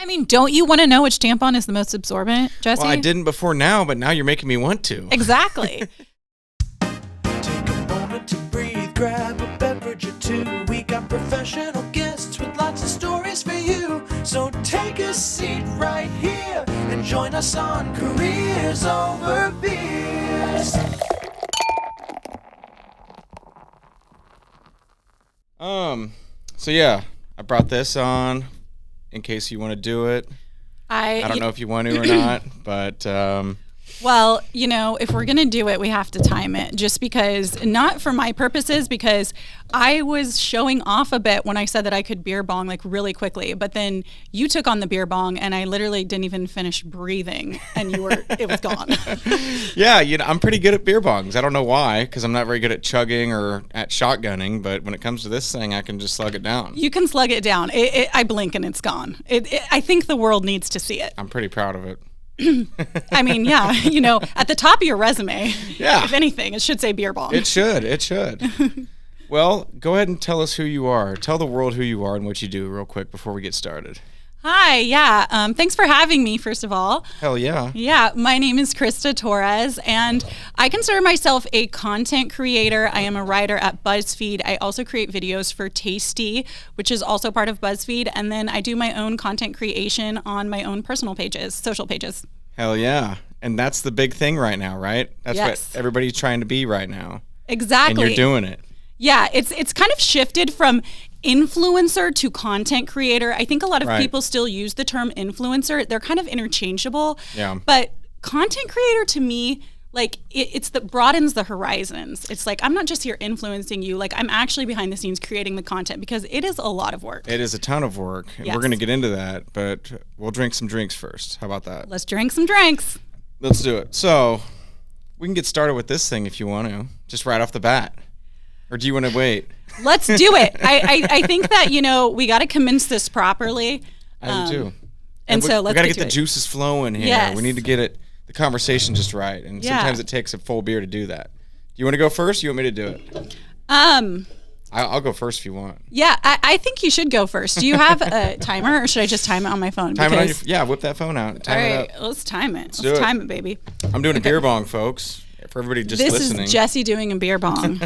I mean, don't you want to know which tampon is the most absorbent, Jesse? Well, I didn't before now, but now you're making me want to. Exactly. Take a moment to breathe, grab a beverage or two. We got professional guests with lots of stories for you. So take a seat right here and join us on Careers Over Beers. So yeah, I brought this on in case you want to do it. I don't know if you want to or not, but well, you know, if we're going to do it, we have to time it, just because, not for my purposes, because I was showing off a bit when I said that I could beer bong like really quickly, but then you took on the beer bong and I literally didn't even finish breathing and it was gone. Yeah, you know, I'm pretty good at beer bongs. I don't know why, because I'm not very good at chugging or at shotgunning, but when it comes to this thing, I can just slug it down. You can slug it down. I blink and it's gone. I think the world needs to see it. I'm pretty proud of it. I mean, yeah, you know, at the top of your resume, yeah, if anything, it should say beer bong. It should. Well, go ahead and tell us who you are. Tell the world who you are and what you do real quick before we get started. Hi, yeah. Thanks for having me, first of all. Hell yeah. Yeah, my name is KRISTA TORRES, and I consider myself a content creator. I am a writer at BuzzFeed. I also create videos for Tasty, which is also part of BuzzFeed, and then I do my own content creation on my own personal pages, social pages. Hell yeah. And that's the big thing right now, right? That's yes. What everybody's trying to be right now. Exactly. And you're doing it. Yeah, it's kind of shifted from influencer to content creator. I think a lot of people still use the term influencer. They're kind of interchangeable. Yeah. But content creator to me, like it's that broadens the horizons. It's like, I'm not just here influencing you. Like, I'm actually behind the scenes creating the content, because it is a lot of work. It is a ton of work. And yes. We're going to get into that, but we'll drink some drinks first. How about that? Let's drink some drinks. Let's do it. So we can get started with this thing if you want to, just right off the bat. Or do you want to wait? Let's do it. I think that, you know, we got to commence this properly. I do too. And so let's we got to get get the juices flowing here. Yes. We need to get the conversation just right. And sometimes it takes a full beer to do that. Do you want to go first? Or you want me to do it? I'll go first if you want. Yeah, I think you should go first. Do you have a timer, or should I just time it on my phone? Time it on whip that phone out. Time it up. Let's time it. Let's time it, baby. I'm doing a beer bong, folks. For everybody just listening. This is Jesse doing a beer bong.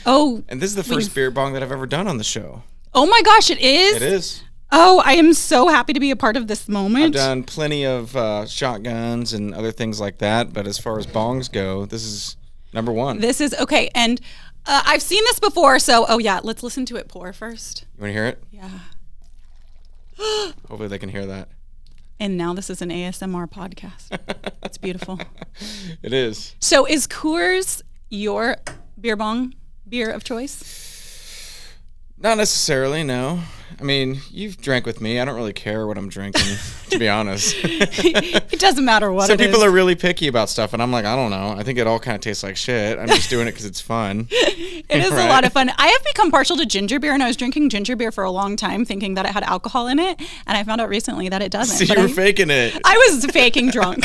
Oh. And this is the first beer bong that I've ever done on the show. Oh my gosh, it is? It is. Oh, I am so happy to be a part of this moment. I've done plenty of shotguns and other things like that, but as far as bongs go, this is number one. This is, okay, and I've seen this before, so, yeah, let's listen to it pour first. You want to hear it? Yeah. Hopefully they can hear that. And now this is an ASMR podcast. It's beautiful. It is. So is Coors your beer bong beer of choice? Not necessarily, no. I mean, you've drank with me. I don't really care what I'm drinking, to be honest. It doesn't matter what Some people are really picky about stuff, and I'm like, I don't know. I think it all kind of tastes like shit. I'm just doing it because it's fun. It is a lot of fun. I have become partial to ginger beer, and I was drinking ginger beer for a long time, thinking that it had alcohol in it, and I found out recently that it doesn't. So you were faking it. I was faking drunk.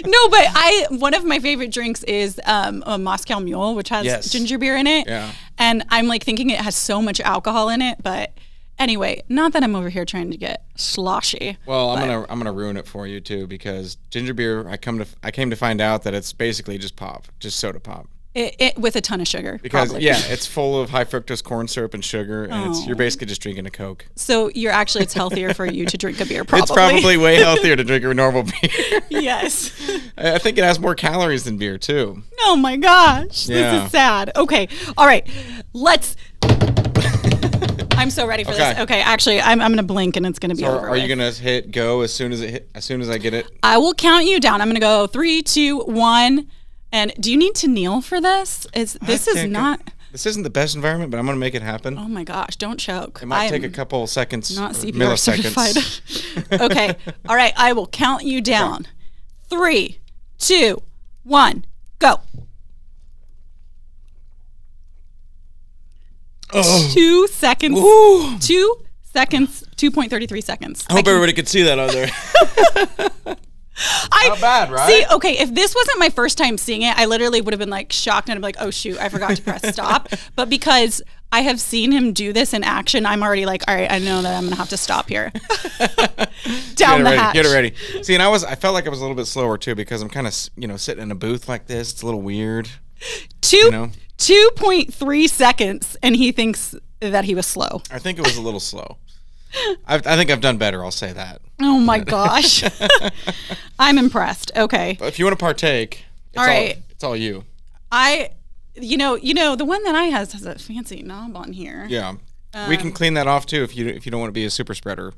No, but one of my favorite drinks is a Moscow Mule, which has ginger beer in it. Yeah. And I'm like thinking it has so much alcohol in it, but anyway, not that I'm over here trying to get sloshy. Well, I'm gonna ruin it for you too, because ginger beer, I came to find out that it's basically just pop, just soda pop. It with a ton of sugar. Because probably. It's full of high fructose corn syrup and sugar, and you're basically just drinking a Coke. So it's healthier for you to drink a beer, probably. It's probably way healthier to drink a normal beer. Yes. I think it has more calories than beer too. Oh my gosh, this is sad. Okay, all right, I'm so ready for this. Okay, actually, I'm gonna blink and it's gonna be over. Are you gonna hit go as soon as I get it? I will count you down. I'm gonna go 3, 2, 1. And do you need to kneel for this? This isn't the best environment, but I'm gonna make it happen. Oh my gosh, don't choke. It might take a couple seconds, not CPR milliseconds. Certified. Okay, all right. I will count you down. 3, 2, 1, go. Oh. 2 seconds. Ooh. 2 seconds. 2.33 seconds. I hope everybody could see that out there. Not bad, right? See, okay, if this wasn't my first time seeing it, I literally would have been like shocked and I'd be like, oh shoot, I forgot to press stop. But because I have seen him do this in action. I'm already like, all right, I know that I'm going to have to stop here. Down the hatch. Get it ready. See, and I felt like I was a little bit slower too because I'm kind of, sitting in a booth like this. It's a little weird. 2.3 seconds, and he thinks that he was slow. I think it was a little slow. I think I've done better. I'll say that. Oh my gosh. I'm impressed. Okay. But if you want to partake, it's all you. The one that I has a fancy knob on here. Yeah. We can clean that off too if you don't want to be a super spreader.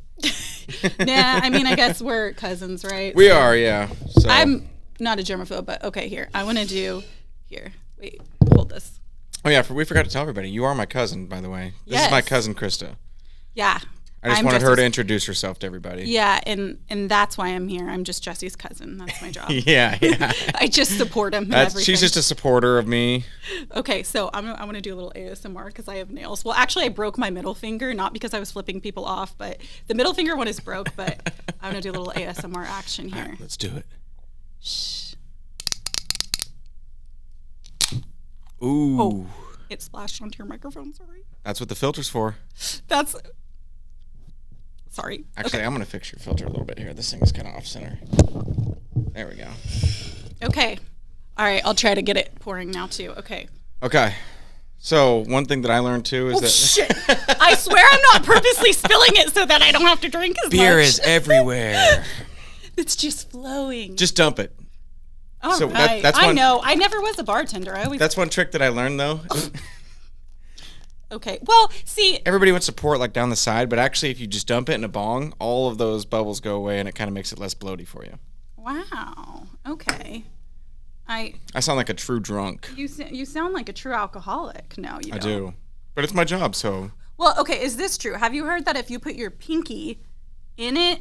Nah, I mean, I guess we're cousins, right? We are, yeah. So. I'm not a germaphobe, but okay, here. I want to do here. Wait, hold this. Oh yeah, we forgot to tell everybody. You are my cousin, by the way. This is my cousin KRISTA. Yeah. I just wanted her to introduce herself to everybody. Yeah, and that's why I'm here. I'm just Jesse's cousin. That's my job. yeah. I just support him in everything. She's just a supporter of me. Okay, so I want to do a little ASMR because I have nails. Well, actually, I broke my middle finger, not because I was flipping people off, but the middle finger one is broke, but I want to do a little ASMR action here. Right, let's do it. Shh. Ooh. Oh, it splashed onto your microphone, sorry. That's what the filter's for. Sorry. Actually, okay. I'm going to fix your filter a little bit here. This thing is kind of off center. There we go. Okay. All right. I'll try to get it pouring now, too. Okay. Okay. So, one thing that I learned, too, is that... shit. I swear I'm not purposely spilling it so that I don't have to drink as much. Beer is everywhere. It's just flowing. Just dump it. All right. I know. I never was a bartender. That's one trick that I learned, though. Okay. Well, see. Everybody wants to pour it like down the side, but actually, if you just dump it in a bong, all of those bubbles go away, and it kind of makes it less bloaty for you. Wow. Okay. I sound like a true drunk. You sound like a true alcoholic. No, you don't. I do, but it's my job, so. Well, okay. Is this true? Have you heard that if you put your pinky in it,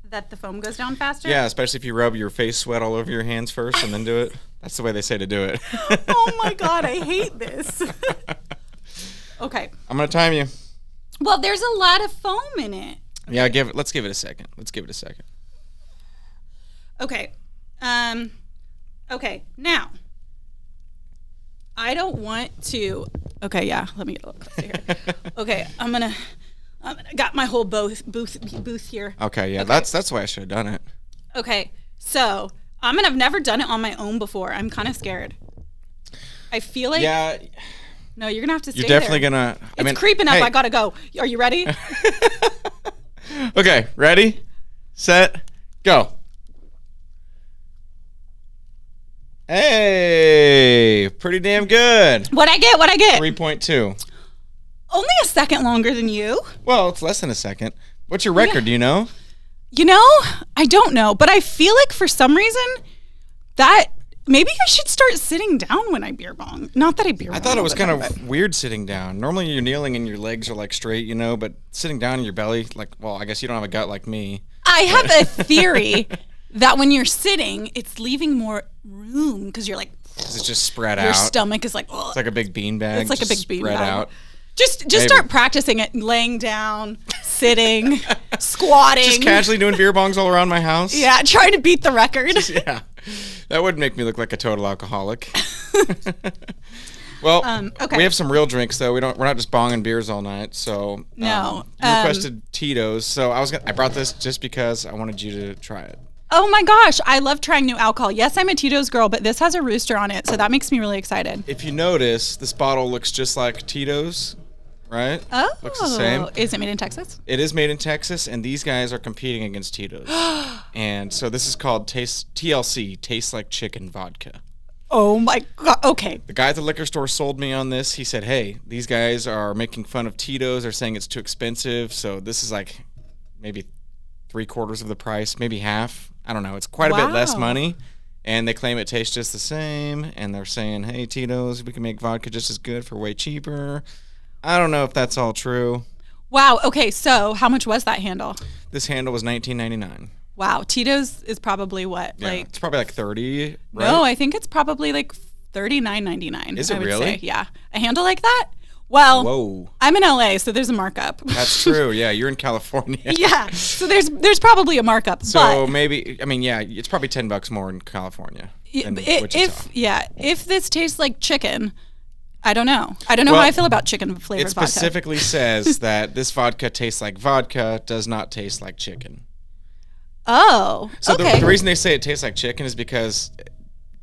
that the foam goes down faster? Yeah, especially if you rub your face sweat all over your hands first and then do it. That's the way they say to do it. Oh my God, I hate this. Okay. I'm going to time you. Well, there's a lot of foam in it. Okay. Yeah, let's give it a second. Okay. Okay, now, I don't want to, okay, yeah, let me get a little closer here. Okay, I'm gonna got my whole booth here. Okay, yeah, okay. That's the way I should have done it. Okay, so, I've never done it on my own before. I'm kind of scared. I feel like... Yeah. No, you're gonna have to stay there. You're definitely gonna... It's creeping up, I gotta go. Are you ready? Okay, ready, set, go. Hey, pretty damn good. What'd I get? 3.2. Only a second longer than you. Well, it's less than a second. What's your record, do you know? You know, I don't know, but I feel like for some reason that maybe I should start sitting down when I beer bong. Not that I beer bong. I thought it was kind of weird sitting down. Normally you're kneeling and your legs are like straight, you know, but sitting down in your belly, like, well, I guess you don't have a gut like me. I have a theory that when you're sitting, it's leaving more room because you're like... Because it's just spread out. Your stomach is like... Ugh. It's like a big beanbag. It's like a big beanbag. Spread out. Just start practicing it, laying down, sitting, squatting. Just casually doing beer bongs all around my house. Yeah, trying to beat the record. Yeah, that would make me look like a total alcoholic. Well, okay. We have some real drinks though. We're not just bonging beers all night. So no, you requested Tito's, so I brought this just because I wanted you to try it. Oh my gosh, I love trying new alcohol. Yes, I'm a Tito's girl, but this has a rooster on it, so that makes me really excited. If you notice, this bottle looks just like Tito's, right? Oh. Looks the same. Is it made in Texas? It is made in Texas, and these guys are competing against Tito's. And so this is called TLC, Tastes Like Chicken Vodka. Oh my God, okay. The guy at the liquor store sold me on this. He said, hey, these guys are making fun of Tito's. They're saying it's too expensive, so this is like maybe 3/4 of the price, maybe half. I don't know. It's quite a bit less money, and they claim it tastes just the same, and they're saying, hey, Tito's, we can make vodka just as good for way cheaper. I don't know if that's all true. Wow. Okay, so how much was that handle? This handle was $19.99. Wow. Tito's is probably what? Yeah, it's probably like $30, right? No, I think it's probably like $39.99. Is it really? Say. Yeah. A handle like that? Well, whoa. I'm in LA, so there's a markup. That's true. Yeah, you're in California. Yeah, so there's probably a markup. So maybe, I mean, yeah, it's probably $10 more in California than Wichita. If this tastes like chicken, I don't know. I don't know how I feel about chicken flavored vodka. It specifically says that this vodka tastes like vodka, does not taste like chicken. Oh, so okay. the reason they say it tastes like chicken is because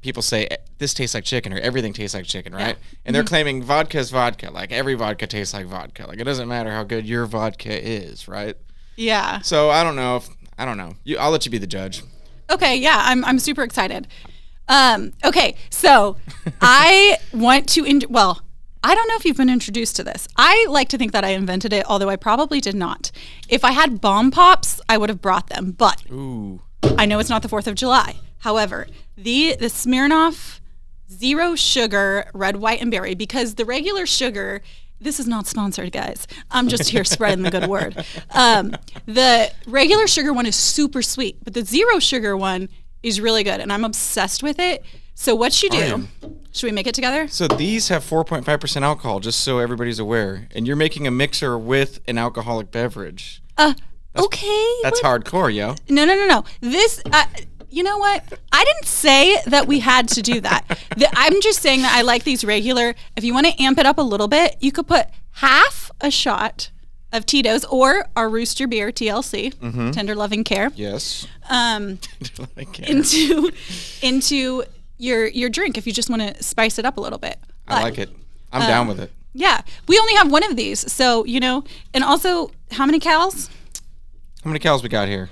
people say this tastes like chicken or everything tastes like chicken, right? Yeah. And they're claiming vodka is vodka. Like every vodka tastes like vodka. Like it doesn't matter how good your vodka is, right? Yeah. So I don't know. I'll let you be the judge. Okay. Yeah. I'm super excited. Okay. So I want to, I don't know if you've been introduced to this. I like to think that I invented it, although I probably did not. If I had bomb pops, I would have brought them, but Ooh. I know it's not the 4th of July. However, the Smirnoff Zero Sugar Red, White, and Berry, because the regular sugar, this is not sponsored, guys. I'm just here spreading the good word. The regular sugar one is super sweet, but the Zero Sugar one is really good, and I'm obsessed with it. So what you do, should we make it together? So these have 4.5% alcohol, just so everybody's aware. And you're making a mixer with an alcoholic beverage. Okay. That's hardcore, yo. No. This, you know what? I didn't say that we had to do that. I'm just saying that I like these regular. If you want to amp it up a little bit, you could put half a shot of Tito's or our Rooster Beer TLC, Tender Loving Care. Yes. Into your drink if you just want to spice it up a little bit. I like it. I'm down with it. Yeah. We only have one of these. So, and also, how many cals? How many calories we got here?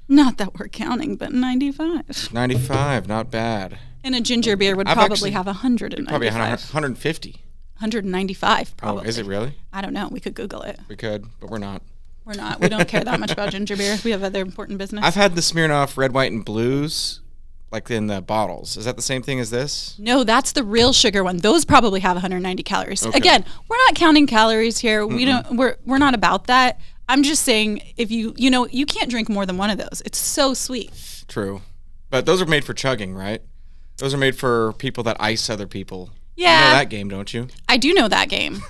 Not that we're counting, but 95. 95, not bad. And a ginger beer would probably have 195. Probably 150. 195, probably. Oh, is it really? I don't know. We could Google it. We could, but we're not. We're not. We don't care that much about ginger beer. We have other important business. I've had the Smirnoff Red, White, and Blues, like in the bottles. Is that the same thing as this? No, that's the real sugar one. Those probably have 190 calories. Okay. Again, we're not counting calories here. We're not about that. I'm just saying if you can't drink more than one of those. It's so sweet. True. But those are made for chugging, right? Those are made for people that ice other people. Yeah. You know that game, don't you? I do know that game.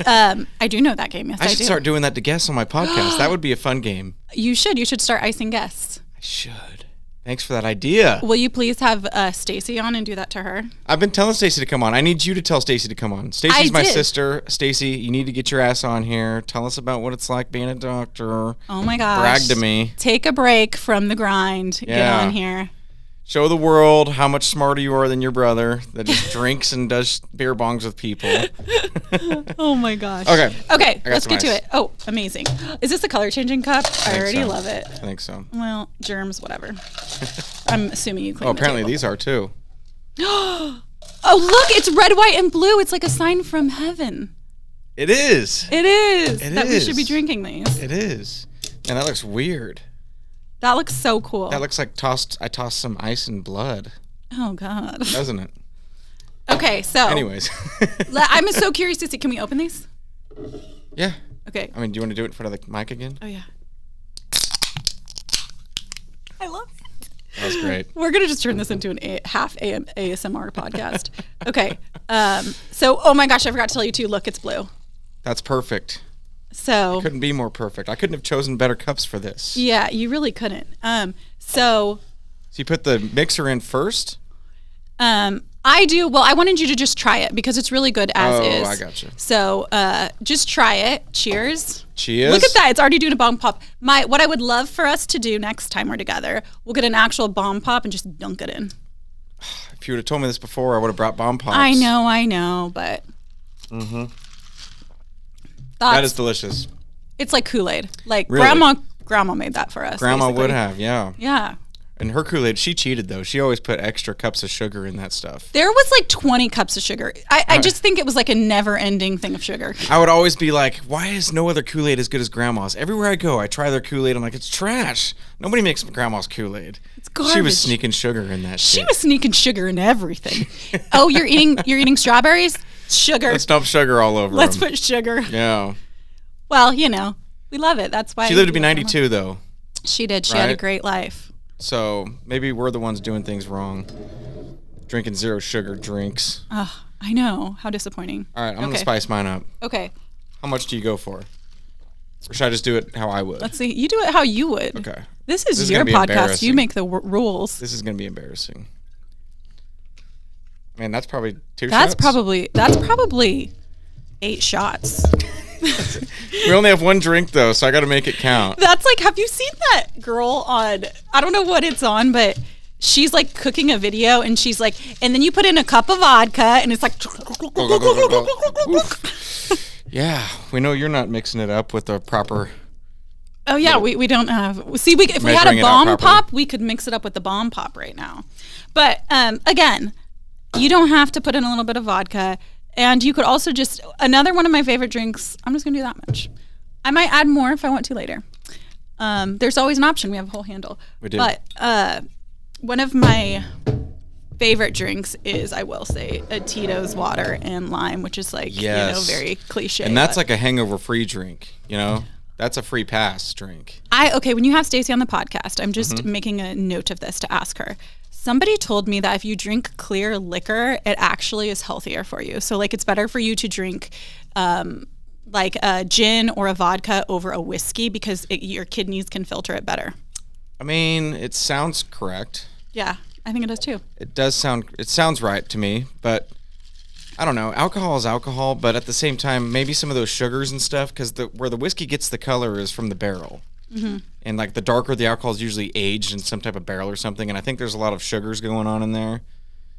I do know that game. Yes, I do. I should start doing that to guests on my podcast. That would be a fun game. You should. You should start icing guests. I should. Thanks for that idea. Will you please have Stacy on and do that to her? I've been telling Stacy to come on. I need you to tell Stacy to come on. Stacy's my sister. Stacy, you need to get your ass on here. Tell us about what it's like being a doctor. Oh my gosh. Brag to me. Take a break from the grind. Yeah. Get on here. Show the world how much smarter you are than your brother that just drinks and does beer bongs with people. Oh my gosh. Okay, let's get to it. Oh, amazing. Is this a color changing cup? I already love it. I think so. Well, germs, whatever. I'm assuming you clean apparently these are too. Oh, look, it's red, white, and blue. It's like a sign from heaven. It is. It is. We should be drinking these. It is. And that looks weird. That looks so cool. That looks like I tossed some ice and blood. Oh, God. Doesn't it? Okay, so. Anyways. I'm so curious to see. Can we open these? Yeah. Okay. I mean, do you want to do it in front of the mic again? Oh, yeah. I love it. That was great. We're going to just turn this into an half ASMR podcast. Okay. So, oh my gosh, I forgot to tell you too. Look, it's blue. That's perfect. So it couldn't be more perfect. I couldn't have chosen better cups for this. Yeah, you really couldn't. So you put the mixer in first? I do. Well, I wanted you to just try it because it's really good as is. Oh, I gotcha. So just try it. Cheers. Cheers. Look at that. It's already doing a bomb pop. What I would love for us to do next time we're together, we'll get an actual bomb pop and just dunk it in. If you would have told me this before, I would have brought bomb pops. I know, but. Mm-hmm. That is delicious. It's like Kool-Aid. Like really? Grandma made that for us. Grandma basically. would have, yeah. Yeah. And her Kool-Aid, she cheated though. She always put extra cups of sugar in that stuff. There was like 20 cups of sugar. I just think it was like a never-ending thing of sugar. I would always be like, why is no other Kool-Aid as good as Grandma's? Everywhere I go, I try their Kool-Aid. I'm like, it's trash. Nobody makes Grandma's Kool-Aid. It's garbage. She was sneaking sugar in that shit. She was sneaking sugar in everything. Oh, you're eating strawberries? Sugar. Let's dump sugar all over Let's them. put sugar. Yeah. Well, we love it. That's why. She lived to be 92 though. She did. She had a great life. So maybe we're the ones doing things wrong. Drinking zero sugar drinks. Oh, I know. How disappointing. All right, I'm going to spice mine up. Okay. How much do you go for? Or should I just do it how I would? Let's see. You do it how you would. Okay. This is your podcast. You make the rules. This is going to be embarrassing. Man, that's probably 2 That's shots. probably 8 shots. We only have 1 drink though, so I got to make it count. That's like, have you seen that girl on, I don't know what it's on, but she's like cooking a video and she's like, and then you put in a cup of vodka and it's like. Yeah, we know you're not mixing it up with the proper. Oh yeah, we don't have. See, if we had a bomb pop, we could mix it up with the bomb pop right now. But again, you don't have to put in a little bit of vodka. And you could also just, another one of my favorite drinks, I'm just going to do that much. I might add more if I want to later. There's always an option. We have a whole handle. We do. But one of my favorite drinks is, I will say, a Tito's water and lime, which is like, very cliche. And that's like a hangover-free drink, That's a free pass drink. Okay, when you have Stacey on the podcast, I'm just making a note of this to ask her. Somebody told me that if you drink clear liquor, it actually is healthier for you. So like it's better for you to drink like a gin or a vodka over a whiskey because your kidneys can filter it better. I mean, it sounds correct. Yeah, I think it does too. It sounds right to me, but I don't know. Alcohol is alcohol, but at the same time, maybe some of those sugars and stuff, because where the whiskey gets the color is from the barrel. Mm-hmm. And like the darker the alcohol is usually aged in some type of barrel or something, and I think there's a lot of sugars going on in there.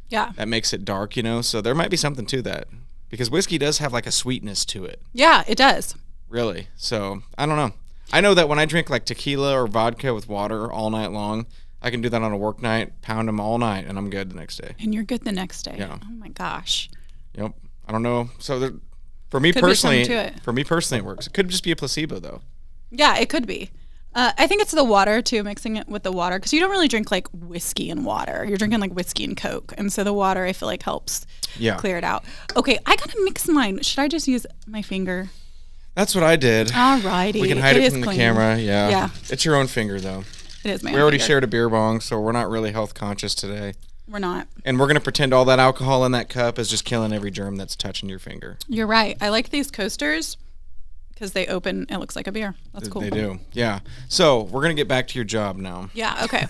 Yeah. That makes it dark, so there might be something to that. Because whiskey does have like a sweetness to it. Yeah, it does. Really. So, I don't know. I know that when I drink like tequila or vodka with water all night long, I can do that on a work night, pound them all night, and I'm good the next day. And you're good the next day. Yeah. Oh my gosh. Yep. I don't know. So for me personally, it works. It could just be a placebo though. Yeah, it could be. I think it's the water too, mixing it with the water, because you don't really drink like whiskey and water. You're drinking like whiskey and Coke, and so the water I feel like helps clear it out. Okay, I gotta mix mine. Should I just use my finger? That's what I did. Alrighty. We can hide it from the camera. Yeah. Yeah. It's your own finger though. It is my own We already finger. shared a beer bong, so we're not really health conscious today. We're not. And we're gonna pretend all that alcohol in that cup is just killing every germ that's touching your finger. You're right. I like these coasters because they open. It looks like a beer. That's cool. They do. Yeah. So we're gonna get back to your job now. Yeah. Okay.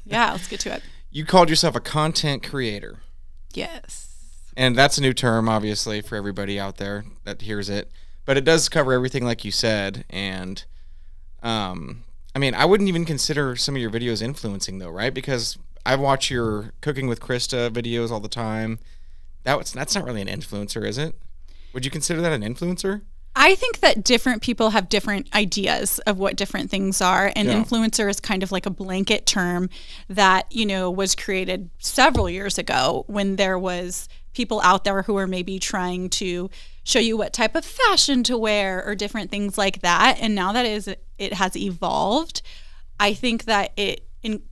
Yeah. Let's get to it. You called yourself a content creator. Yes. And that's a new term, obviously, for everybody out there that hears it. But it does cover everything, like you said. And, I mean, I wouldn't even consider some of your videos influencing, though, right? Because I watch your Cooking with KRISTA videos all the time. That's not really an influencer, is it? Would you consider that an influencer? I think that different people have different ideas of what different things are, and influencer is kind of like a blanket term that, was created several years ago when there was people out there who were maybe trying to show you what type of fashion to wear or different things like that. And now that it has evolved, I think that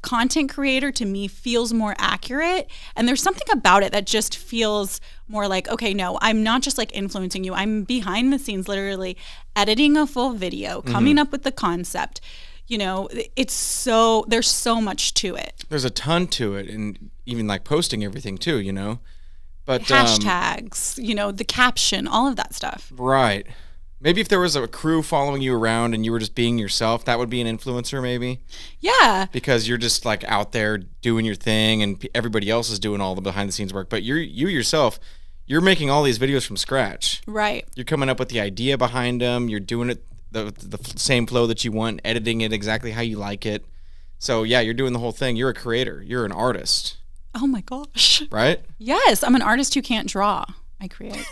content creator to me feels more accurate, and there's something about it that just feels more like, okay, no, I'm not just like influencing you. I'm behind the scenes, literally editing a full video, coming up with the concept. There's so much to it. There's a ton to it, and even like posting everything too, But hashtags, the caption, all of that stuff. Right. Maybe if there was a crew following you around and you were just being yourself, that would be an influencer maybe. Yeah. Because you're just like out there doing your thing and everybody else is doing all the behind the scenes work. But you yourself, you're making all these videos from scratch. Right. You're coming up with the idea behind them. You're doing it the same flow that you want, editing it exactly how you like it. So yeah, you're doing the whole thing. You're a creator. You're an artist. Oh my gosh. Right? Yes. I'm an artist who can't draw. I create.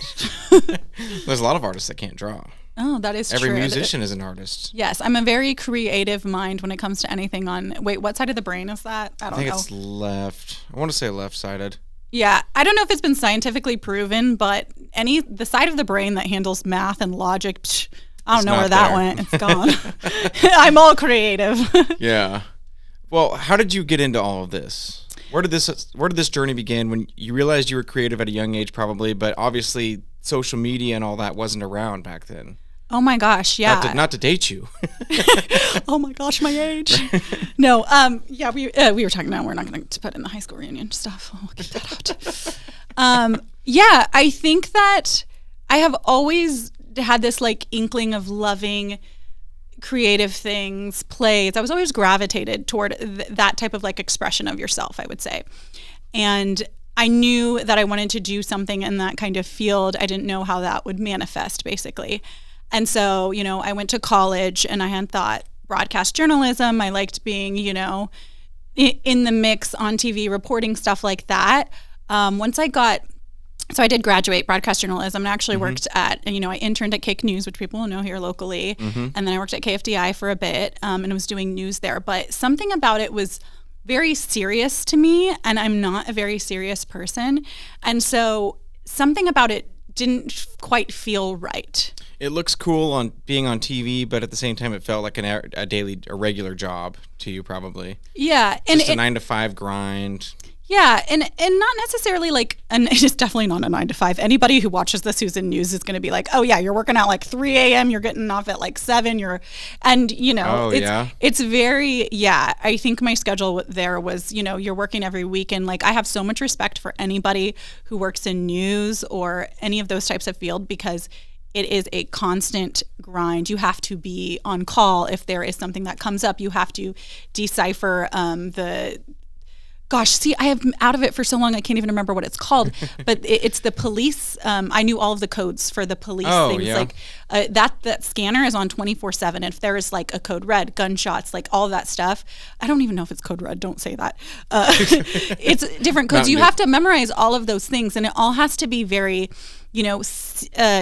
There's a lot of artists that can't draw. Oh, that is true. Every musician is an artist. Yes, I'm a very creative mind when it comes to anything wait, what side of the brain is that? I don't know. I think it's left. I want to say left-sided. Yeah, I don't know if it's been scientifically proven, but the side of the brain that handles math and logic, I don't know where that went. It's gone. I'm all creative. Yeah. Well, how did you get into all of this? Where did this journey begin when you realized you were creative at a young age probably, but obviously social media and all that wasn't around back then? Oh my gosh, yeah. Not to date you. Oh my gosh, my age. No, yeah, we were talking about we're not going to put in the high school reunion stuff. We'll get that out. Yeah, I think that I have always had this like inkling of loving creative things, plays. I was always gravitated toward that type of like expression of yourself, I would say. And I knew that I wanted to do something in that kind of field. I didn't know how that would manifest, basically. And so, I went to college and I had thought broadcast journalism. I liked being, in the mix on TV, reporting stuff like that. So I did graduate broadcast journalism and actually worked at, I interned at Cake News, which people will know here locally. And then I worked at KFDI for a bit and was doing news there. But something about it was very serious to me, and I'm not a very serious person. And so something about it didn't quite feel right. It looks cool on being on TV, but at the same time, it felt like a regular job to you, probably. Yeah, Just a 9-to-5 grind. Yeah, and not necessarily and it's definitely not a 9 to 5. Anybody who watches this who's in news is going to be like, oh yeah, you're working out 3 a.m., you're getting off at 7, it's very, I think my schedule there was, you're working every weekend. I have so much respect for anybody who works in news or any of those types of field, because it is a constant grind. You have to be on call if there is something that comes up. You have to decipher I have been out of it for so long I can't even remember what it's called. But it's the police. I knew all of the codes for the police things. Yeah. That scanner is on 24/7. If there is a code red, gunshots, all of that stuff. I don't even know if it's code red. Don't say that. It's different codes. You have to memorize all of those things, and it all has to be very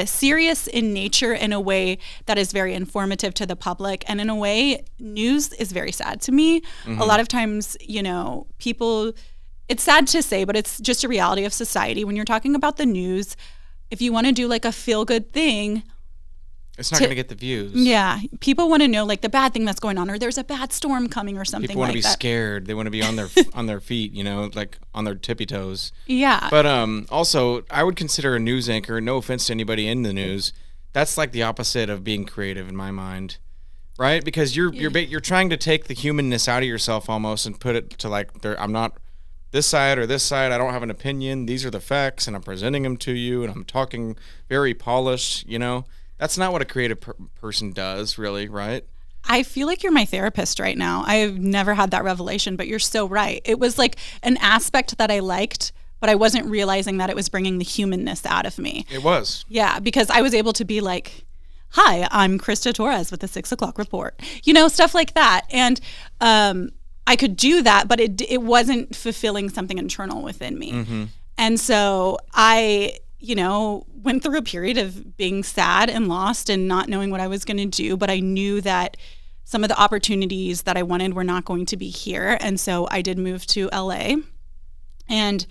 serious in nature, in a way that is very informative to the public. And in a way, news is very sad to me. A lot of times, people, it's sad to say, but it's just a reality of society. When you're talking about the news, if you want to do a feel-good thing, it's not going to get the views. Yeah. People want to know the bad thing that's going on, or there's a bad storm coming or something like that. People want to be scared. They want to be on their on their feet, on their tippy toes. Yeah. But also, I would consider a news anchor, no offense to anybody in the news, that's the opposite of being creative in my mind. Right? Because you're trying to take the humanness out of yourself almost and put it to I'm not this side or this side. I don't have an opinion. These are the facts, and I'm presenting them to you, and I'm talking very polished, That's not what a creative person does, really, right? I feel like you're my therapist right now. I've never had that revelation, but you're so right. It was an aspect that I liked, but I wasn't realizing that it was bringing the humanness out of me. It was. Yeah, because I was able to be hi, I'm KRISTA TORRES with the 6 o'clock report. Stuff like that. And I could do that, but it wasn't fulfilling something internal within me. And so I went through a period of being sad and lost and not knowing what I was going to do. But I knew that some of the opportunities that I wanted were not going to be here. And so I did move to LA, and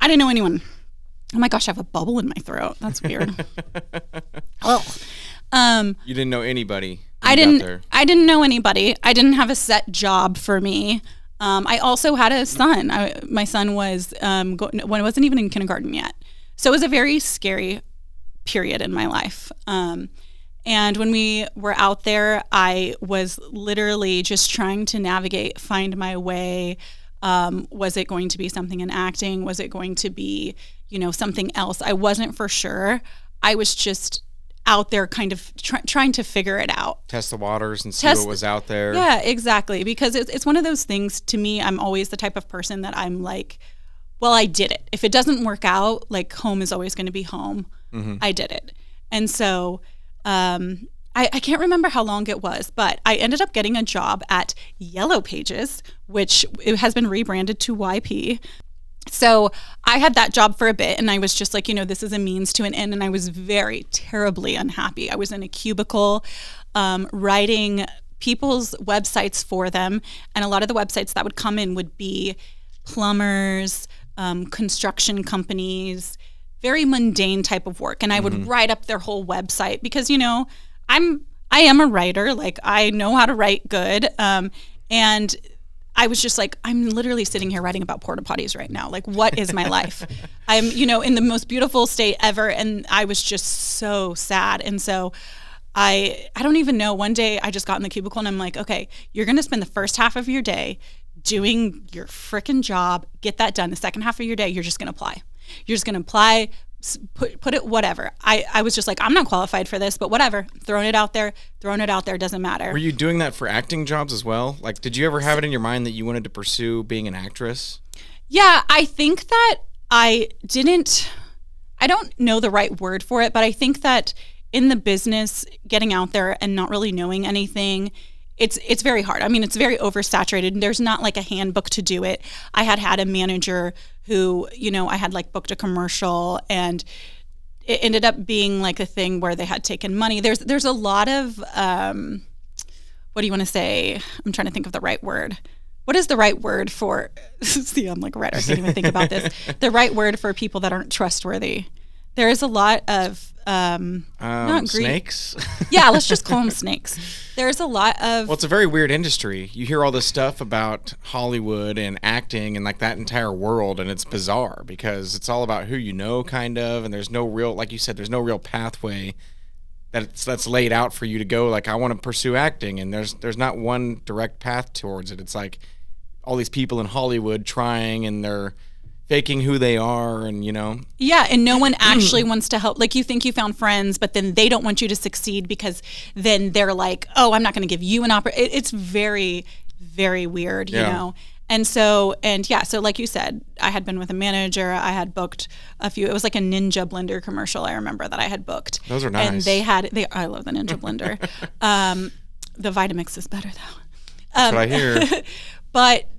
I didn't know anyone. Oh my gosh, I have a bubble in my throat. That's weird. You didn't know anybody. I didn't know anybody. I didn't have a set job for me. I also had a son. My son was when I wasn't even in kindergarten yet. So it was a very scary period in my life. And when we were out there, I was literally just trying to navigate, find my way. Was it going to be something in acting? Was it going to be, something else? I wasn't for sure. I was just out there kind of trying to figure it out. Test the waters and see what was out there. Yeah, exactly. Because it's one of those things, to me, I'm always the type of person that I'm well, I did it. If it doesn't work out, home is always going to be home. I did it. And so I can't remember how long it was, but I ended up getting a job at Yellow Pages, which it has been rebranded to YP. So I had that job for a bit, and I was just this is a means to an end, and I was very terribly unhappy. I was in a cubicle writing people's websites for them, and a lot of the websites that would come in would be plumbers, construction companies, very mundane type of work. And I would write up their whole website because, I am a writer. I know how to write good. And I was just I'm literally sitting here writing about porta potties right now. What is my life? I'm, in the most beautiful state ever. And I was just so sad. And so I don't even know. One day I just got in the cubicle and I'm okay, you're going to spend the first half of your day doing your frickin' job, get that done. The second half of your day, you're just going to apply. You're just going to apply, put it, whatever. I was just I'm not qualified for this, but whatever. Throwing it out there, doesn't matter. Were you doing that for acting jobs as well? Did you ever have it in your mind that you wanted to pursue being an actress? Yeah, I think that I don't know the right word for it, but I think that in the business, getting out there and not really knowing anything, it's very hard. I mean, it's very oversaturated, and there's not like a handbook to do it. I had a manager who, I had like booked a commercial, and it ended up being like a thing where they had taken money. There's a lot of, what do you want to say? I'm trying to think of the right word. What is the right word for, see, I'm like a writer, I can't even think about this. The right word for people that aren't trustworthy. There is a lot of, not snakes? Yeah, let's just call them snakes. There's a lot of... Well, it's a very weird industry. You hear all this stuff about Hollywood and acting and like that entire world, and it's bizarre because it's all about who you know, kind of, and there's no real, like you said, there's no real pathway that's laid out for you to go, like, I want to pursue acting, and there's not one direct path towards it. It's like all these people in Hollywood trying, and they're faking who they are, and Yeah, and no one actually wants to help. Like, you think you found friends, but then they don't want you to succeed because then they're like, oh, I'm not going to give you an opportunity. It's very, very weird, you know? And so like you said, I had been with a manager. I had booked a few. It was like a Ninja blender commercial, I remember, that I had booked. Those are nice. And I love the Ninja blender. The Vitamix is better, though. That's what I hear. But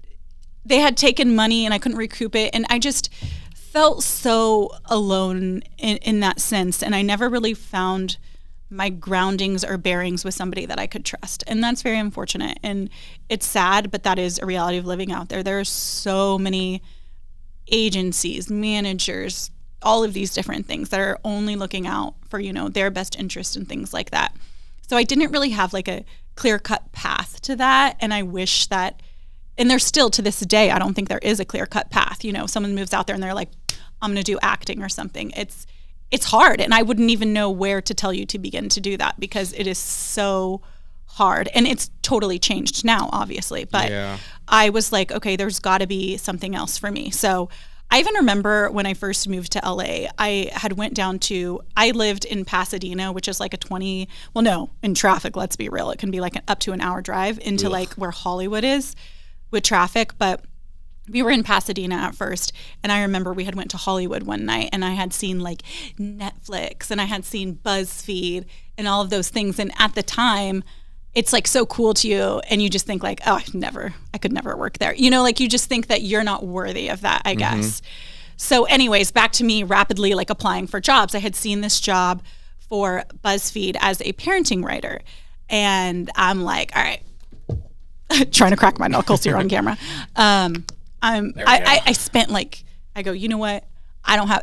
they had taken money and I couldn't recoup it. And I just felt so alone in that sense. And I never really found my groundings or bearings with somebody that I could trust. And that's very unfortunate. And it's sad, but that is a reality of living out there. There are so many agencies, managers, all of these different things that are only looking out for, their best interest and things like that. So I didn't really have like a clear-cut path to that. And I wish that, and there's still to this day, I don't think there is a clear-cut path. Someone moves out there and they're like, I'm going to do acting or something. It's hard, and I wouldn't even know where to tell you to begin to do that because it is so hard. And it's totally changed now, obviously. But I was like, okay, there's got to be something else for me. So I even remember when I first moved to LA, I lived in Pasadena, which is like in traffic, let's be real. It can be like up to an hour drive into like where Hollywood is with traffic. But we were in Pasadena at first, and I remember we had went to Hollywood one night, and I had seen like Netflix, and I had seen BuzzFeed and all of those things. And at the time, it's like so cool to you, and you just think like, oh, I could never work there. Like you just think that you're not worthy of that, I guess. So anyways, back to me rapidly like applying for jobs. I had seen this job for BuzzFeed as a parenting writer, and I'm like, all right, trying to crack my knuckles here on camera. I spent I go, you know what?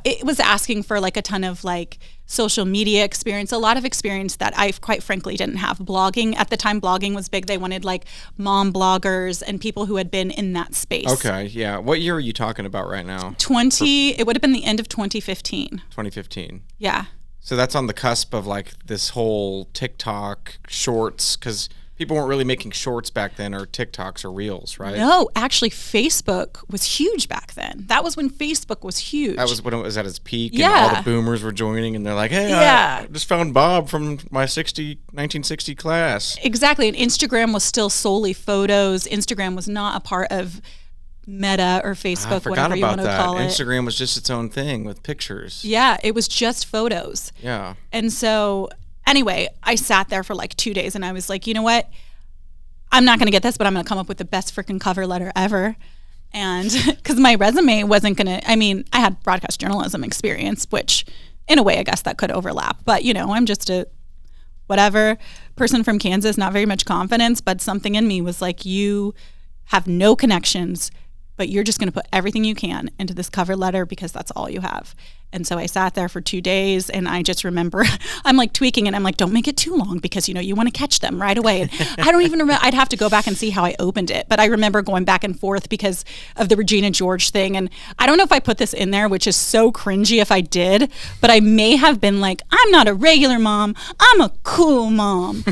It was asking for like a ton of like social media experience, a lot of experience that I quite frankly didn't have. Blogging, at the time, blogging was big. They wanted like mom bloggers and people who had been in that space. Okay, yeah. What year are you talking about right now? It would have been the end of 2015. 2015. Yeah. So that's on the cusp of like this whole TikTok shorts, because people weren't really making shorts back then, or TikToks or Reels, right? No, actually, Facebook was huge back then. That was when Facebook was huge. That was when it was at its peak, Yeah. and all the boomers were joining, and they're like, hey, I just found Bob from my 1960 class. Exactly, and Instagram was still solely photos. Instagram was not a part of Meta or Facebook, whatever you want to call it. Instagram was just its own thing with pictures. Yeah, it was just photos. Yeah. And so... Anyway, I sat there for like 2 days and I was like, you know what? I'm not going to get this, but I'm going to come up with the best freaking cover letter ever. And because my resume wasn't going to, I had broadcast journalism experience, which in a way, I guess that could overlap. But, I'm just a whatever person from Kansas, not very much confidence, but something in me was like, you have no connections, but you're just going to put everything you can into this cover letter because that's all you have. And so I sat there for 2 days, and I just remember I'm like tweaking it. I'm like, don't make it too long because, you want to catch them right away. And I don't even remember. I'd have to go back and see how I opened it. But I remember going back and forth because of the Regina George thing. And I don't know if I put this in there, which is so cringy if I did, but I may have been like, I'm not a regular mom. I'm a cool mom.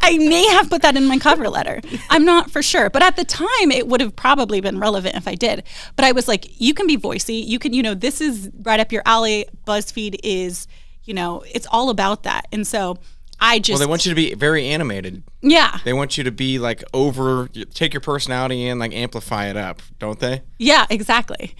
I may have put that in my cover letter. I'm not for sure. But at the time, it would have probably been relevant if I did. But I was like, you can be voicey. You can, this is right up your alley. BuzzFeed is, it's all about that. And so I just... Well, they want you to be very animated. Yeah. They want you to be like take your personality and like amplify it up, don't they? Yeah, exactly.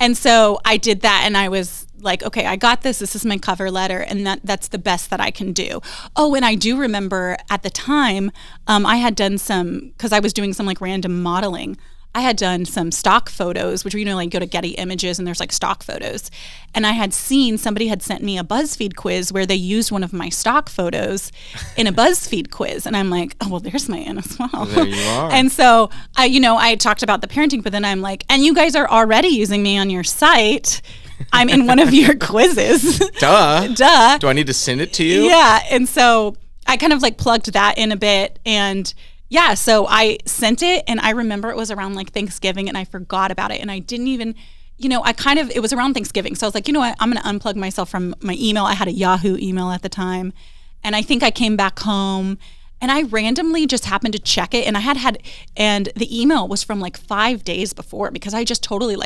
And so I did that, and I was like, okay, I got this. This is my cover letter, and that's the best that I can do. Oh, and I do remember at the time, I had done because I was doing some like random modeling. I had done some stock photos, which, like go to Getty Images and there's like stock photos. And I had seen somebody had sent me a BuzzFeed quiz where they used one of my stock photos in a BuzzFeed quiz. And I'm like, oh, well, there's my in as well. There you are. And so, I had talked about the parenting, but then I'm like, and you guys are already using me on your site. I'm in one of your quizzes. Duh. Duh. Do I need to send it to you? Yeah. And so I kind of like plugged that in a bit, and yeah, so I sent it, and I remember it was around like Thanksgiving, and I forgot about it, and I didn't even, it was around Thanksgiving, so I was like, you know what, I'm going to unplug myself from my email. I had a Yahoo email at the time, and I think I came back home, and I randomly just happened to check it, and and the email was from like 5 days before, because I just totally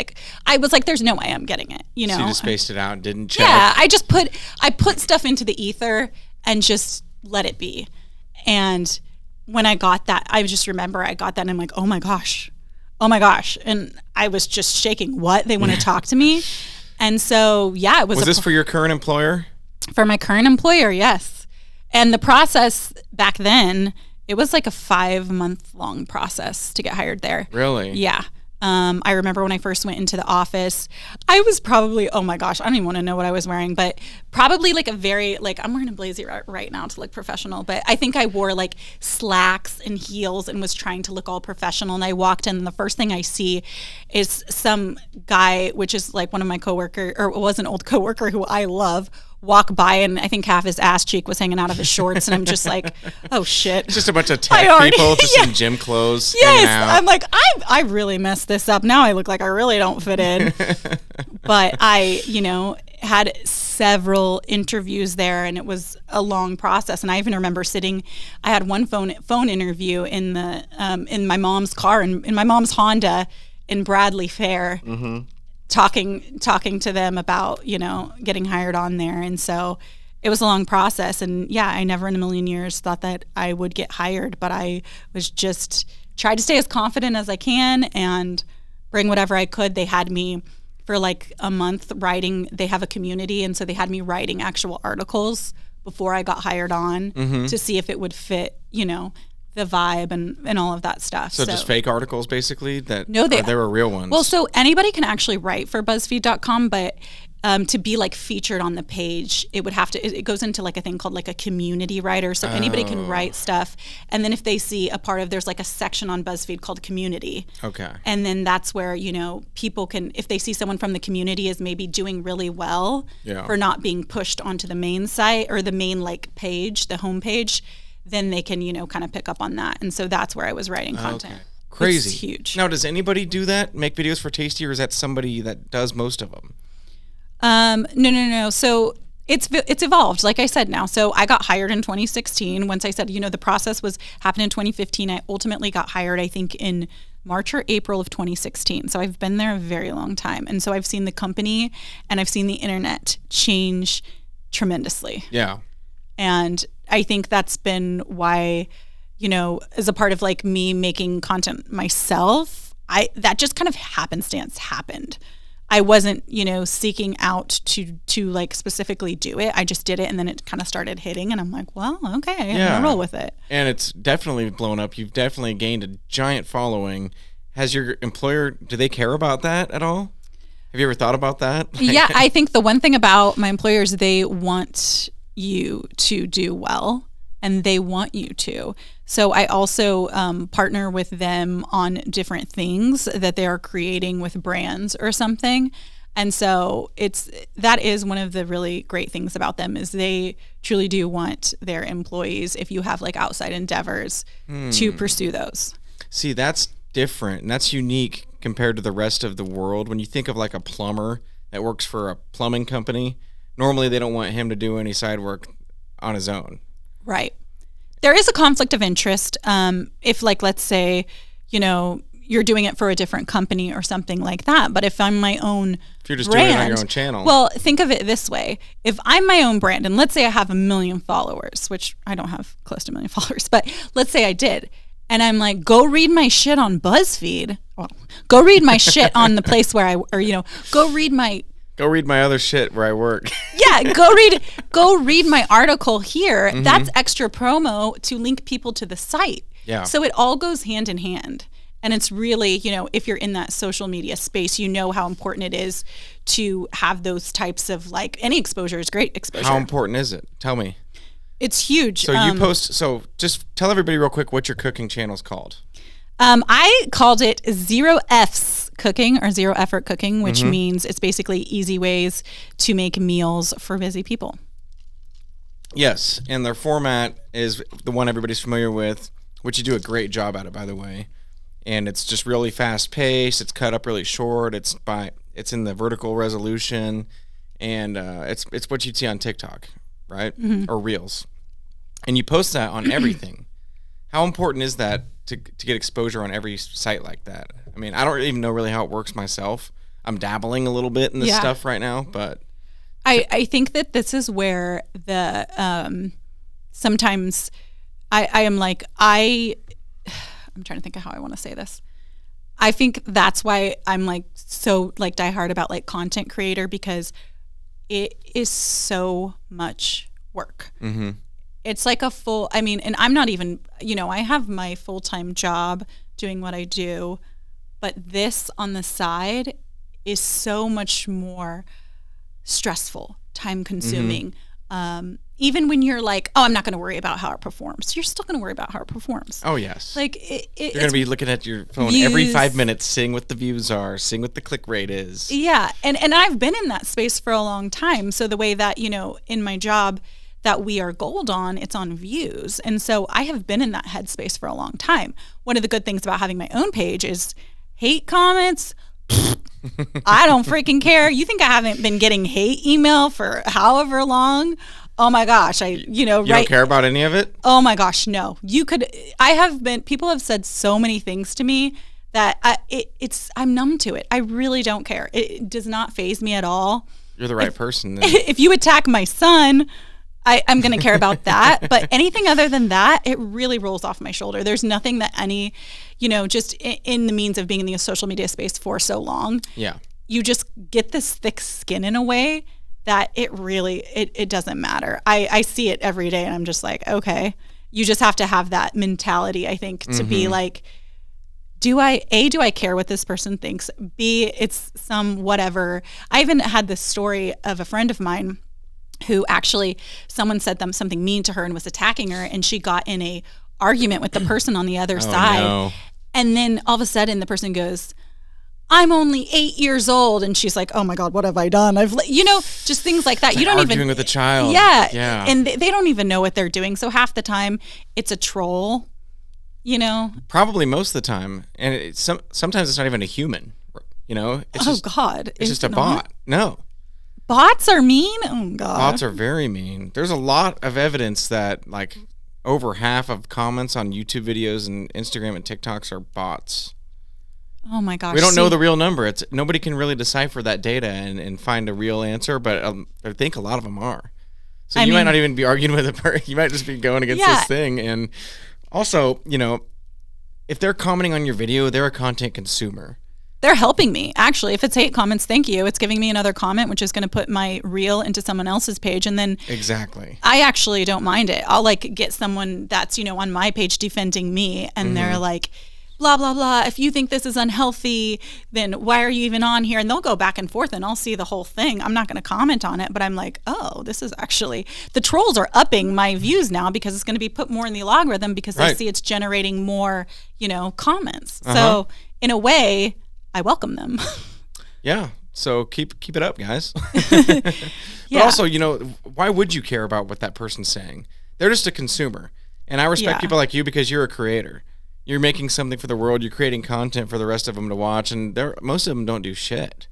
I was like, there's no way I'm getting it, So you just spaced it out and didn't check? Yeah, I put stuff into the ether and just let it be, and when I got that, I just remember I got that, and I'm like, oh my gosh. And I was just shaking. What? They want to talk to me? And so, yeah, it was. Was this for your current employer? For my current employer, yes. And the process back then, it was like a 5-month-long process to get hired there. Really? Yeah. I remember when I first went into the office, I was probably, oh my gosh, I don't even want to know what I was wearing, but probably like a very, I'm wearing a blazer right now to look professional, but I think I wore like slacks and heels and was trying to look all professional. And I walked in, and the first thing I see is some guy, which is like one of my coworker, or was an old coworker who I love, walk by, and I think half his ass cheek was hanging out of his shorts, and I'm just like, oh shit. Just a bunch of tech people just in gym clothes. Yes, I'm like, I really messed this up. Now I look like I really don't fit in. But I, had several interviews there, and it was a long process. And I even remember I had one phone interview in my mom's car, in my mom's Honda in Bradley Fair. Mm-hmm. talking to them about, getting hired on there. And so it was a long process. And yeah, I never in a million years thought that I would get hired, but I was just tried to stay as confident as I can and bring whatever I could. They had me for like a month writing. They have a community, and so they had me writing actual articles before I got hired on to see if it would fit, the vibe and all of that stuff. So just fake articles, basically? No, they were real ones. Well, so anybody can actually write for BuzzFeed.com, but to be like featured on the page, it goes into like a thing called like a community writer. So anybody can write stuff, and then if they see there's like a section on BuzzFeed called community. Okay. And then that's where, people can, if they see someone from the community is maybe doing really well for not being pushed onto the main site or the main like page, the homepage, then they can, kind of pick up on that. And so that's where I was writing content. Okay. Crazy. It's huge. Now, does anybody do that? Make videos for Tasty, or is that somebody that does most of them? No. So it's evolved, like I said now. So I got hired in 2016. Once I said, the process was happening in 2015, I ultimately got hired, I think, in March or April of 2016. So I've been there a very long time. And so I've seen the company and I've seen the internet change tremendously. Yeah. And I think that's been why, as a part of like me making content myself, that just kind of happenstance happened. I wasn't, seeking out to like specifically do it. I just did it, and then it kind of started hitting, and I'm like, well, okay, I'm gonna roll with it. And it's definitely blown up. You've definitely gained a giant following. Has your employer, do they care about that at all? Have you ever thought about that? Yeah, I think the one thing about my employers, they want you to do well, and they want you to. So I also partner with them on different things that they are creating with brands or something. And so that is one of the really great things about them, is they truly do want their employees, if you have like outside endeavors, to pursue those. See, that's different, and that's unique compared to the rest of the world. When you think of like a plumber that works for a plumbing company, normally they don't want him to do any side work on his own. Right. There is a conflict of interest if, like, let's say, you're doing it for a different company or something like that. But if I'm my own if you're just brand, doing it on your own channel. Well, think of it this way. If I'm my own brand, and let's say I have 1 million followers, which I don't have close to 1 million followers, but let's say I did, and I'm like, go read my shit on BuzzFeed, go read my shit on the place where go read my other shit where I work. Yeah, go read my article here. Mm-hmm. That's extra promo to link people to the site. Yeah. So it all goes hand in hand. And it's really, if you're in that social media space, how important it is to have those types of any exposure is great exposure. How important is it? Tell me. It's huge. So you post, so just tell everybody real quick what your cooking channel's called. I called it 0 F's cooking or 0 effort cooking, which means it's basically easy ways to make meals for busy people. Yes. And their format is the one everybody's familiar with, which you do a great job at it, by the way. And it's just really fast paced. It's cut up really short. It's in the vertical resolution, and it's what you'd see on TikTok, right? Or Reels. And you post that on everything. How important is that to get exposure on every site like that? I mean, I don't even know really how it works myself. I'm dabbling a little bit in this stuff right now, but I think that this is where the sometimes I am like I'm trying to think of how I want to say this. I think that's why I'm so diehard about content creator, because it is so much work. Mm-hmm. It's and I'm not even, I have my full-time job doing what I do, but this on the side is so much more stressful, time consuming. Even when you're I'm not going to worry about how it performs. You're still going to worry about how it performs. Oh, yes. You're going to be looking at your phone every 5 minutes, seeing what the views are, seeing what the click rate is. Yeah. And I've been in that space for a long time. So the way that, in my job that we are gold on, it's on views. And so I have been in that headspace for a long time. One of the good things about having my own page is hate comments. I don't freaking care. You think I haven't been getting hate email for however long? Oh my gosh, You don't care about any of it? Oh my gosh, no. People have said so many things to me that I'm numb to it. I really don't care. It does not faze me at all. You're the right person. If you attack my son, I'm going to care about that. But anything other than that, it really rolls off my shoulder. There's nothing that just in the means of being in the social media space for so long. Yeah. You just get this thick skin in a way that it really, it doesn't matter. I see it every day and I'm just okay. You just have to have that mentality, I think, to be do I care what this person thinks? B, it's some whatever. I even had this story of a friend of mine who actually, someone said something mean to her and was attacking her, and she got in a argument with the person on the other side. No. And then all of a sudden the person goes, I'm only 8 years old. And she's like, oh my God, what have I done? Just things like that. You don't even arguing with a child. Yeah. Yeah. And they don't even know what they're doing. So half the time it's a troll, Probably most of the time. And sometimes it's not even a human, It's God. It's just a bot. No. Bots are mean? Oh, God. Bots are very mean. There's a lot of evidence that, over half of comments on YouTube videos and Instagram and TikToks are bots. Oh, my gosh. We don't know the real number. Nobody can really decipher that data and find a real answer, but I think a lot of them are. So you might not even be arguing with a person. You might just be going against this thing. And also, if they're commenting on your video, they're a content consumer. They're helping me, actually. If it's hate comments, thank you. It's giving me another comment, which is going to put my reel into someone else's page. And then exactly, I actually don't mind it. I'll get someone that's, on my page defending me. And they're like, blah, blah, blah. If you think this is unhealthy, then why are you even on here? And they'll go back and forth and I'll see the whole thing. I'm not going to comment on it, but I'm like, oh, this is actually, the trolls are upping my views now because it's going to be put more in the algorithm because they see it's generating more, comments. So in a way, I welcome them. Yeah. So keep it up, guys. But also, why would you care about what that person's saying? They're just a consumer. And I respect people like you because you're a creator. You're making something for the world. You're creating content for the rest of them to watch. And most of them don't do shit.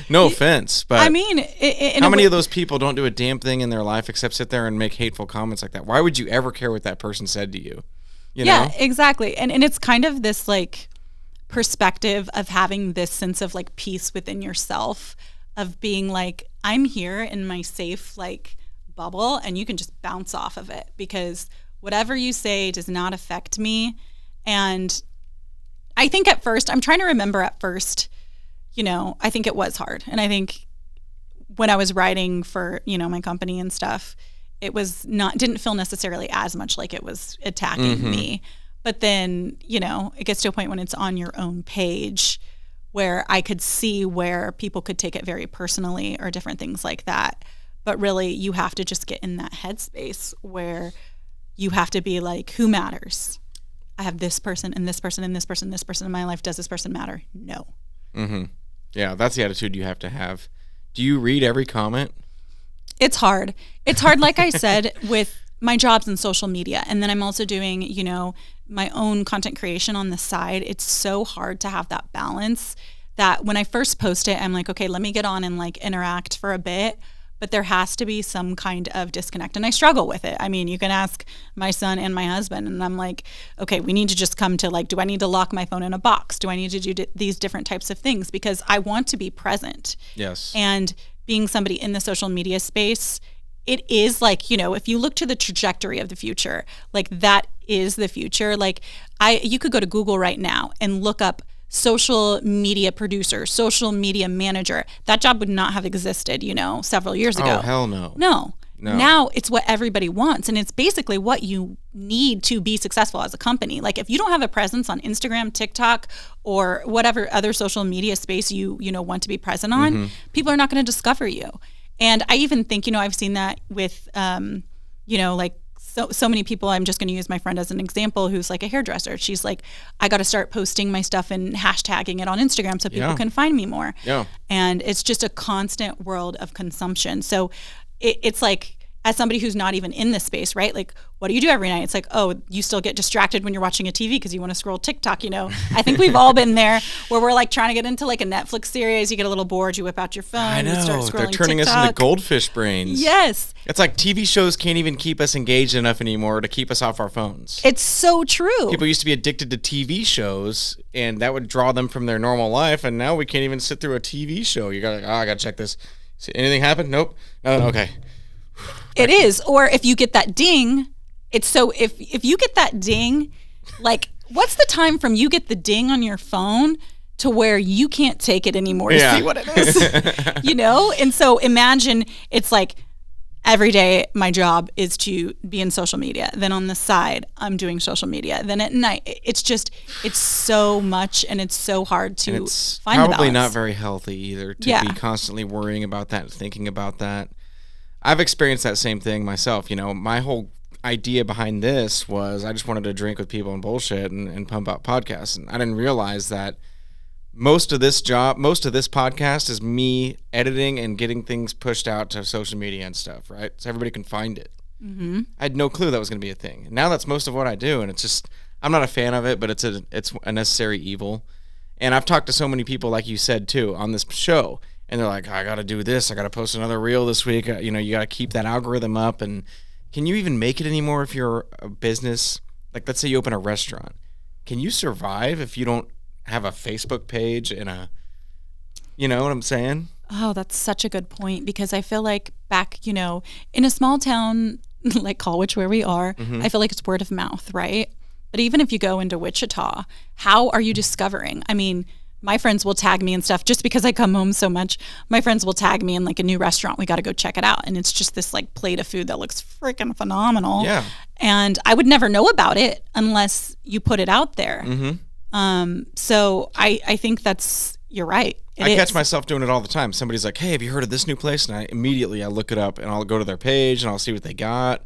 No offense. But I mean, how many of those people don't do a damn thing in their life except sit there and make hateful comments like that? Why would you ever care what that person said to you? Yeah, exactly. And it's kind of this perspective of having this sense of peace within yourself, of being I'm here in my safe bubble and you can just bounce off of it because whatever you say does not affect me. And I think at first, I'm trying to remember at first, I think it was hard. And I think when I was writing for, my company and stuff, it was didn't feel necessarily as much like it was attacking me. But then, it gets to a point when it's on your own page where I could see where people could take it very personally or different things like that. But really, you have to just get in that headspace where you have to be like, who matters? I have this person and this person and this person and this person in my life. Does this person matter? No. Mm-hmm. Yeah, that's the attitude you have to have. Do you read every comment? It's hard. It's hard, like I said, with my jobs in social media. And then I'm also doing, my own content creation on the side. It's so hard to have that balance that when I first post it, I'm like, okay, let me get on and like interact for a bit. But there has to be some kind of disconnect. And I struggle with it. I mean, you can ask my son and my husband, and I'm like, okay, we need to just come to like, do I need to lock my phone in a box? Do I need to do these different types of things? Because I want to be present. Yes. And being somebody in the social media space, it is like, if you look to the trajectory of the future, like that is the future. Like you could go to Google right now and look up social media producer, social media manager. That job would not have existed, several years ago. Oh, hell no. No. Now it's what everybody wants. And it's basically what you need to be successful as a company. Like if you don't have a presence on Instagram, TikTok, or whatever other social media space you want to be present on, people are not going to discover you. And I even think, I've seen that with, like so many people. I'm just going to use my friend as an example, who's like a hairdresser. She's like, I got to start posting my stuff and hashtagging it on Instagram so people can find me more. Yeah. And it's just a constant world of consumption. So it's like, as somebody who's not even in this space, right? Like, what do you do every night? It's like, oh, you still get distracted when you're watching a TV because you want to scroll TikTok, I think we've all been there where we're like trying to get into like a Netflix series. You get a little bored, you whip out your phone, I know. you start scrolling They're turning TikTok. us into goldfish brains. Yes. It's like TV shows can't even keep us engaged enough anymore to keep us off our phones. It's so true. People used to be addicted to TV shows, and that would draw them from their normal life, and now we can't even sit through a TV show. You got I got to check this. See, anything happen? Nope. No, okay. It is. Or if you get that ding, it's so if you get that ding, like what's the time from you get the ding on your phone to where you can't take it anymore to see what it is? And so imagine it's like every day my job is to be in social media. Then on the side, I'm doing social media. Then at night, it's so much, and it's so hard to and it's find the balance. Probably not very healthy either to be constantly worrying about that and thinking about that. I've experienced that same thing myself. My whole idea behind this was I just wanted to drink with people and bullshit and pump out podcasts. And I didn't realize that most of this podcast is me editing and getting things pushed out to social media and stuff, right? So everybody can find it. Mm-hmm. I had no clue that was going to be a thing. Now that's most of what I do, and it's just, I'm not a fan of it, but it's a necessary evil. And I've talked to so many people, like you said, too, on this show. And they're like, I got to do this. I got to post another reel this week. You got to keep that algorithm up. And can you even make it anymore if you're a business? Like, let's say you open a restaurant. Can you survive if you don't have a Facebook page and you know what I'm saying? Oh, that's such a good point, because I feel like back, in a small town like Colwich where we are, I feel like it's word of mouth, right? But even if you go into Wichita, how are you discovering? I mean, my friends will tag me and stuff just because I come home so much. My friends will tag me in like a new restaurant. We got to go check it out. And it's just this like plate of food that looks freaking phenomenal. Yeah. And I would never know about it unless you put it out there. Mm-hmm. So I think you're right. I catch myself doing it all the time. Somebody's like, hey, have you heard of this new place? And I look it up and I'll go to their page and I'll see what they got.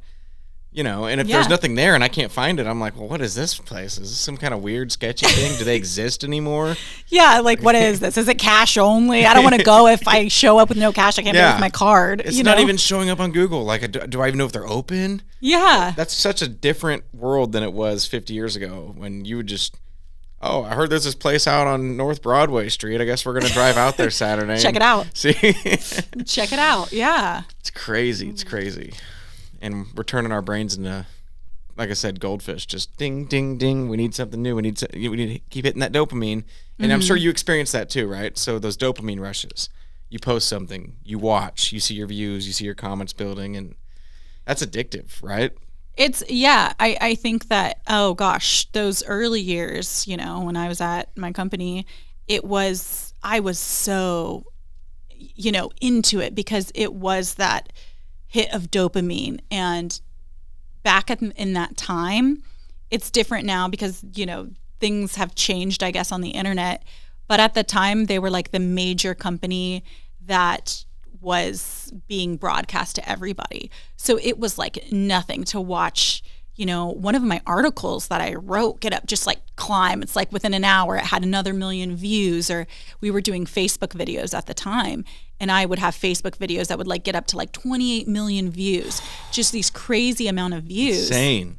And if there's nothing there and I can't find it, I'm like, well, what is this place? Is this some kind of weird, sketchy thing? Do they exist anymore? Yeah, like, what is this? Is it cash only? I don't want to go if I show up with no cash. I can't pay with my card. It's not even showing up on Google. Like, do I even know if they're open? Yeah. That's such a different world than it was 50 years ago when you would just, oh, I heard there's this place out on North Broadway Street. I guess we're going to drive out there Saturday. Check it out. See? Check it out. Yeah. It's crazy. It's crazy. And we're turning our brains into, like I said, goldfish. Just ding, ding, ding. We need something new. We need to keep hitting that dopamine. And I'm sure you experience that too, right? So those dopamine rushes. You post something, you watch, you see your views, you see your comments building, and that's addictive, right? I think that, oh gosh, those early years, when I was at my company, I was so, into it because it was that hit of dopamine. And back in that time, it's different now because, things have changed, I guess, on the internet. But at the time, they were like the major company that was being broadcast to everybody. So it was like nothing to watch, one of my articles that I wrote get up, just like climb. It's like within an hour, it had another million views. Or we were doing Facebook videos at the time. And I would have Facebook videos that would like get up to like 28 million views. Just these crazy amount of views. Insane.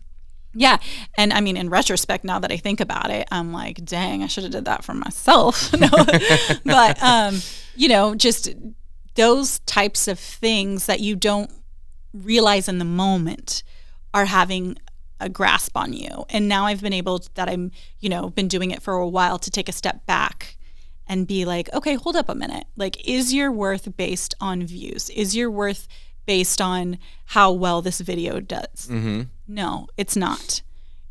Yeah. And I mean, in retrospect, now that I think about it, I'm like, dang, I should have did that for myself. No. But, just those types of things that you don't realize in the moment are having a grasp on you. And now I've been able to, that I'm, been doing it for a while, to take a step back and be like, okay, hold up a minute. Like, is your worth based on views? Is your worth based on how well this video does? Mm-hmm. No, it's not.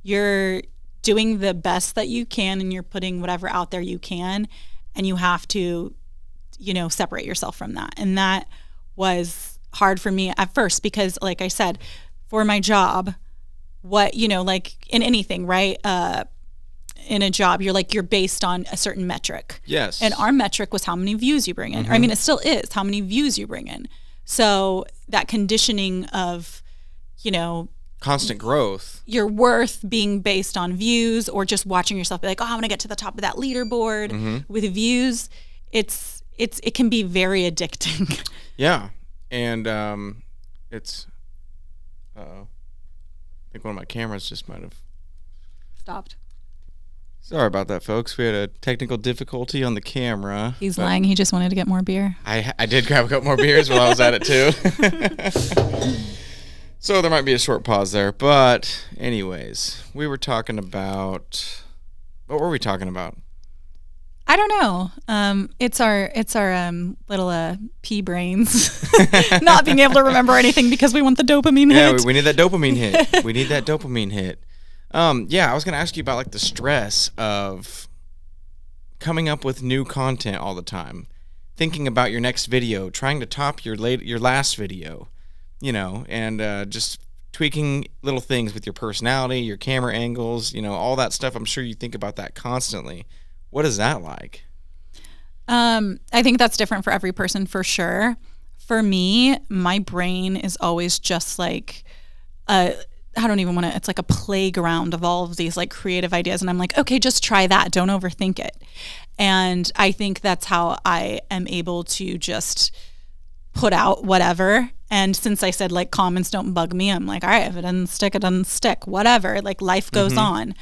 You're doing the best that you can, and you're putting whatever out there you can, and you have to, separate yourself from that. And that was hard for me at first because, like I said, for my job, like in anything, right? In a job, you're based on a certain metric. Yes. And our metric was how many views you bring in. Mm-hmm. Or, I mean, it still is how many views you bring in. So that conditioning of, constant growth, your worth being based on views, or just watching yourself be like, oh, I want to get to the top of that leaderboard with views. It can be very addicting. Yeah. And it's, I think one of my cameras just might have stopped. Sorry about that, folks. We had a technical difficulty on the camera. He's lying. He just wanted to get more beer. I did grab a couple more beers while I was at it, too. So there might be a short pause there. But anyways, we were talking about... What were we talking about? I don't know. It's our little pea brains not being able to remember anything because we want the dopamine hit. Yeah, we need that dopamine hit. We need that dopamine hit. Yeah, I was going to ask you about like the stress of coming up with new content all the time, thinking about your next video, trying to top your last video, and just tweaking little things with your personality, your camera angles, all that stuff. I'm sure you think about that constantly. What is that like? I think that's different for every person, for sure. For me, my brain is always just like I don't even want to, it's like a playground of all of these like creative ideas. And I'm like, okay, just try that. Don't overthink it. And I think that's how I am able to just put out whatever. And since I said like comments don't bug me, I'm like, all right, if it doesn't stick, it doesn't stick, whatever. Like life goes on.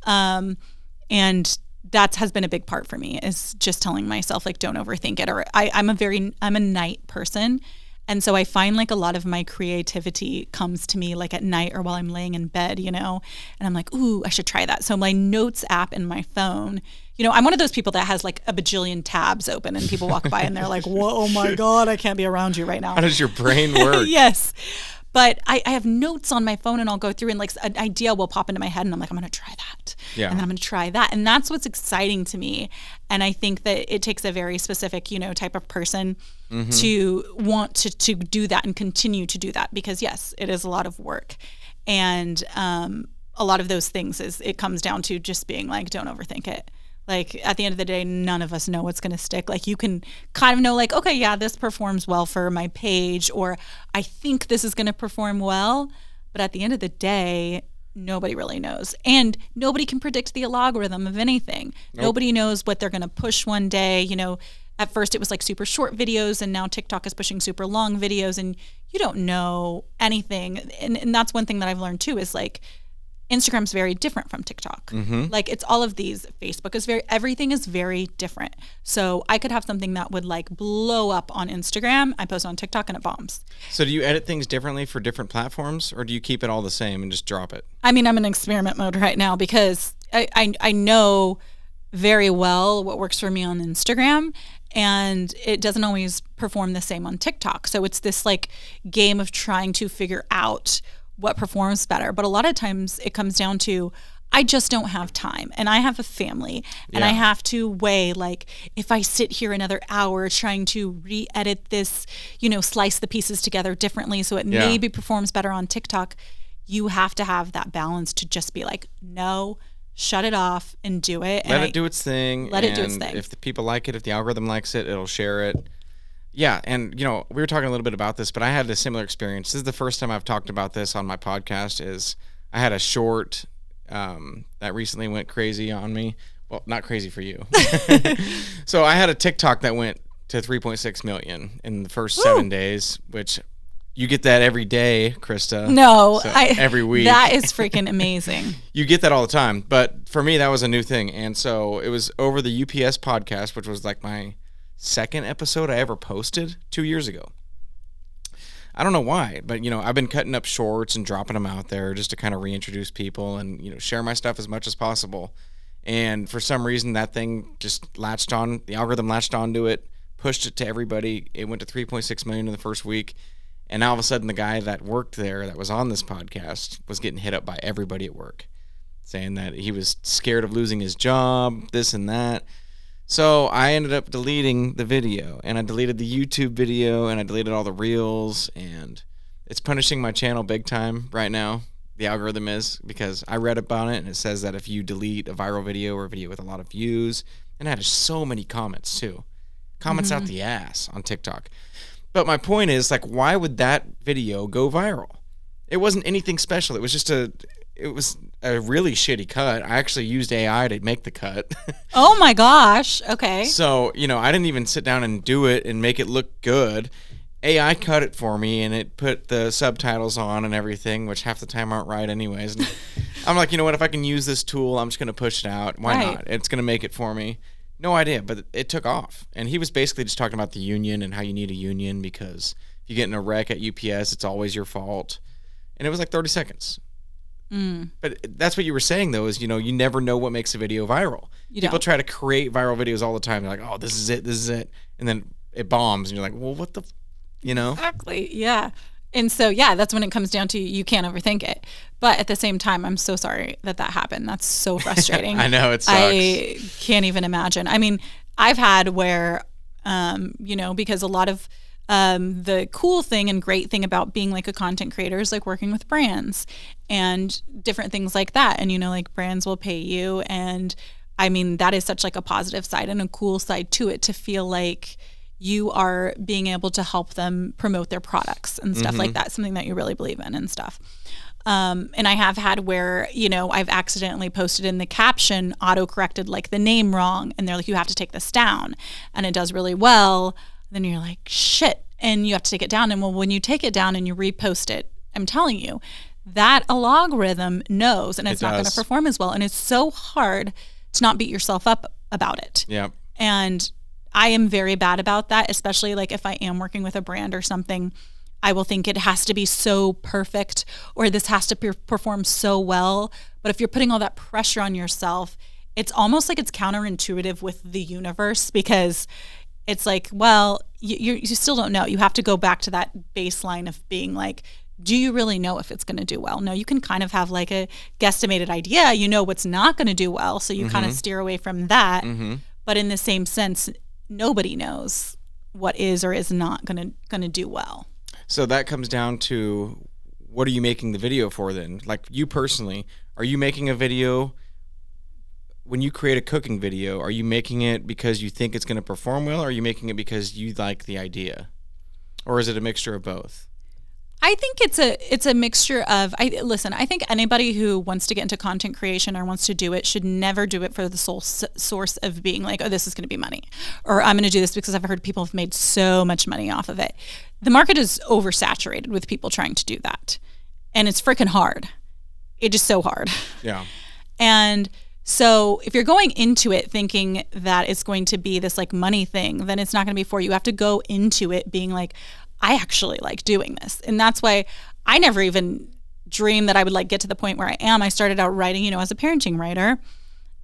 And that has been a big part for me, is just telling myself like, don't overthink it. Or I'm a night person. And so I find like a lot of my creativity comes to me like at night or while I'm laying in bed, and I'm like, ooh, I should try that. So my notes app in my phone, I'm one of those people that has like a bajillion tabs open, and people walk by and they're like, whoa, oh my God, I can't be around you right now. How does your brain work? Yes. But I have notes on my phone, and I'll go through and like an idea will pop into my head, and I'm like, I'm going to try that. Yeah. And then I'm going to try that. And that's what's exciting to me. And I think that it takes a very specific, type of person to want to do that and continue to do that, because yes, it is a lot of work. And a lot of those things it comes down to just being like, don't overthink it. Like at the end of the day, none of us know what's going to stick. Like you can kind of know like, okay, yeah, this performs well for my page, or I think this is going to perform well. But at the end of the day, nobody really knows. And nobody can predict the algorithm of anything. Nope. Nobody knows what they're going to push one day. At first it was like super short videos, and now TikTok is pushing super long videos, and you don't know anything. And that's one thing that I've learned too, is like, Instagram's very different from TikTok. Like it's all of these. Facebook is everything is very different. So I could have something that would like blow up on Instagram. I post it on TikTok and it bombs. So do you edit things differently for different platforms, or do you keep it all the same and just drop it? I mean, I'm in experiment mode right now because I know very well what works for me on Instagram, and it doesn't always perform the same on TikTok. So it's this like game of trying to figure out what performs better. But a lot of times it comes down to, I just don't have time, and I have a family, and I have to weigh, like, if I sit here another hour trying to re-edit this, slice the pieces together differently so it maybe performs better on TikTok, you have to have that balance to just be like, no, shut it off and do it. Let it do its thing. Let it do its thing. If the people like it, if the algorithm likes it, it'll share it. Yeah, and we were talking a little bit about this, but I had a similar experience. This is the first time I've talked about this on my podcast. Is I had a short that recently went crazy on me. Well, not crazy for you. So I had a TikTok that went to 3.6 million in the first 7 days, which you get that every day, KRISTA. No, so every week. That is freaking amazing. You get that all the time. But for me, that was a new thing. And so it was over the UPS podcast, which was like my second episode I ever posted 2 years ago. I don't know why, but I've been cutting up shorts and dropping them out there just to kind of reintroduce people and share my stuff as much as possible. And for some reason, that thing just latched on. The algorithm latched onto it, pushed it to everybody. It went to 3.6 million in the first week. And now all of a sudden, the guy that worked there, that was on this podcast, was getting hit up by everybody at work, saying that he was scared of losing his job, this and that. So I ended up deleting the video, and I deleted the YouTube video, and I deleted all the reels, and it's punishing my channel big time right now. The algorithm is, because I read about it, and it says that if you delete a viral video or a video with a lot of views, and I had so many comments too. Comments out the ass on TikTok. But my point is, like, why would that video go viral? It wasn't anything special. It was just a really shitty cut. I actually used AI to make the cut. Oh my gosh. Okay. So, I didn't even sit down and do it and make it look good. AI cut it for me, and it put the subtitles on and everything, which half the time aren't right anyways. And I'm like, what, if I can use this tool, I'm just going to push it out. Why not? It's going to make it for me. No idea, but it took off. And he was basically just talking about the union and how you need a union because if you get in a wreck at UPS, it's always your fault. And it was like 30 seconds. But that's what you were saying, though, is, you never know what makes a video viral. People try to create viral videos all the time. They're like, oh, this is it. And then it bombs, and you're like, well, what the, Exactly, yeah. And so, that's when it comes down to you can't overthink it. But at the same time, I'm so sorry that happened. That's so frustrating. I know, it sucks. I can't even imagine. I mean, I've had where, because a lot of the cool thing and great thing about being like a content creator is like working with brands and different things like that. And, like brands will pay you. And I mean, that is such like a positive side and a cool side to it, to feel like you are being able to help them promote their products and stuff like that, something that you really believe in and stuff. And I have had where, I've accidentally posted in the caption, auto-corrected like the name wrong. And they're like, you have to take this down. And it does really well. Then you're like, shit. And you have to take it down. And well, when you take it down and you repost it, I'm telling you, that algorithm knows, and it's not going to perform as well. And it's so hard to not beat yourself up about it. Yeah. And I am very bad about that, especially like if I am working with a brand or something. I will think it has to be so perfect, or this has to perform so well. But if you're putting all that pressure on yourself, it's almost like it's counterintuitive with the universe, because it's like, well, you still don't know. You have to go back to that baseline of being like, do you really know if it's going to do well? No, you can kind of have like a guesstimated idea. You know what's not going to do well, so you kind of steer away from that. But in the same sense, nobody knows what is or is not going to do well. So that comes down to, what are you making the video for then? Like, you personally, are you making a video, when you create a cooking video, are you making it because you think it's going to perform well, or are you making it because you like the idea? Or is it a mixture of both? I think it's a mixture of, I think anybody who wants to get into content creation or wants to do it should never do it for the sole source of being like, oh, this is going to be money, or I'm going to do this because I've heard people have made so much money off of it. The market is oversaturated with people trying to do that. And it's freaking hard. It is so hard. Yeah. And so if you're going into it thinking that it's going to be this like money thing, then it's not going to be for you. You have to go into it being like, I actually like doing this. And that's why I never even dreamed that I would like get to the point where I am. I started out writing, as a parenting writer.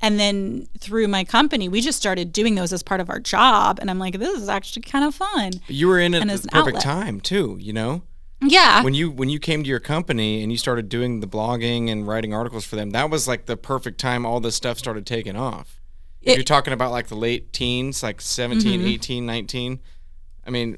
And then through my company, we just started doing those as part of our job. And I'm like, this is actually kind of fun. But you were in it at the perfect outlet. time too, Yeah. When you came to your company and you started doing the blogging and writing articles for them, that was like the perfect time all this stuff started taking off. If you're talking about like the late teens, like 17, 18, 19. I mean,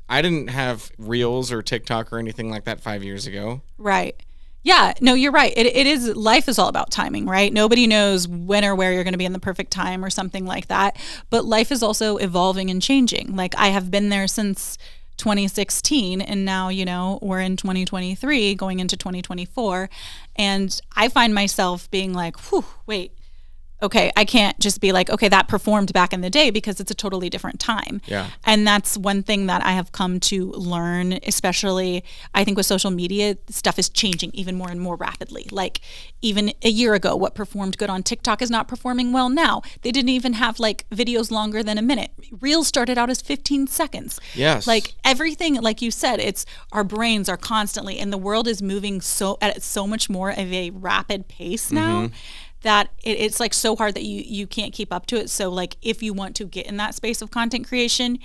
I didn't have Reels or TikTok or anything like that 5 years ago. Right. Yeah, no, you're right. It is, life is all about timing, right? Nobody knows when or where you're going to be in the perfect time or something like that. But life is also evolving and changing. Like, I have been there since 2016, and now, we're in 2023 going into 2024. And I find myself being like, whew, wait. Okay, I can't just be like, okay, that performed back in the day, because it's a totally different time. Yeah. And that's one thing that I have come to learn, especially I think with social media, stuff is changing even more and more rapidly. Like, even a year ago, what performed good on TikTok is not performing well now. They didn't even have like videos longer than a minute. Reels started out as 15 seconds. Yes. Like, everything, like you said, it's our brains are constantly, and the world is moving at so much more of a rapid pace now. That it's like so hard that you can't keep up to it. So like, if you want to get in that space of content creation,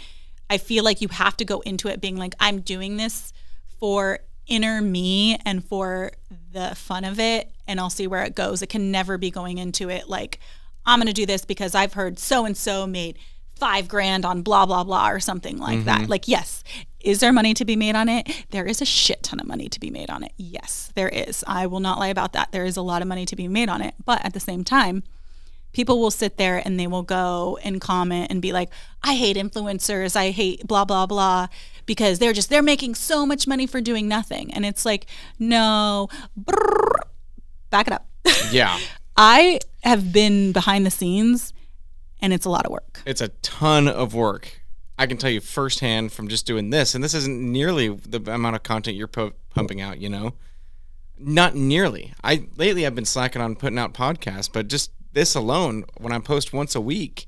I feel like you have to go into it being like, I'm doing this for inner me and for the fun of it, and I'll see where it goes. It can never be going into it like, I'm going to do this because I've heard so-and-so made $5,000 on blah, blah, blah, or something like that. Like, yes. Is there money to be made on it? There is a shit ton of money to be made on it. Yes, there is. I will not lie about that. There is a lot of money to be made on it. But at the same time, people will sit there and they will go and comment and be like, I hate influencers. I hate blah, blah, blah, because they're making so much money for doing nothing. And it's like, no, back it up. Yeah. I have been behind the scenes, and it's a lot of work. It's a ton of work. I can tell you firsthand from just doing this, and this isn't nearly the amount of content you're pumping out, Not nearly. Lately I've been slacking on putting out podcasts, but just this alone, when I post once a week,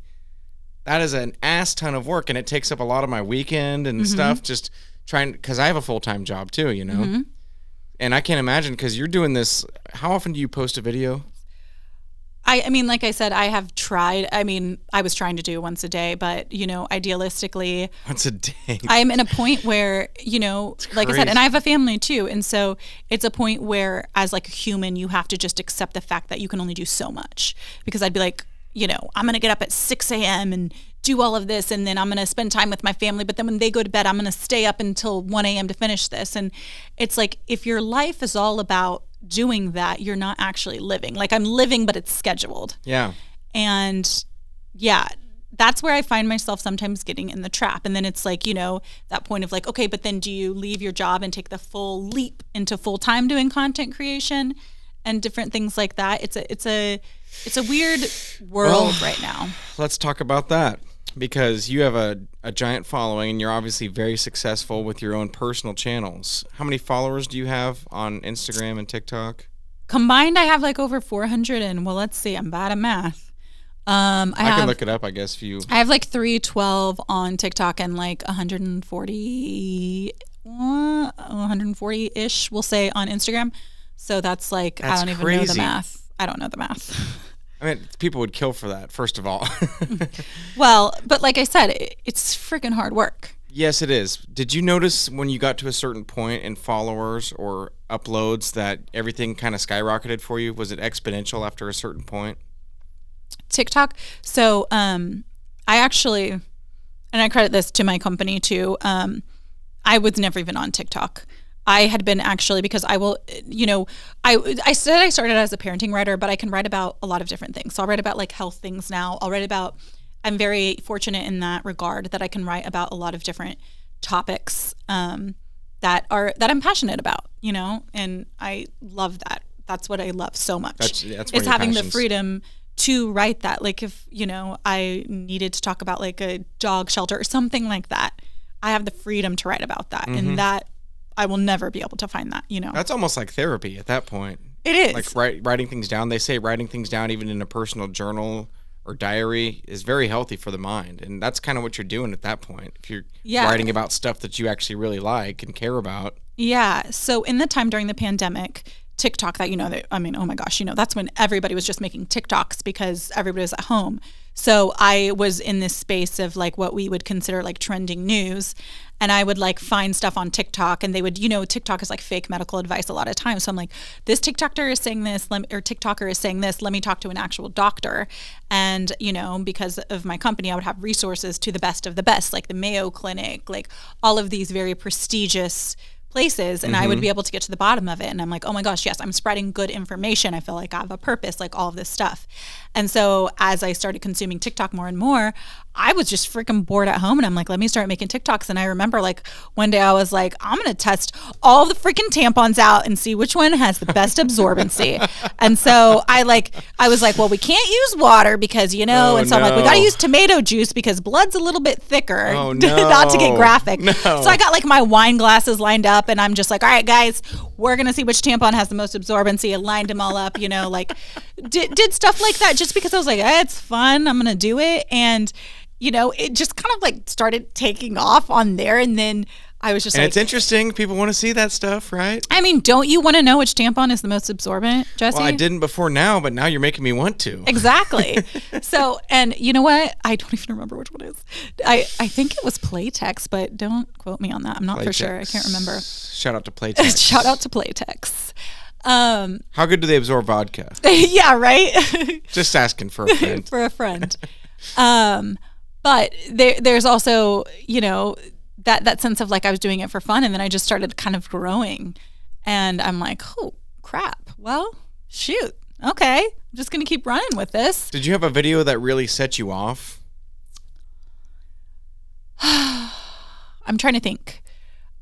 that is an ass ton of work, and it takes up a lot of my weekend and stuff, just trying, because I have a full-time job too, And I can't imagine, because you're doing this, how often do you post a video? I mean, like I said, I have tried. I mean, I was trying to do once a day, but, idealistically, once a day. I am in a point where, like I said, and I have a family too. And so it's a point where, as like a human, you have to just accept the fact that you can only do so much, because I'd be like, I'm going to get up at 6 a.m. and do all of this, and then I'm going to spend time with my family. But then when they go to bed, I'm going to stay up until 1 a.m. to finish this. And it's like, if your life is all about doing that, you're not actually living. Like, I'm living, but it's scheduled. Yeah. And yeah, that's where I find myself sometimes getting in the trap. And then it's like, that point of like, okay, but then do you leave your job and take the full leap into full time doing content creation and different things like that? It's a weird world right now. Let's talk about that, because you have a giant following, and you're obviously very successful with your own personal channels. How many followers do you have on Instagram and TikTok? Combined, I have like over 400, and well, let's see, I'm bad at math. I can look it up, I guess, if you... I have like 312 on TikTok and like 140-ish, we'll say, on Instagram. So that's like, I don't even know the math. I don't know the math. I mean, people would kill for that, first of all. Well, but like I said, it's freaking hard work. Yes, it is. Did you notice when you got to a certain point in followers or uploads that everything kind of skyrocketed for you? Was it exponential after a certain point? TikTok. So I actually, and I credit this to my company too, I was never even on TikTok. I had been actually, because I will, I said I started as a parenting writer, but I can write about a lot of different things. So I'll write about like health things now. I'll write about, I'm very fortunate in that regard that I can write about a lot of different topics that I'm passionate about, and I love that. That's what I love so much. That's is having the freedom to write that. Like, if, I needed to talk about like a dog shelter or something like that, I have the freedom to write about that. And that, I will never be able to find that, That's almost like therapy at that point. It is. Like writing things down. They say writing things down, even in a personal journal or diary, is very healthy for the mind. And that's kind of what you're doing at that point. If you're writing about stuff that you actually really like and care about. Yeah. So in the time during the pandemic, TikTok that, oh my gosh, that's when everybody was just making TikToks because everybody was at home. So I was in this space of like what we would consider like trending news. And I would like find stuff on TikTok, and they would, TikTok is like fake medical advice a lot of times. So I'm like, this TikToker is saying this, or TikToker is saying this, let me talk to an actual doctor. And, because of my company, I would have resources to the best of the best, like the Mayo Clinic, like all of these very prestigious places, and I would be able to get to the bottom of it. And I'm like, oh my gosh, yes, I'm spreading good information. I feel like I have a purpose, like all of this stuff. And so as I started consuming TikTok more and more, I was just freaking bored at home, and I'm like, let me start making TikToks. And I remember like one day I was like, I'm going to test all the freaking tampons out and see which one has the best absorbency. And so I was like, well, we can't use water because, I'm like, we got to use tomato juice because blood's a little bit thicker. Oh, no. Not to get graphic. No. So I got like my wine glasses lined up, and I'm just like, all right, guys, we're going to see which tampon has the most absorbency. I lined them all up, like did stuff like that just because I was like, it's fun. I'm going to do it. And it just kind of like started taking off on there. And then I was just and like, it's interesting. People want to see that stuff, right? I mean, don't you want to know which tampon is the most absorbent, Jesse? Well, I didn't before now, but now you're making me want to. Exactly. So, and you know what? I don't even remember which one it is. I think it was Playtex, but don't quote me on that. I'm not for sure. I can't remember. Shout out to Playtex. Shout out to Playtex. How good do they absorb vodka? Yeah, right? Just asking for a friend. For a friend. But there's also, that sense of like I was doing it for fun, and then I just started kind of growing, and I'm like, oh crap, well shoot, okay, I'm just gonna keep running with this. Did you have a video that really set you off? I'm trying to think.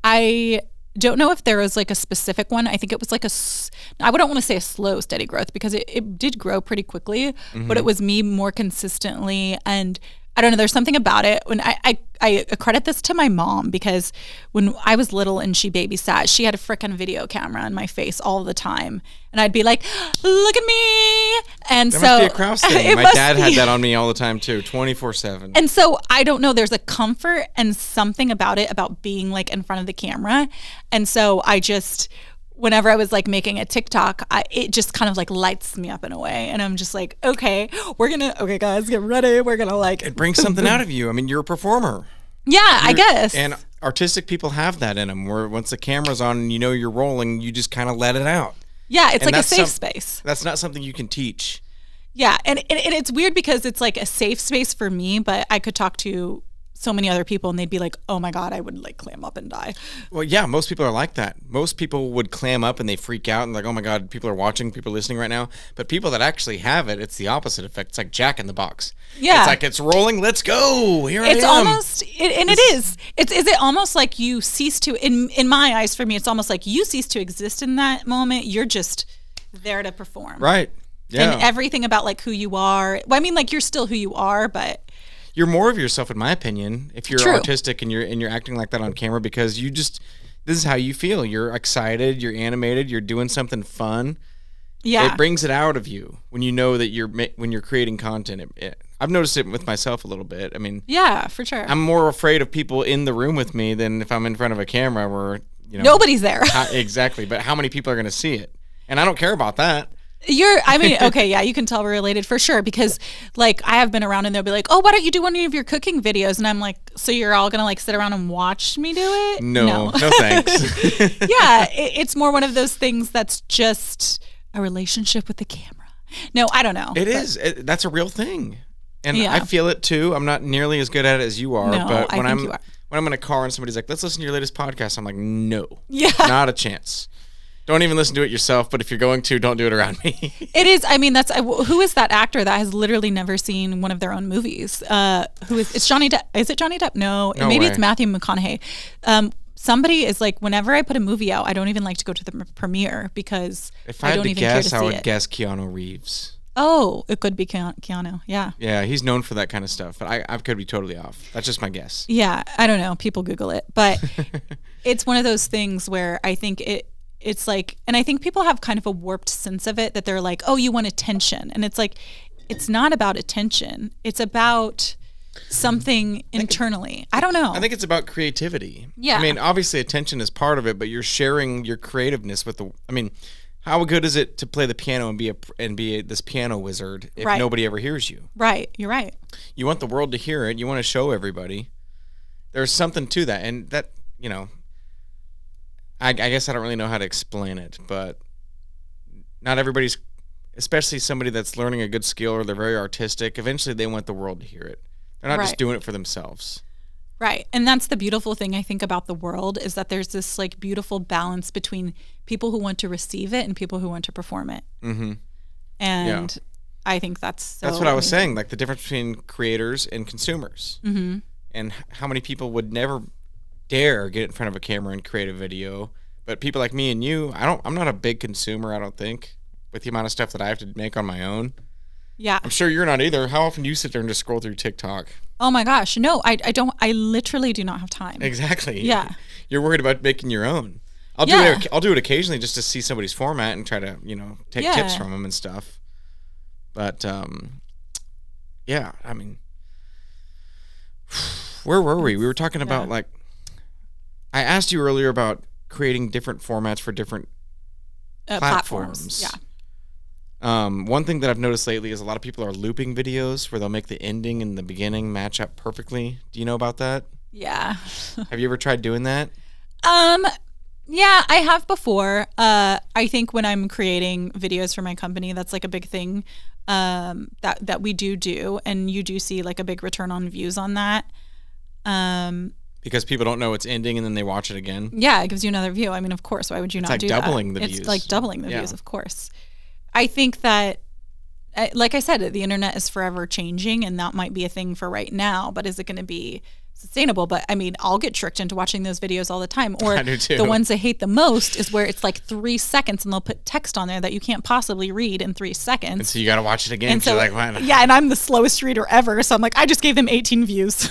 I don't know if there was like a specific one. I think it was like I wouldn't want to say a slow steady growth because it did grow pretty quickly, but it was me more consistently. And I don't know, there's something about it. When I credit this to my mom, because when I was little and she babysat, she had a frickin' video camera in my face all the time. And I'd be like, look at me. And That so must be a Kraus thing. My dad had that on me all the time too, 24/7. And so I don't know, there's a comfort and something about it, about being like in front of the camera. And so I just, whenever I was like making a TikTok, it just kind of like lights me up in a way. And I'm just like, okay, guys, get ready. We're going to like. It brings something out of you. I mean, you're a performer. Yeah, I guess. And artistic people have that in them, where once the camera's on and you're rolling, you just kind of let it out. Yeah, it's and like a safe space. That's not something you can teach. Yeah, and it's weird because it's like a safe space for me, but I could talk to so many other people and they'd be like, oh my God, I would like clam up and die. Well, yeah, most people are like that. Most people would clam up and they freak out and like, oh my God, people are watching, people are listening right now. But people that actually have it, it's the opposite effect. It's like Jack in the Box. Yeah. It's like, it's rolling, let's go. Here I am. It's almost, it is. Is it almost like you cease to, in my eyes, for me, it's almost like you cease to exist in that moment. You're just there to perform. Right. Yeah. And everything about like who you are. Well, I mean, like you're still who you are, but you're more of yourself, in my opinion, if you're True. artistic and you're acting like that on camera, because this is how you feel. You're excited, you're animated, you're doing something fun. Yeah, it brings it out of you when you know that when you're creating content. I've noticed it with myself a little bit. I mean, yeah, for sure. I'm more afraid of people in the room with me than if I'm in front of a camera where nobody's there. Exactly, but how many people are going to see it? And I don't care about that. Okay, yeah, you can tell we're related for sure, because like I have been around and they'll be like, oh, why don't you do one of your cooking videos? And I'm like, so you're all gonna like sit around and watch me do it? No thanks. Yeah, it's more one of those things that's just a relationship with the camera. No, I don't know. It is. That's a real thing. And yeah. I feel it too. I'm not nearly as good at it as you are, No, but I think you are. when I'm in a car and somebody's like, let's listen to your latest podcast, I'm like, no. Yeah. Not a chance. Don't even listen to it yourself, but if you're going to, don't do it around me. It is. I mean, who is that actor that has literally never seen one of their own movies? It's Johnny Depp. Is it Johnny Depp? No maybe way. It's Matthew McConaughey. Somebody is like, whenever I put a movie out, I don't even like to go to the premiere because if I had don't to even care to guess, see I would it. guess Keanu Reeves. Oh, it could be Keanu. Yeah. Yeah, he's known for that kind of stuff, but I could be totally off. That's just my guess. Yeah, I don't know. People Google it, but it's one of those things where I think it's like, and I think people have kind of a warped sense of it, that they're like, oh, you want attention. And it's like, it's not about attention. It's about something internally. I don't know. I think it's about creativity. Yeah. I mean, obviously attention is part of it, but you're sharing your creativeness with how good is it to play the piano and be this piano wizard if nobody ever hears you? Right. You're right. You want the world to hear it. You want to show everybody. There's something to that, and that, I guess I don't really know how to explain it, but not everybody's, especially somebody that's learning a good skill or they're very artistic, eventually they want the world to hear it. They're not just doing it for themselves. Right. And that's the beautiful thing I think about the world, is that there's this like beautiful balance between people who want to receive it and people who want to perform it. Mm-hmm. And I think that's what I was saying, like the difference between creators and consumers. Mm-hmm. And how many people would never dare get in front of a camera and create a video. But people like me and you, I'm not a big consumer, I don't think, with the amount of stuff that I have to make on my own. Yeah. I'm sure you're not either. How often do you sit there and just scroll through TikTok? Oh my gosh. No, I don't. I literally do not have time. Exactly. Yeah. You're worried about making your own. I'll do it occasionally just to see somebody's format and try to, take tips from them and stuff. But, yeah, I mean, where were we? We were talking about, like, I asked you earlier about creating different formats for different platforms. Yeah. One thing that I've noticed lately is a lot of people are looping videos where they'll make the ending and the beginning match up perfectly. Do you know about that? Yeah. Have you ever tried doing that? Yeah, I have before. I think when I'm creating videos for my company, that's like a big thing that we do, and you do see like a big return on views on that. Because people don't know it's ending and then they watch it again. Yeah, it gives you another view. I mean, of course, why would you not do that? It's like doubling the views. It's like doubling the views, of course. I think that, like I said, the internet is forever changing, and that might be a thing for right now, but is it going to be sustainable? But I mean, I'll get tricked into watching those videos all the time. Or I do too. The ones I hate the most is where it's like 3 seconds and they'll put text on there that you can't possibly read in 3 seconds. And so you got to watch it again. And so, you're like, why? Yeah, and I'm the slowest reader ever. So I'm like, I just gave them 18 views.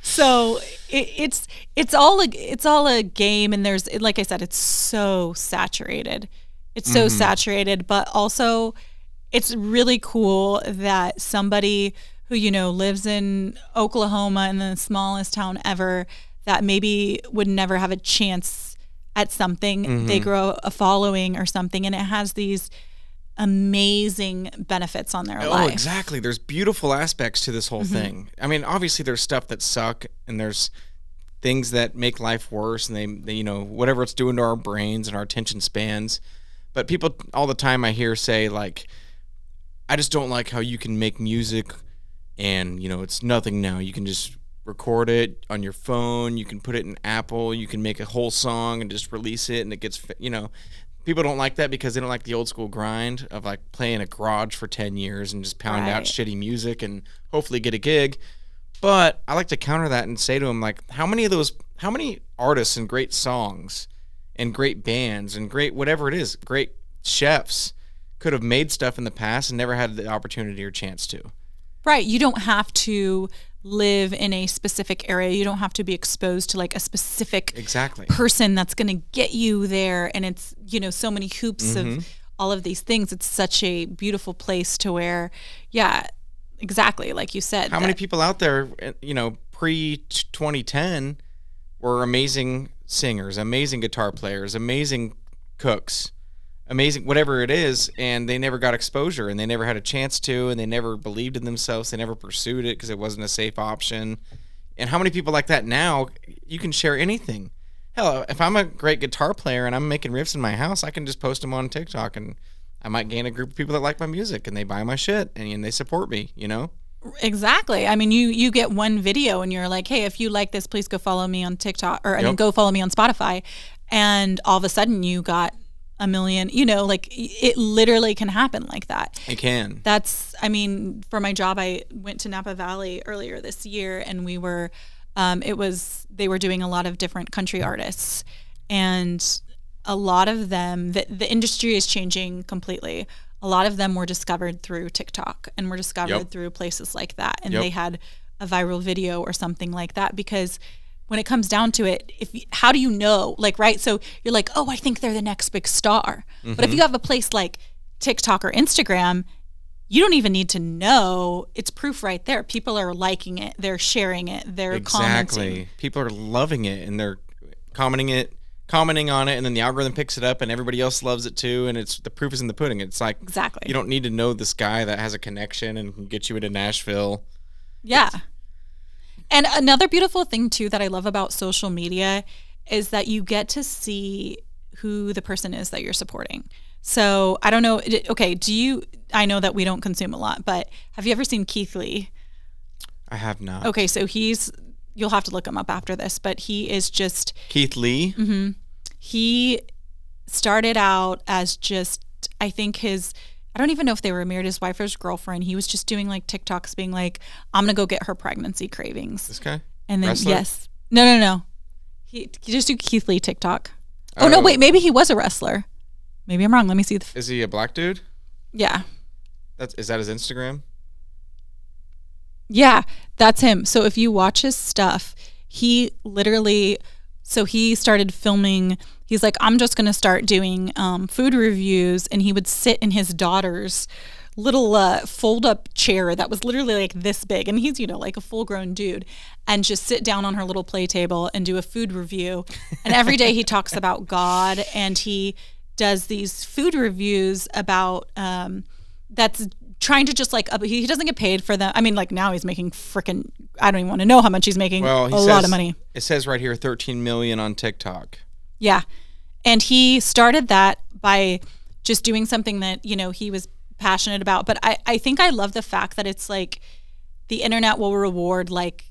So it's all a game, and there's, like I said, it's so saturated. It's so saturated, but also it's really cool that somebody who, lives in Oklahoma, in the smallest town ever, that maybe would never have a chance at something, they grow a following or something, and it has these amazing benefits on their life. Oh, exactly. There's beautiful aspects to this whole thing. I mean, obviously there's stuff that suck, and there's things that make life worse, and they whatever it's doing to our brains and our attention spans. But people all the time I hear say, like, I just don't like how you can make music and, it's nothing now. You can just record it on your phone. You can put it in Apple. You can make a whole song and just release it, and it gets, people don't like that because they don't like the old school grind of, like, playing a garage for 10 years and just pound out shitty music and hopefully get a gig. But I like to counter that and say to them, like, how many artists and great songs and great bands and great whatever it is, great chefs could have made stuff in the past and never had the opportunity or chance to. Right. You don't have to live in a specific area. You don't have to be exposed to like a specific person that's going to get you there. And it's, so many hoops of all of these things. It's such a beautiful place to where, exactly. Like you said. How many people out there, pre-2010 were amazing singers, amazing guitar players, amazing cooks, amazing whatever it is, and they never got exposure, and they never had a chance to, and they never believed in themselves. They never pursued it because it wasn't a safe option. And how many people like that now? You can share anything. Hell, if I'm a great guitar player and I'm making riffs in my house, I can just post them on TikTok, and I might gain a group of people that like my music, and they buy my shit, and they support me, Exactly. I mean, you get one video and you're like, hey, if you like this, please go follow me on TikTok, or go follow me on Spotify. And all of a sudden you got a million, like it literally can happen like that. It can. For my job, I went to Napa Valley earlier this year, and we were, they were doing a lot of different country artists, and a lot of them, the industry is changing completely. A lot of them were discovered through TikTok and were discovered through places like that. And they had a viral video or something like that, because when it comes down to it, how do you know? Like, right? So you're like, oh, I think they're the next big star. But if you have a place like TikTok or Instagram, you don't even need to know. It's proof right there. People are liking it. They're sharing it. They're commenting. People are loving it, and they're commenting it, commenting on it, and then the algorithm picks it up, and everybody else loves it too. And it's the proof is in the pudding. It's like Exactly. you don't need to know this guy that has a connection and can get you into Nashville. Yeah. And another beautiful thing too that I love about social media is that you get to see who the person is that you're supporting. So I don't know. Okay, I know that we don't consume a lot, but have you ever seen Keith Lee? I have not. Okay, so you'll have to look him up after this, but he is just... Keith Lee? Mm-hmm. He started out as just, I think I don't even know if they were married, his wife or his girlfriend. He was just doing like TikToks being like, I'm going to go get her pregnancy cravings. This guy? And then, Wrestler? yes. No. He just do Keith Lee TikTok. Oh, no, wait, maybe he was a wrestler. Maybe I'm wrong. Let me see. Is he a black dude? Yeah. Is that his Instagram? Yeah, that's him. So if you watch his stuff, he started filming. He's like, I'm just going to start doing food reviews. And he would sit in his daughter's little fold-up chair that was literally like this big. And he's, like a full-grown dude. And just sit down on her little play table and do a food review. And every day he talks about God. And he does these food reviews about that's trying to just like he doesn't get paid for them. I mean, like now he's making freaking, I don't even want to know how much he's making. Well, a lot of money. It says right here 13 million on TikTok. Yeah. And he started that by just doing something that, he was passionate about. But I think I love the fact that it's like the internet will reward like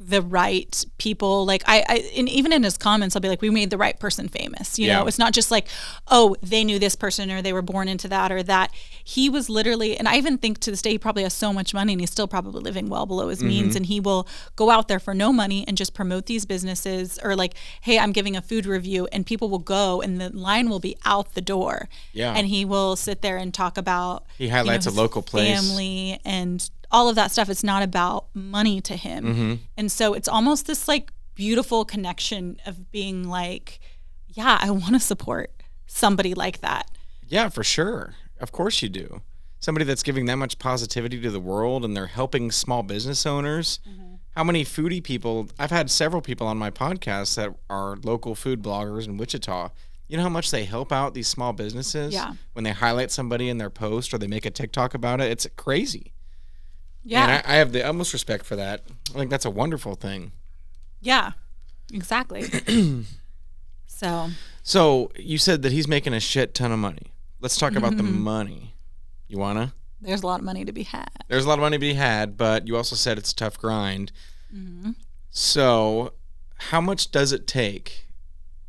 the right people. Like and even in his comments, I'll be like, we made the right person famous. You know, it's not just like, oh, they knew this person or they were born into that or that. He was literally, and I even think to this day, he probably has so much money and he's still probably living well below his means. And he will go out there for no money and just promote these businesses or like, hey, I'm giving a food review, and people will go and the line will be out the door. Yeah. And he will sit there and talk about, he highlights a local place, family and all of that stuff. It's not about money to him. And so it's almost this like beautiful connection of being like, yeah, I want to support somebody like that. Yeah, for sure. Of course you do. Somebody that's giving that much positivity to the world, and they're helping small business owners. How many foodie people, I've had several people on my podcast that are local food bloggers in Wichita. You know how much they help out these small businesses? Yeah. When they highlight somebody in their post or they make a TikTok about it, it's crazy. Yeah. And I have the utmost respect for that. I think that's a wonderful thing. Yeah, exactly. So you said that he's making a shit ton of money. Let's talk about the money. You wanna? There's a lot of money to be had. There's a lot of money to be had, but you also said it's a tough grind. So how much does it take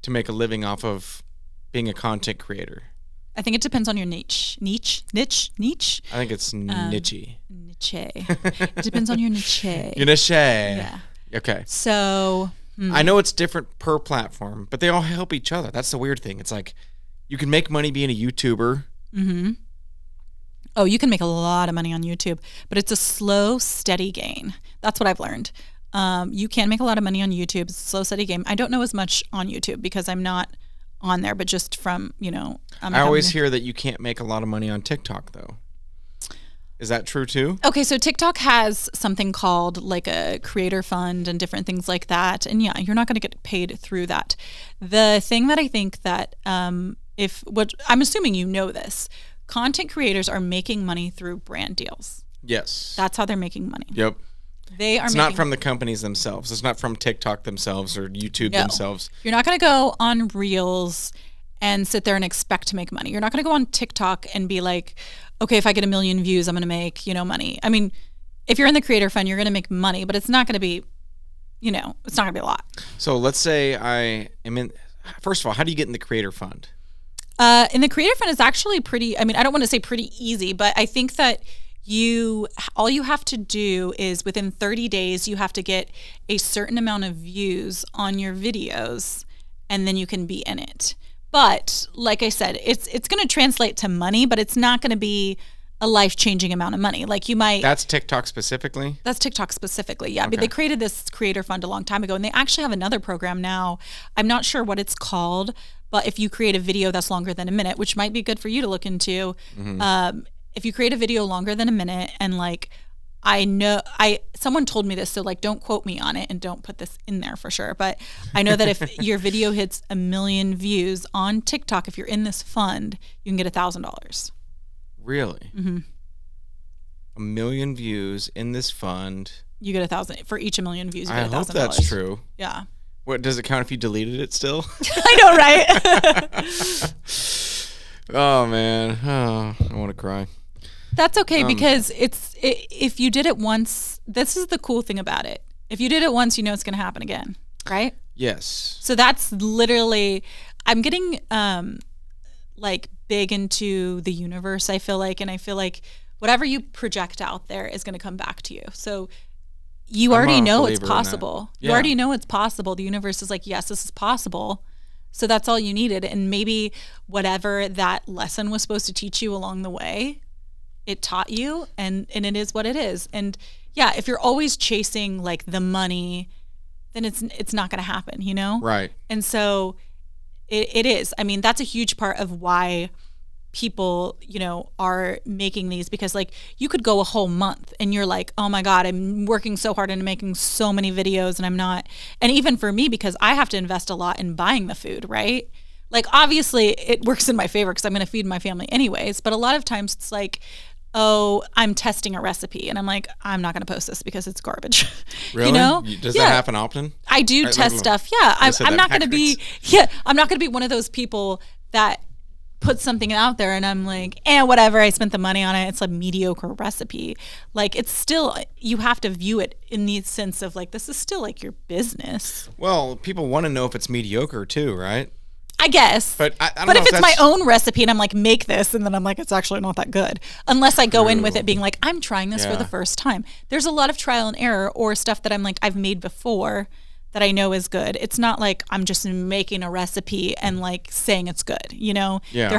to make a living off of being a content creator? I think it depends on your niche. Niche? I think it's niche. It depends on your niche. Your niche. Yeah. Okay. So I know it's different per platform, but they all help each other. That's the weird thing. It's like you can make money being a YouTuber. Oh, you can make a lot of money on YouTube, but it's a slow, steady gain. That's what I've learned. You can make a lot of money on YouTube. It's a slow, steady game. I don't know as much on YouTube because I'm not on there, but just from, I always hear that you can't make a lot of money on TikTok, though. Is that true, too? Okay, so TikTok has something called like a creator fund and different things like that. And yeah, you're not going to get paid through that. The thing that I think that I'm assuming you know this, content creators are making money through brand deals. Yes. That's how they're making money. Yep. It's not from the companies themselves. It's not from TikTok themselves or YouTube themselves. You're not going to go on Reels and sit there and expect to make money. You're not going to go on TikTok and be like, okay, if I get 1 million views, I'm going to make, money. I mean, if you're in the creator fund, you're going to make money, but it's not going to be, it's not going to be a lot. So let's say I am in, first of all, how do you get in the creator fund? In the creator fund is actually pretty, I don't want to say pretty easy, but I think that all you have to do is within 30 days, you have to get a certain amount of views on your videos, and then you can be in it. But like I said, it's going to translate to money, but it's not going to be a life-changing amount of money. Like you might. That's TikTok specifically? That's TikTok specifically, yeah. Okay. But they created this creator fund a long time ago, and they actually have another program now. I'm not sure what it's called, but if you create a video that's longer than a minute, which might be good for you to look into, if you create a video longer than a minute and like someone told me this, so like don't quote me on it and don't put this in there for sure. But I know that if your video hits 1 million views on TikTok, if you're in this fund, you can get $1,000. Really? Mm-hmm. 1 million views in this fund. You get 1,000 for each 1 million views. You get $1,000. I hope that's true. Yeah. What does it count if you deleted it still? I know, right? Oh man, I want to cry. That's okay because if you did it once, this is the cool thing about it. If you did it once, you know it's going to happen again, right? Yes. So that's literally, I'm getting like big into the universe, I feel like, and I feel like whatever you project out there is going to come back to you. So you already know it's possible. Yeah. You already know it's possible. The universe is like, yes, this is possible. So that's all you needed. And maybe whatever that lesson was supposed to teach you along the way, it taught you, and it is what it is. And yeah, if you're always chasing like the money, then it's not going to happen, you know? Right. And so it is. I mean, that's a huge part of why people, you know, are making these, because like you could go a whole month and you're like, oh my God, I'm working so hard and making so many videos and I'm not. And even for me, because I have to invest a lot in buying the food, right? Like obviously it works in my favor because I'm going to feed my family anyways. But a lot of times it's like, oh, I'm testing a recipe and I'm like, I'm not going to post this because it's garbage. Really? You know? Does that happen often? I do test stuff. Yeah. I'm not going to be, I'm not going to be one of those people that put something out there and I'm like, whatever, I spent the money on it. It's a mediocre recipe. Like it's still, you have to view it in the sense of like, this is still like your business. Well, people want to know if it's mediocre too, right? I guess. But I don't but know if it's my own recipe and I'm like, make this, and then I'm like, it's actually not that good. Unless I go in with it being like, I'm trying this for the first time. There's a lot of trial and error or stuff that I'm like, I've made before that I know is good. It's not like I'm just making a recipe and like saying it's good, you know? Yeah.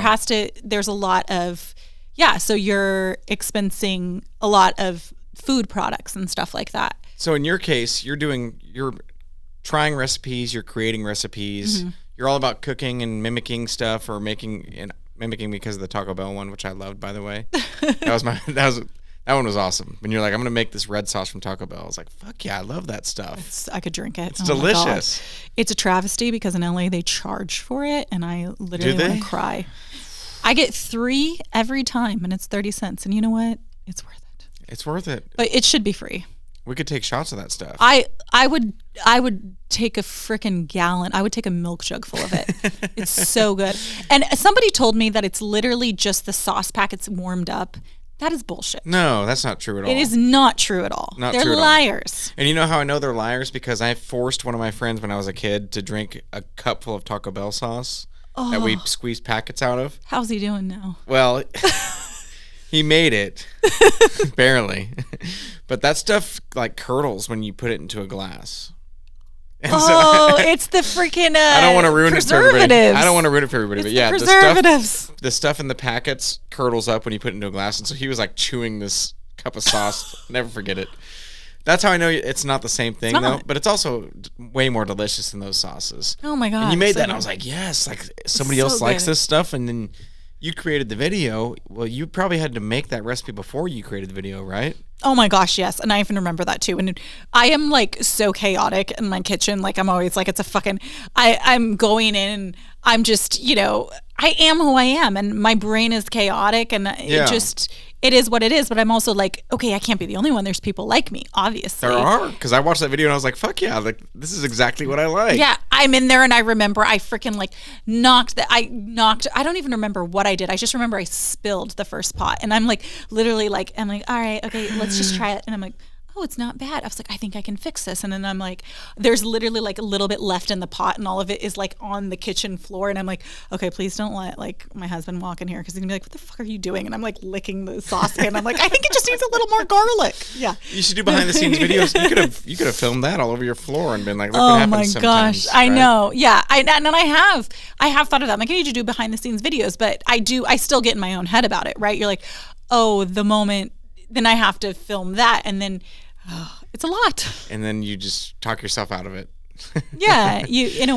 There's a lot of, so you're expensing a lot of food products and stuff like that. So in your case, you're trying recipes, you're creating recipes. Mm-hmm. You're all about cooking and mimicking stuff or mimicking because of the Taco Bell one, which I loved, by the way. That one was awesome. When you're like, I'm going to make this red sauce from Taco Bell. I was like, fuck yeah, I love that stuff. I could drink it. It's delicious. It's a travesty because in LA they charge for it and I literally want to cry. I get 3 every time and it's 30 cents. And you know what? It's worth it. It's worth it. But it should be free. We could take shots of that stuff. I would take a freaking gallon. I would take a milk jug full of it. It's so good. And somebody told me that it's literally just the sauce packets warmed up. That is bullshit. No, that's not true at all. It is not true at all. They're liars. And you know how I know they're liars? Because I forced one of my friends when I was a kid to drink a cup full of Taco Bell sauce that we squeezed packets out of. How's he doing now? Well, he made it. Barely. But that stuff like curdles when you put it into a glass. And it's the freaking I don't want to ruin it for everybody. I don't want to ruin it for everybody, but yeah, the stuff in the packets curdles up when you put it into a glass, and so he was like chewing this cup of sauce. Never forget it. That's how I know it's not the same thing though, but it's also way more delicious than those sauces. Oh my God. And you made that and I was like, yes, like somebody else likes this stuff, and then you created the video. Well, you probably had to make that recipe before you created the video, right? Oh my gosh, yes. And I even remember that too. And I am like so chaotic in my kitchen. Like I'm always like, it's a fucking, I'm going in and I'm just, you know, I am who I am and my brain is chaotic and it is what it is. But I'm also like, okay, I can't be the only one. There's people like me, obviously. There are, because I watched that video and I was like, fuck yeah, like this is exactly what I like. Yeah, I'm in there and I remember I freaking like I don't even remember what I did. I just remember I spilled the first pot and I'm like, literally like, I'm like, all right, okay, let's just try it. And I'm like, oh, it's not bad. I was like, I think I can fix this. And then I'm like, there's literally like a little bit left in the pot and all of it is like on the kitchen floor. And I'm like, okay, please don't let like my husband walk in here because he's gonna be like, what the fuck are you doing? And I'm like licking the saucepan. I'm like, I think it just needs a little more garlic. Yeah. You should do behind the scenes videos. You could have filmed that all over your floor and been like, look what happens sometimes. Oh my gosh. I know. Yeah. I have thought of that. I'm like, I need to do behind the scenes videos, but I still get in my own head about it, right? You're like, oh, the moment, then I have to film that. And then, it's a lot. And then you just talk yourself out of it. Yeah, you in a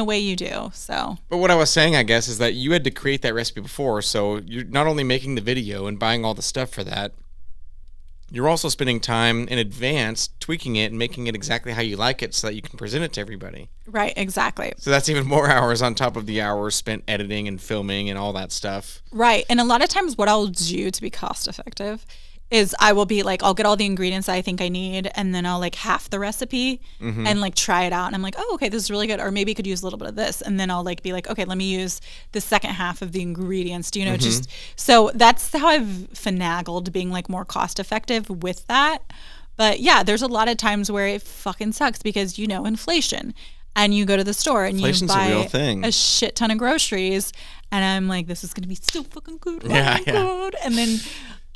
way you do. So. But what I was saying, I guess, is that you had to create that recipe before. So you're not only making the video and buying all the stuff for that, you're also spending time in advance tweaking it and making it exactly how you like it so that you can present it to everybody. Right, exactly. So that's even more hours on top of the hours spent editing and filming and all that stuff. Right. And a lot of times what I'll do to be cost effective is I will be like, I'll get all the ingredients I think I need, and then I'll like half the recipe and like try it out. And I'm like, oh, okay, this is really good. Or maybe I could use a little bit of this. And then I'll like be like, okay, let me use the second half of the ingredients. Do you know, just so that's how I've finagled being like more cost effective with that. But yeah, there's a lot of times where it fucking sucks because, you know, inflation. And you go to the store and Inflation's you buy a real thing. a shit ton of groceries. And I'm like, this is going to be so fucking good. Yeah, good. And then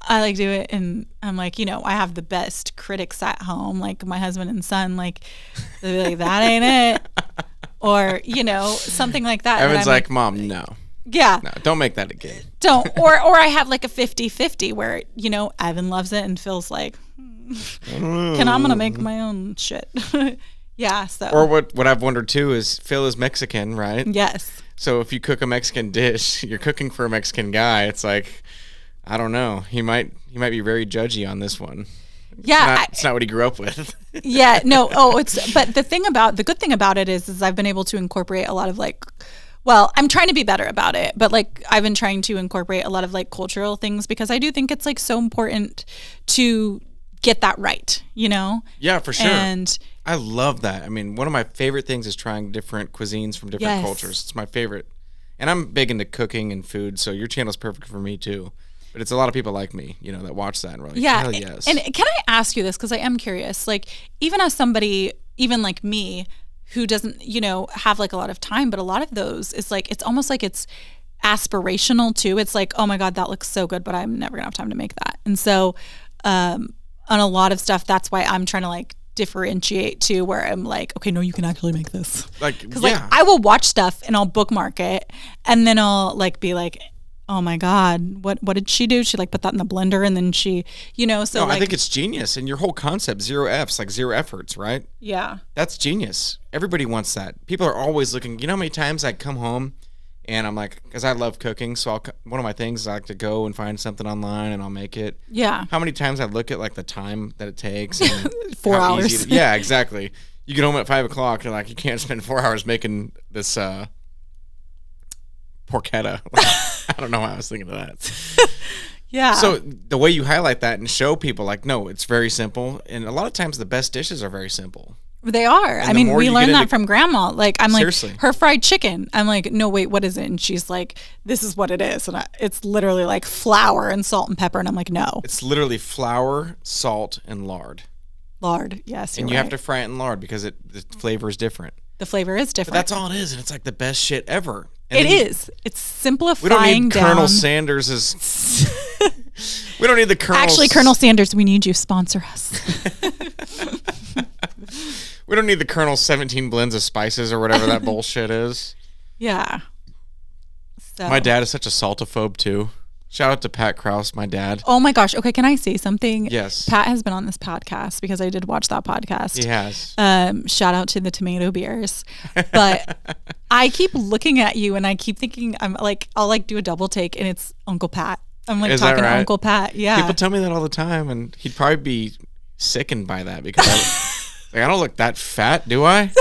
I like do it, and I'm like, you know, I have the best critics at home, like my husband and son, like they'll be like, that ain't it, or you know, something like that. Evan's like, Mom, no, don't make that again. Don't. Or I have like a 50-50 where, you know, Evan loves it and Phil's like, I'm gonna make my own shit. Yeah. So. Or what I've wondered too is Phil is Mexican, right? Yes. So if you cook a Mexican dish, you're cooking for a Mexican guy. It's like, I don't know. He might be very judgy on this one. Yeah, it's not what he grew up with. Yeah, no. Oh, but the good thing about it is I've been able to incorporate a lot of like, well, I'm trying to be better about it, but like I've been trying to incorporate a lot of like cultural things because I do think it's like so important to get that right, you know? Yeah, for sure. And I love that. I mean, one of my favorite things is trying different cuisines from different cultures. It's my favorite. And I'm big into cooking and food, so your channel's perfect for me too. But it's a lot of people like me, you know, that watch that and really, hell yes. And can I ask you this, because I am curious, like even as somebody, even like me, who doesn't, you know, have like a lot of time, but a lot of those is like, it's almost like it's aspirational too. It's like, oh my God, that looks so good, but I'm never gonna have time to make that. And so on a lot of stuff, that's why I'm trying to like differentiate too, where I'm like, okay, no, you can actually make this. Because like I will watch stuff and I'll bookmark it, and then I'll like be like, oh my God, what did she do? She like put that in the blender and then she, you know, so I think it's genius. And your whole concept, 0 Fs, like 0 efforts, right? Yeah. That's genius. Everybody wants that. People are always looking. You know how many times I come home and I'm like, because I love cooking, so one of my things is I like to go and find something online and I'll make it. Yeah. How many times I look at like the time that it takes. And 4 hours. Yeah, exactly. You get home at 5 o'clock and like, you can't spend 4 hours making this porchetta. I don't know why I was thinking of that. Yeah. So the way you highlight that and show people like, no, it's very simple. And a lot of times the best dishes are very simple. They are. And I mean, we learned that from grandma. Like, I'm Seriously. like, her fried chicken. I'm like, no, wait, what is it? And she's like, this is what it is. And it's literally like flour and salt and pepper. And I'm like, no. It's literally flour, salt, and lard. Lard, yes. And you have to fry it in lard because the flavor is different. The flavor is different. But that's all it is. And it's like the best shit ever. And it is. It's simplifying we don't need down. Colonel Sanders' we don't need the Colonel. Actually, Colonel Sanders, we need you. Sponsor us. We don't need the Colonel 17 blends of spices or whatever that bullshit is. Yeah. So. My dad is such a saltophobe too. Shout out to Pat Krause, my dad. Oh my gosh. Okay, can I say something? Yes. Pat has been on this podcast because I did watch that podcast. He has. Shout out to the tomato beers. But I keep looking at you and I keep thinking, I'm like, I'll like do a double take and it's Uncle Pat. I'm like talking to Uncle Pat. Yeah. People tell me that all the time and he'd probably be sickened by that because I don't look that fat, do I?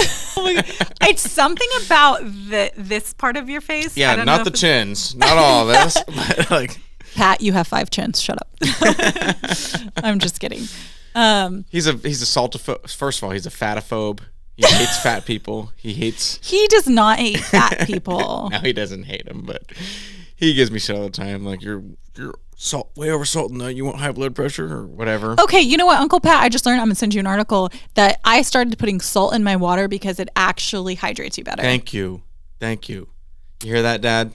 It's something about this part of your face. Yeah, not the chins. Not all of this. But like, Pat, you have 5 chins. Shut up. I'm just kidding. He's a saltophobe. First of all, he's a fatophobe. He hates fat people. He does not hate fat people. No, he doesn't hate them, but he gives me shit all the time. Like, you're salt way over salting that. You want high blood pressure or whatever. Okay, you know what, Uncle Pat? I just learned. I'm gonna send you an article that I started putting salt in my water because it actually hydrates you better. Thank you. You hear that, Dad?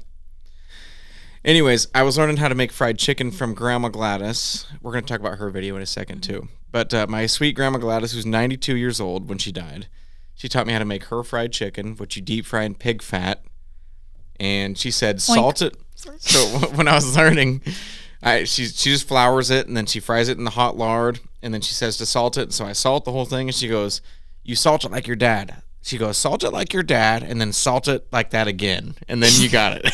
Anyways, I was learning how to make fried chicken from Grandma Gladys. We're gonna talk about her video in a second too. But my sweet Grandma Gladys, who's 92 years old when she died, she taught me how to make her fried chicken, which you deep fry in pig fat. And she said, salt it. So when I was learning, she just flours it and then she fries it in the hot lard. And then she says to salt it. So I salt the whole thing. And she goes, you salt it like your dad. She goes, salt it like your dad and then salt it like that again. And then you got it.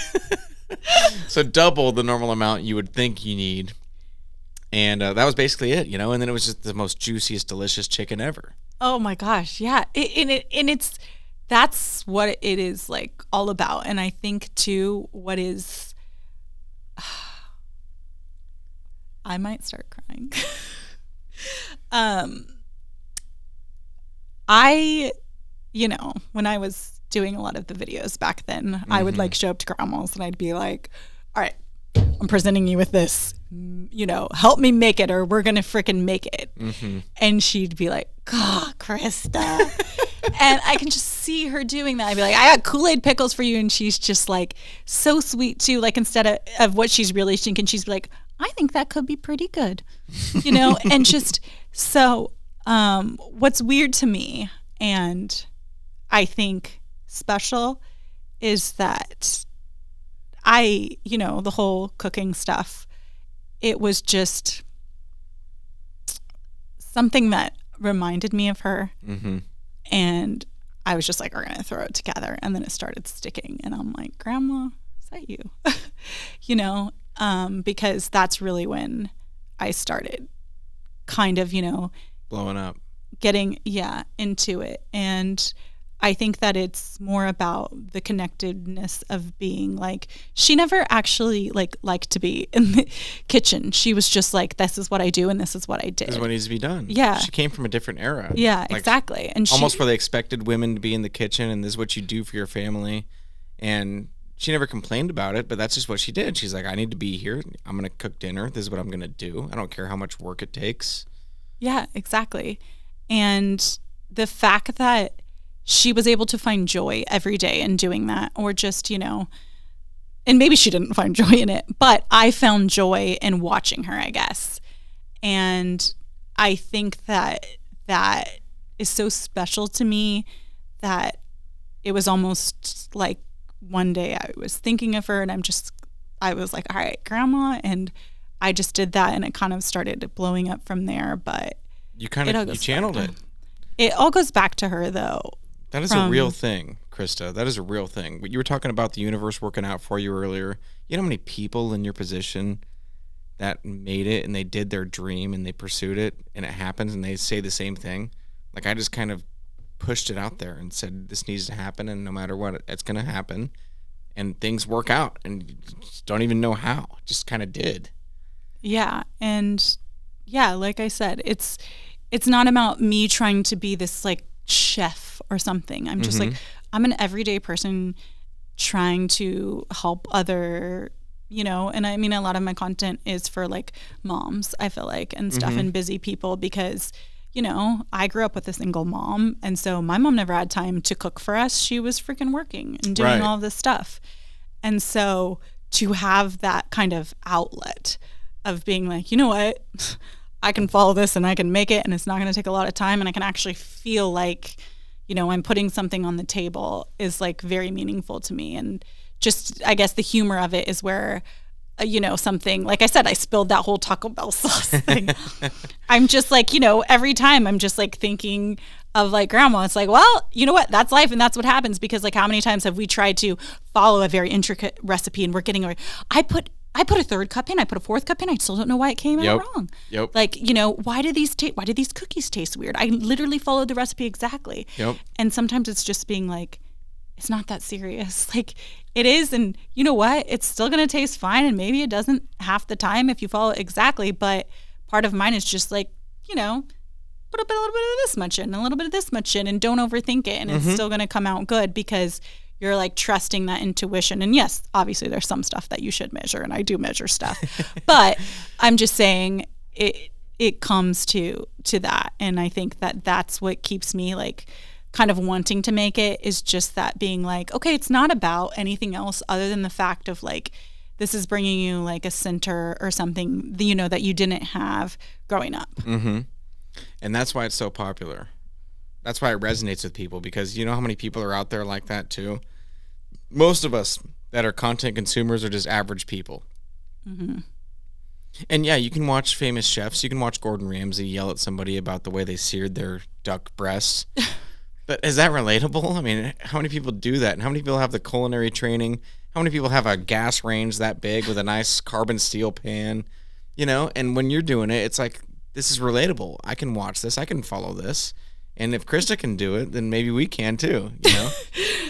So double the normal amount you would think you need. And that was basically it, and then it was just the most juiciest, delicious chicken ever. Oh my gosh, yeah. That's what it is like all about. And I think too, what is, I might start crying. When I was doing a lot of the videos back then, I would like show up to grandma's and I'd be like, all right, I'm presenting you with this, help me make it or we're going to freaking make it. And she'd be like, God, KRISTA. And I can just see her doing that. I'd be like, I got Kool-Aid pickles for you. And she's just like so sweet too. Like instead of what she's really thinking, she's like, I think that could be pretty good, and just so what's weird to me and I think special is that the whole cooking stuff, it was just something that reminded me of her. And I was just like, we're going to throw it together. And then it started sticking. And I'm like, Grandma, is that you? Because that's really when I started kind of, blowing up, getting, into it. And I think that it's more about the connectedness of being like, she never actually liked to be in the kitchen. She was just like, this is what I do and this is what I did. This is what needs to be done. Yeah. She came from a different era. Yeah, exactly. And almost where they expected women to be in the kitchen and this is what you do for your family. And she never complained about it, but that's just what she did. She's like, I need to be here. I'm going to cook dinner. This is what I'm going to do. I don't care how much work it takes. Yeah, exactly. And the fact that she was able to find joy every day in doing that, or just, and maybe she didn't find joy in it, but I found joy in watching her, I guess. And I think that is so special to me that it was almost like one day I was thinking of her and I was like, all right, Grandma. And I just did that and it kind of started blowing up from there. But you channeled it. It all goes back to her though. That is a real thing, KRISTA. That is a real thing. You were talking about the universe working out for you earlier. You know how many people in your position that made it and they did their dream and they pursued it and it happens and they say the same thing? Like I just kind of pushed it out there and said this needs to happen and no matter what, it's going to happen. And things work out and you just don't even know how. It just kind of did. Yeah. And yeah, like I said, it's not about me trying to be this like chef or something. I'm just like, I'm an everyday person trying to help other, and I mean, a lot of my content is for like moms, I feel like, and stuff and busy people because, I grew up with a single mom. And so my mom never had time to cook for us. She was freaking working and doing all this stuff. And so to have that kind of outlet of being like, you know what, I can follow this and I can make it and it's not going to take a lot of time and I can actually feel like, I'm putting something on the table is like very meaningful to me. And just, I guess the humor of it is where, something, like I said, I spilled that whole Taco Bell sauce thing. I'm just like, every time I'm just like thinking of like Grandma, it's like, well, you know what? That's life and that's what happens because like how many times have we tried to follow a very intricate recipe and we're getting I put a third cup in, I put a fourth cup in, I still don't know why it came out wrong. Yep. Like, why do these cookies taste weird? I literally followed the recipe exactly. Yep. And sometimes it's just being like, it's not that serious. Like it is, and you know what? It's still gonna taste fine, and maybe it doesn't half the time if you follow it exactly. But part of mine is just like, put a little bit of this much in, a little bit of this much in, and don't overthink it, and it's still gonna come out good because you're like trusting that intuition. And yes, obviously there's some stuff that you should measure, and I do measure stuff. But I'm just saying it comes to that, and I think that that's what keeps me like kind of wanting to make it is just that being like, okay, it's not about anything else other than the fact of like, this is bringing you like a center or something, that you didn't have growing up. And that's why it's so popular. That's why it resonates with people because you know how many people are out there like that too? Most of us that are content consumers are just average people. And yeah, you can watch famous chefs. You can watch Gordon Ramsay yell at somebody about the way they seared their duck breasts. But is that relatable? I mean, how many people do that? And how many people have the culinary training? How many people have a gas range that big with a nice carbon steel pan? You know, and when you're doing it, it's like, this is relatable. I can watch this. I can follow this. And if KRISTA can do it, then maybe we can too, you know?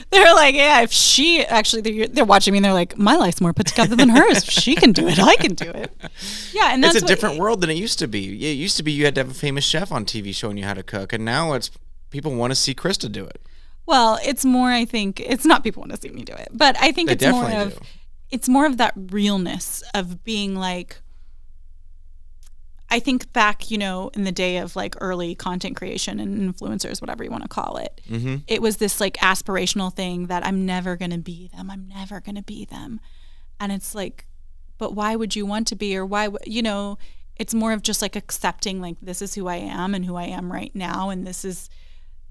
They're like, yeah, if she actually, they're watching me and they're like, my life's more put together than hers. If she can do it, I can do it. Yeah, and that's it's a different world than it used to be. It used to be you had to have a famous chef on TV showing you how to cook, and now it's people want to see KRISTA do it. Well, it's more, I think, it's not people want to see me do it, but I think it's more of that realness of being like, I think back, you know, in the day of like early content creation and influencers, whatever you want to call it, it was this like aspirational thing that I'm never going to be them. I'm never going to be them. And it's like, but why would you want to be, or why, you know, it's more of just like accepting like, this is who I am and who I am right now. And this is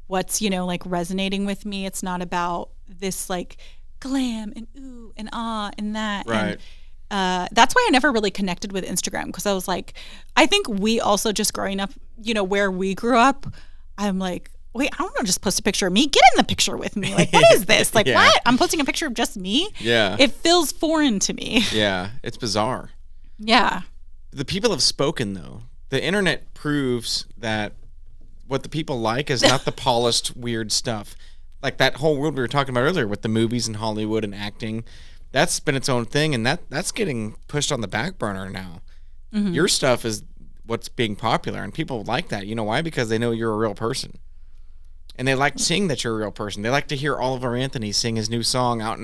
what's, you know, like resonating with me. It's not about this like glam and ooh and ah and that. Right. And that's why I never really connected with Instagram, because I was like, I think we also just growing up, you know, where we grew up, I'm like, wait, I don't want to just post a picture of me. Get in the picture with me. Like, what is this? Like, what? I'm posting a picture of just me? Yeah. It feels foreign to me. Yeah, it's bizarre. Yeah. The people have spoken, though. The internet proves that what the people like is not the polished, weird stuff. Like that whole world we were talking about earlier with the movies and Hollywood and acting. That's been its own thing, and that's getting pushed on the back burner now. Your stuff is what's being popular, and people like that. You know why? Because they know you're a real person. And they like seeing that you're a real person. They like to hear Oliver Anthony sing his new song out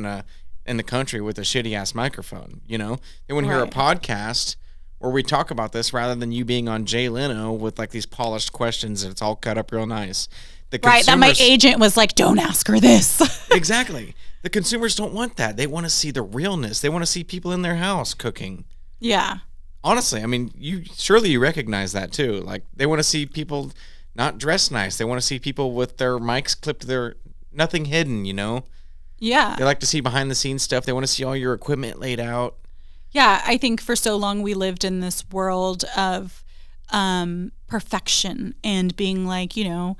in the country with a shitty-ass microphone, you know? They want to hear a podcast where we talk about this rather than you being on Jay Leno with, like, these polished questions and it's all cut up real nice. Right, that my agent was like, don't ask her this. Exactly. The consumers don't want that. They want to see the realness. They want to see people in their house cooking. Yeah. Honestly, I mean, you recognize that too. Like, they want to see people not dressed nice. They want to see people with their mics clipped to their nothing hidden, you know? Yeah. They like to see behind the scenes stuff. They want to see all your equipment laid out. Yeah, I think for so long we lived in this world of perfection and being like, you know,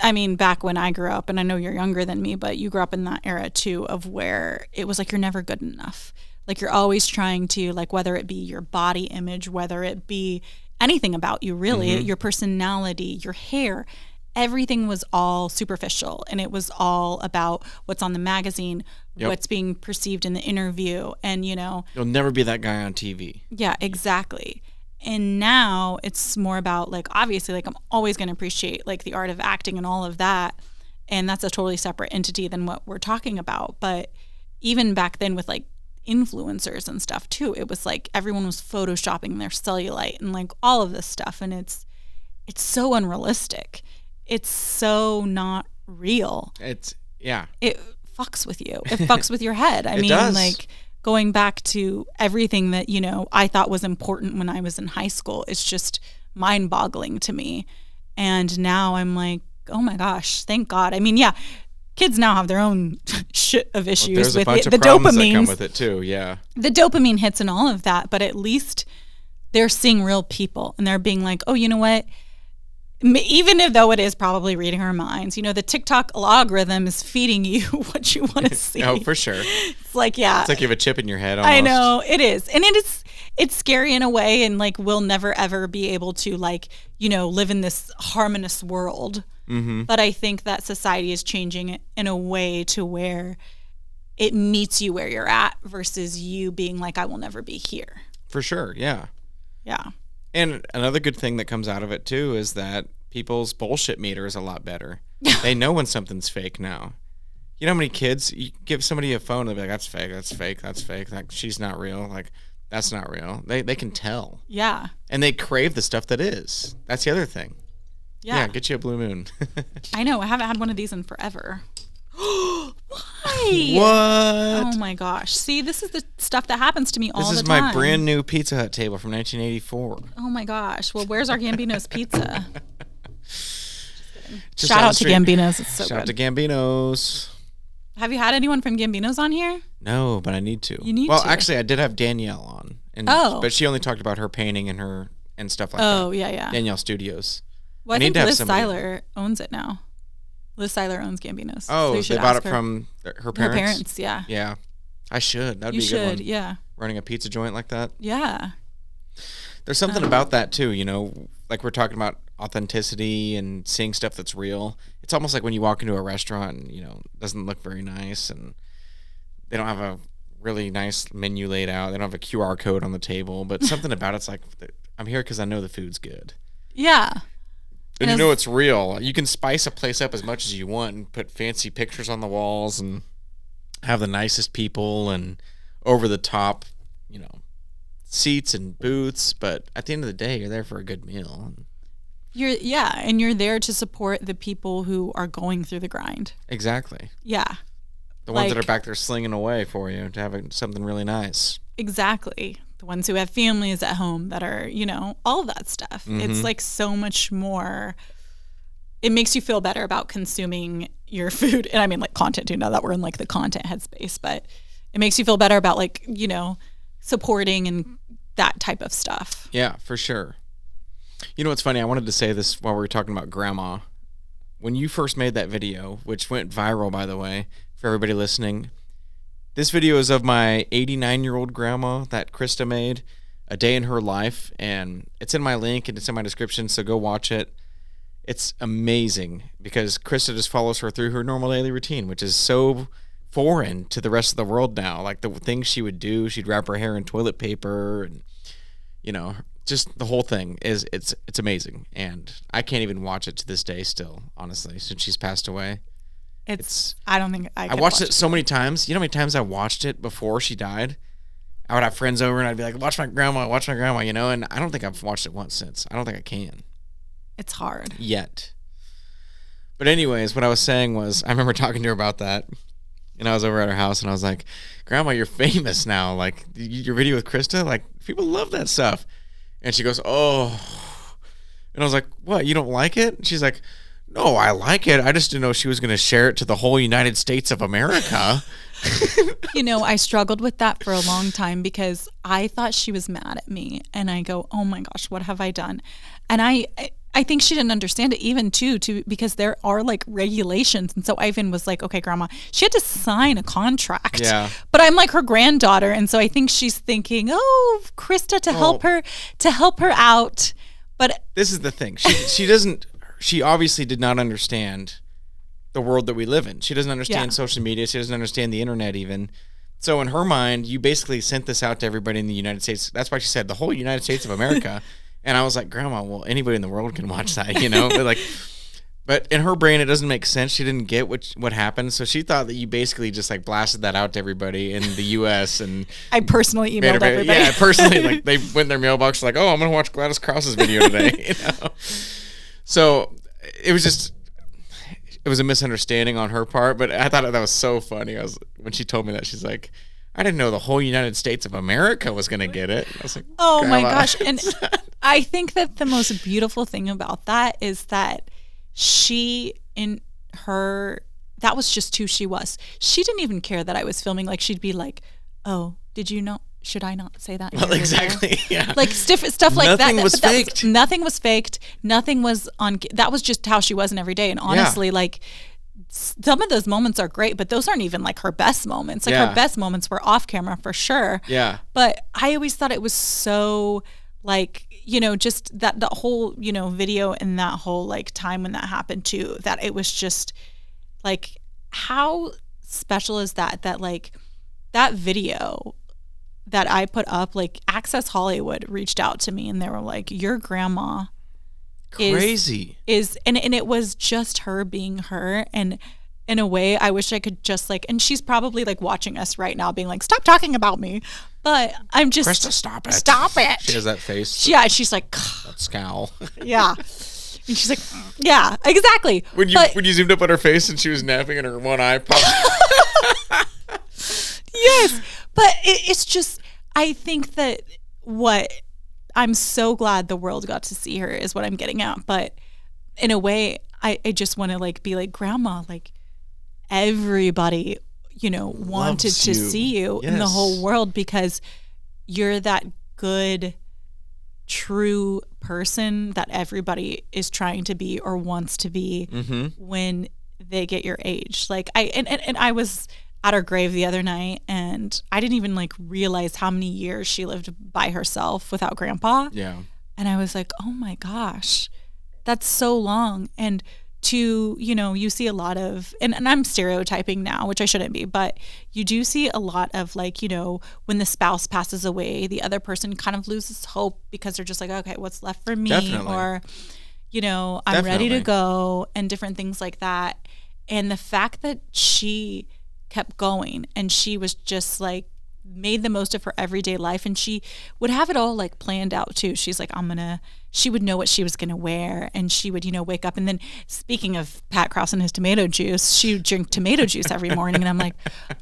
I mean, back when I grew up, and I know you're younger than me, but you grew up in that era too, of where it was like, you're never good enough. Like, you're always trying to, like, whether it be your body image, whether it be anything about you, really, your personality, your hair, everything was all superficial. And it was all about what's on the magazine, what's being perceived in the interview. And, you know, you'll never be that guy on TV. Yeah, exactly. And now it's more about, like, obviously, like, I'm always going to appreciate, like, the art of acting and all of that. And that's a totally separate entity than what we're talking about. But even back then with, like, influencers and stuff, too, it was like everyone was photoshopping their cellulite and, like, all of this stuff. And it's so unrealistic. It's so not real. It fucks with you. It fucks with your head. I mean, does. Like, going back to everything that, you know, I thought was important when I was in high school, it's just mind-boggling to me. And now I'm like, oh my gosh, thank God. I mean, yeah, kids now have their own shit of issues with it. The dopamine that come with it too, yeah. The dopamine hits and all of that, but at least they're seeing real people and they're being like, oh, you know what? Even though it is probably reading our minds, you know, the TikTok algorithm is feeding you what you want to see. Oh, for sure. It's like, yeah. It's like you have a chip in your head almost. I know, it is. And it's scary in a way, and, like, we'll never ever be able to, like, you know, live in this harmonious world. But I think that society is changing in a way to where it meets you where you're at versus you being like, I will never be here. For sure, yeah. Yeah. And another good thing that comes out of it, too, is that people's bullshit meter is a lot better. They know when something's fake now. You know how many kids, you give somebody a phone, they'll be like, that's fake, that's fake, that's fake. Like, she's not real. Like, that's not real. They can tell. Yeah. And they crave the stuff that is. That's the other thing. Yeah, get you a blue moon. I know. I haven't had one of these in forever. Why? What? Oh my gosh. See, this is the stuff that happens to me all the time. This is my brand new Pizza Hut table from 1984. Oh my gosh. Well, where's our Gambino's pizza? Shout out to Gambino's. It's so good. Shout out to Gambino's. Have you had anyone from Gambino's on here? No, but I need to. You need to. Well, actually, I did have Danielle on. But she only talked about her painting and stuff like that. Oh, yeah. Danielle Studios. Well, I think Liz Seiler owns it now. Liz Seiler owns Gambino's. Oh, so they bought it from her parents? Her parents, yeah. Yeah. I should. That'd be a good one. Yeah. Running a pizza joint like that. Yeah. There's something about that too, you know, like we're talking about authenticity and seeing stuff that's real. It's almost like when you walk into a restaurant and, you know, it doesn't look very nice and they don't have a really nice menu laid out. They don't have a QR code on the table, but something about it's like, I'm here because I know the food's good. Yeah. And you know it's real. You can spice a place up as much as you want and put fancy pictures on the walls and have the nicest people and over the top, you know, seats and booths. But at the end of the day, you're there for a good meal. And you're there to support the people who are going through the grind. Exactly. Yeah. The ones that are back there slinging away for you to have something really nice. Exactly. The ones who have families at home that are, you know, all of that stuff. Mm-hmm. It's like so much more. It makes you feel better about consuming your food. And I mean, like content too, now that we're in like the content headspace, but it makes you feel better about like, you know, supporting and that type of stuff. Yeah, for sure. You know what's funny? I wanted to say this while we were talking about grandma. When you first made that video, which went viral, by the way, for everybody listening, this video is of my 89-year-old grandma that KRISTA made, a day in her life, and it's in my link and it's in my description, so go watch it. It's amazing because KRISTA just follows her through her normal daily routine, which is so foreign to the rest of the world now. Like the things she would do, she'd wrap her hair in toilet paper and, you know, just the whole thing is it's amazing. And I can't even watch it to this day still, honestly, since she's passed away. I don't think I watched it so many times. You know how many times I watched it before she died? I would have friends over and I'd be like, watch my grandma, you know, and I don't think I've watched it once since. I don't think I can. It's hard. Yet. But anyways, what I was saying was, I remember talking to her about that, and I was over at her house, and I was like, Grandma, you're famous now. Like, your video with KRISTA, like, people love that stuff. And she goes, oh. And I was like, what, you don't like it? And she's like, no, I like it. I just didn't know she was going to share it to the whole United States of America. You know, I struggled with that for a long time because I thought she was mad at me. And I go, oh my gosh, what have I done? And I think she didn't understand it even too, because there are like regulations. And so Ivan was like, okay, Grandma, she had to sign a contract. Yeah. But I'm like her granddaughter. And so I think she's thinking, oh, KRISTA to help her out. But this is the thing. She obviously did not understand the world that we live in. She doesn't understand social media. She doesn't understand the internet even. So in her mind, you basically sent this out to everybody in the United States. That's why she said the whole United States of America. And I was like, Grandma, well, anybody in the world can watch that, you know? But in her brain, it doesn't make sense. She didn't get what happened. So she thought that you basically just like blasted that out to everybody in the U.S. and I personally emailed everybody. Yeah, personally, like they went in their mailbox like, oh, I'm going to watch Gladys Krause's video today, you know? So it was a misunderstanding on her part, but I thought that was so funny. When she told me that, she's like, I didn't know the whole United States of America was going to get it. I was like, oh my gosh. And I think that the most beautiful thing about that is that that was just who she was. She didn't even care that I was filming. Like she'd be like, oh, did you know? Should I not say that? Well, exactly. Yeah. Like stuff like that. Nothing was faked. Nothing was faked. Nothing was on. That was just how she was in every day. And honestly, like some of those moments are great, but those aren't even like her best moments. Like her best moments were off camera for sure. Yeah. But I always thought it was so like, you know, just that the whole, you know, video and that whole like time when that happened too, that it was just like, how special is that like that video that I put up, like Access Hollywood reached out to me and they were like, your grandma crazy and it was just her being her. And in a way, I wish I could just like, and she's probably like watching us right now being like, stop talking about me. But I'm just, KRISTA, stop it. Stop it. She has that face. Yeah. She's like, that scowl. Yeah. And she's like, yeah, exactly. When you zoomed up on her face and she was napping and her one eye popped. Yes. But it's just, I think that I'm so glad the world got to see her is what I'm getting at. But in a way, I just want to like be like, Grandma, like everybody, you know, wanted to see you in the whole world because you're that good, true person that everybody is trying to be or wants to be when they get your age. Like I was at her grave the other night, and I didn't even like realize how many years she lived by herself without Grandpa. Yeah. And I was like, oh my gosh, that's so long. And to, you know, you see a lot of, and I'm stereotyping now, which I shouldn't be, but you do see a lot of like, you know, when the spouse passes away, the other person kind of loses hope because they're just like, okay, what's left for me? Definitely. Or, you know, I'm ready to go, and different things like that. And the fact that she kept going, and she was just like, made the most of her everyday life, and she would have it all like planned out too. She's like, she would know what she was gonna wear, and she would, you know, wake up, and then speaking of Pat Krause and his tomato juice, she would drink tomato juice every morning, and I'm like,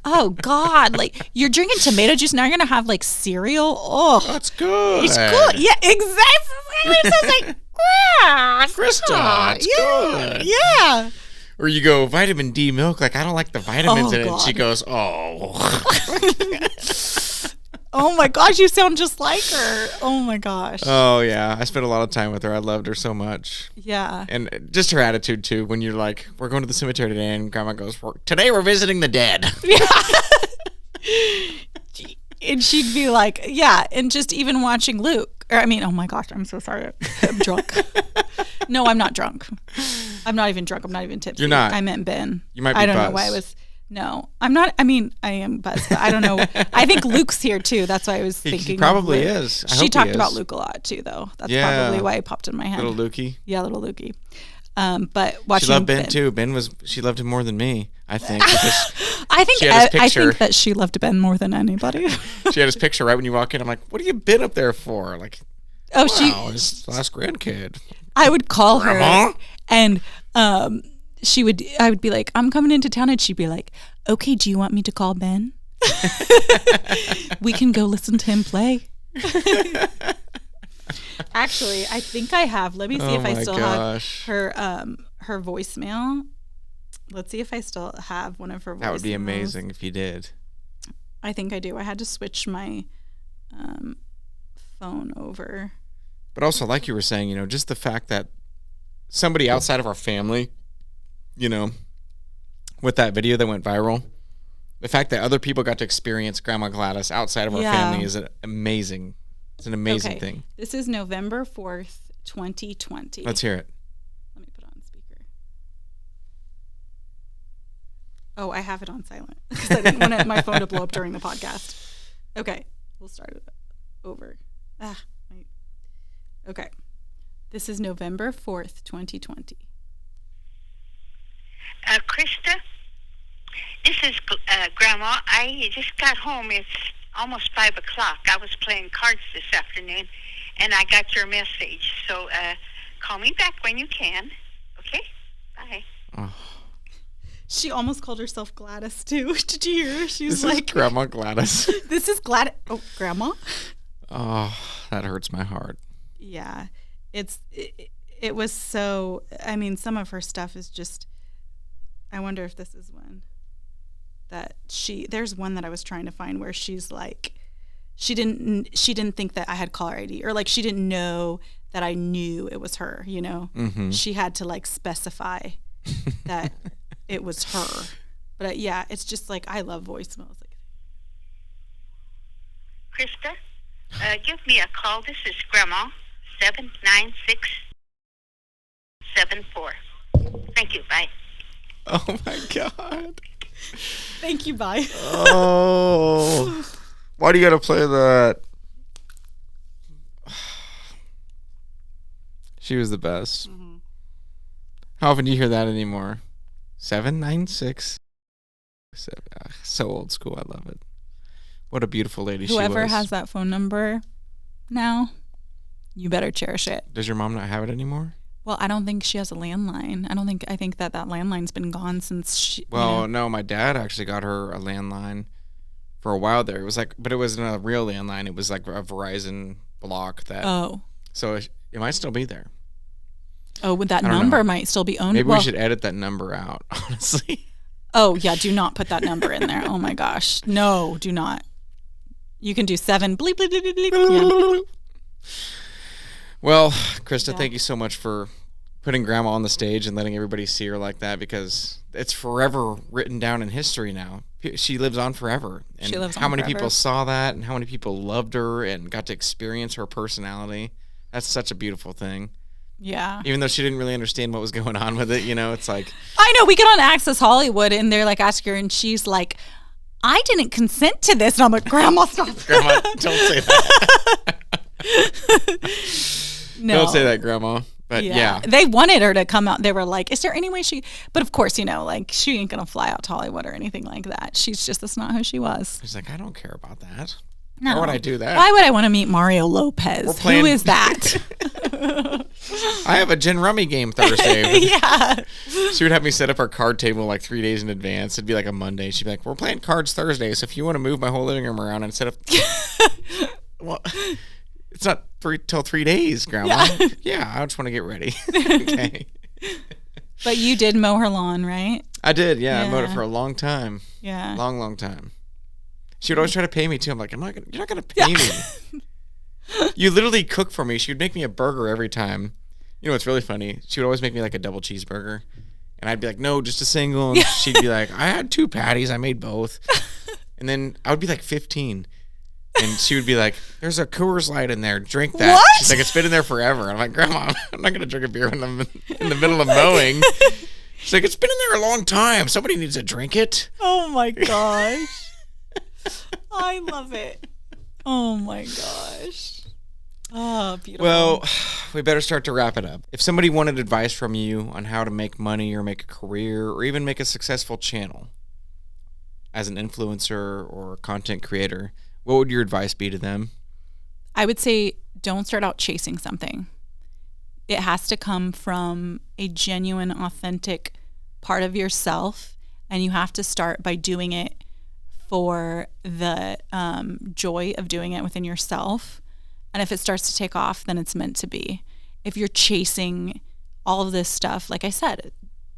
oh God, like you're drinking tomato juice, now you're gonna have like cereal. Oh, That's good. it's good. Yeah, exactly. So I was like, wow, KRISTA, it's good. yeah. Or you go, vitamin D milk, like I don't like the vitamins in it. And she God. goes, oh. Oh my gosh, you sound just like her. Oh my gosh. Oh yeah, I spent a lot of time with her. I loved her so much. Yeah. And just her attitude too, when you're like, we're going to the cemetery today, and Grandma goes, today we're visiting the dead. And she'd be like, yeah, and just even watching Luke. Or I mean, oh my gosh, I'm so sorry. I'm drunk. No, I'm not drunk. I'm not even drunk. I'm not even tipsy. You're not. I meant Ben. You might be I don't know buzzed. why I was. No, I'm not. I mean, I am buzzed, but I don't know. I think Luke's here too. That's why I was thinking. He probably of Luke. is. I She hope he talked is. about Luke a lot too, though. That's Yeah. probably why it popped in my head. Little Lukey. Yeah, little Lukey. But watching She loved Ben too. She loved him more than me, I think. Because I think She had his I picture. think that she loved Ben more than anybody. she had his picture right when you walk in. I'm like, what have you been up there for? Like, Oh, wow, his last grandkid. I would call Grandma? her, and I would be like, I'm coming into town, and she'd be like, okay, do you want me to call Ben? We can go listen to him play. Actually, I think I have. Let me see if I still have her voicemail. Let's see if I still have one of her voicemails. That would be amazing if you did. I think I do. I had to switch my phone over. But also, like you were saying, you know, just the fact that somebody outside of our family, you know, with that video that went viral, the fact that other people got to experience Grandma Gladys outside of our family is amazing. It's an amazing thing. This is November 4th, 2020. Let's hear it. Let me put it on speaker. Oh, I have it on silent because I didn't want my phone to blow up during the podcast. Okay, we'll start it over. Okay. This is November 4th, 2020. KRISTA, this is Grandma. I just got home. It's almost 5 o'clock. I was playing cards this afternoon, and I got your message. So call me back when you can. Okay? Bye. Oh, She almost called herself Gladys, too. Did you hear her? She was this like, is Grandma Gladys. this is Gladys. Oh, Grandma? Oh, that hurts my heart. Yeah. It was so, I mean, some of her stuff is just, I wonder if this is one that there's one that I was trying to find where she's like, she didn't think that I had caller ID, or like she didn't know that I knew it was her, you know? Mm-hmm. She had to like specify that it was her. But yeah, it's just like, I love voicemails. Like, KRISTA, give me a call. This is Grandma, 79674. Thank you. Bye. Oh, my God. thank you, bye. Oh. Why do you got to play that? She was the best. Mm-hmm. How often do you hear that anymore? 796. So old school. I love it. What a beautiful lady she was. Whoever has that phone number now, you better cherish it. Does your mom not have it anymore? Well, I don't think she has a landline. I think that landline's been gone since she. Well, no, my dad actually got her a landline for a while there. It was like, but it wasn't a real landline. It was like a Verizon block that. Oh. So it might still be there. Oh, would that I don't number know. might still be owned? Maybe well, we should edit that number out, honestly. Oh, yeah, do not put that number in there. Oh my gosh. No, do not. You can do 7 bleep bleep bleep bleep bleep. Yeah. Well, KRISTA, thank you so much for putting Grandma on the stage and letting everybody see her like that, because it's forever written down in history now. she lives on forever. And She lives how on many forever. people saw that and how many people loved her and got to experience her personality. That's such a beautiful thing. Yeah. Even though she didn't really understand what was going on with it, it's like, I know. We get on Access Hollywood and they're like, ask her, and she's like, I didn't consent to this. And I'm like, Grandma, stop. Grandma, don't say that. No. Don't say that, Grandma. But yeah. They wanted her to come out. They were like, is there any way she, but of course, like she ain't going to fly out to Hollywood or anything like that. That's not who she was. She's like, I don't care about that. No. Why would I do that? Why would I want to meet Mario Lopez? Who is that? I have a gin rummy game Thursday. Yeah. She would have me set up our card table like 3 days in advance. It'd be like a Monday. She'd be like, we're playing cards Thursday, so if you want to move my whole living room around and set up... Well, it's not till 3 days, Grandma. Yeah, I just want to get ready. Okay. But you did mow her lawn, right? I did, yeah. I mowed it for a long time. Yeah. Long time. She would always try to pay me, too. I'm like, you're not going to pay me. You literally cook for me. She would make me a burger every time. You know what's really funny? She would always make me like a double cheeseburger. And I'd be like, no, just a single. And she'd be like, I had 2 patties. I made both. And then I would be like 15. And she would be like, there's a Coors Light in there. Drink that. What? She's like, it's been in there forever. I'm like, Grandma, I'm not going to drink a beer in the middle of mowing. She's like, it's been in there a long time. Somebody needs to drink it. Oh, my gosh. I love it. Oh, my gosh. Oh, beautiful. Well, we better start to wrap it up. If somebody wanted advice from you on how to make money or make a career or even make a successful channel as an influencer or content creator, what would your advice be to them? I would say don't start out chasing something. It has to come from a genuine, authentic part of yourself, and you have to start by doing it for the joy of doing it within yourself. And if it starts to take off, then it's meant to be. If you're chasing all of this stuff, like I said,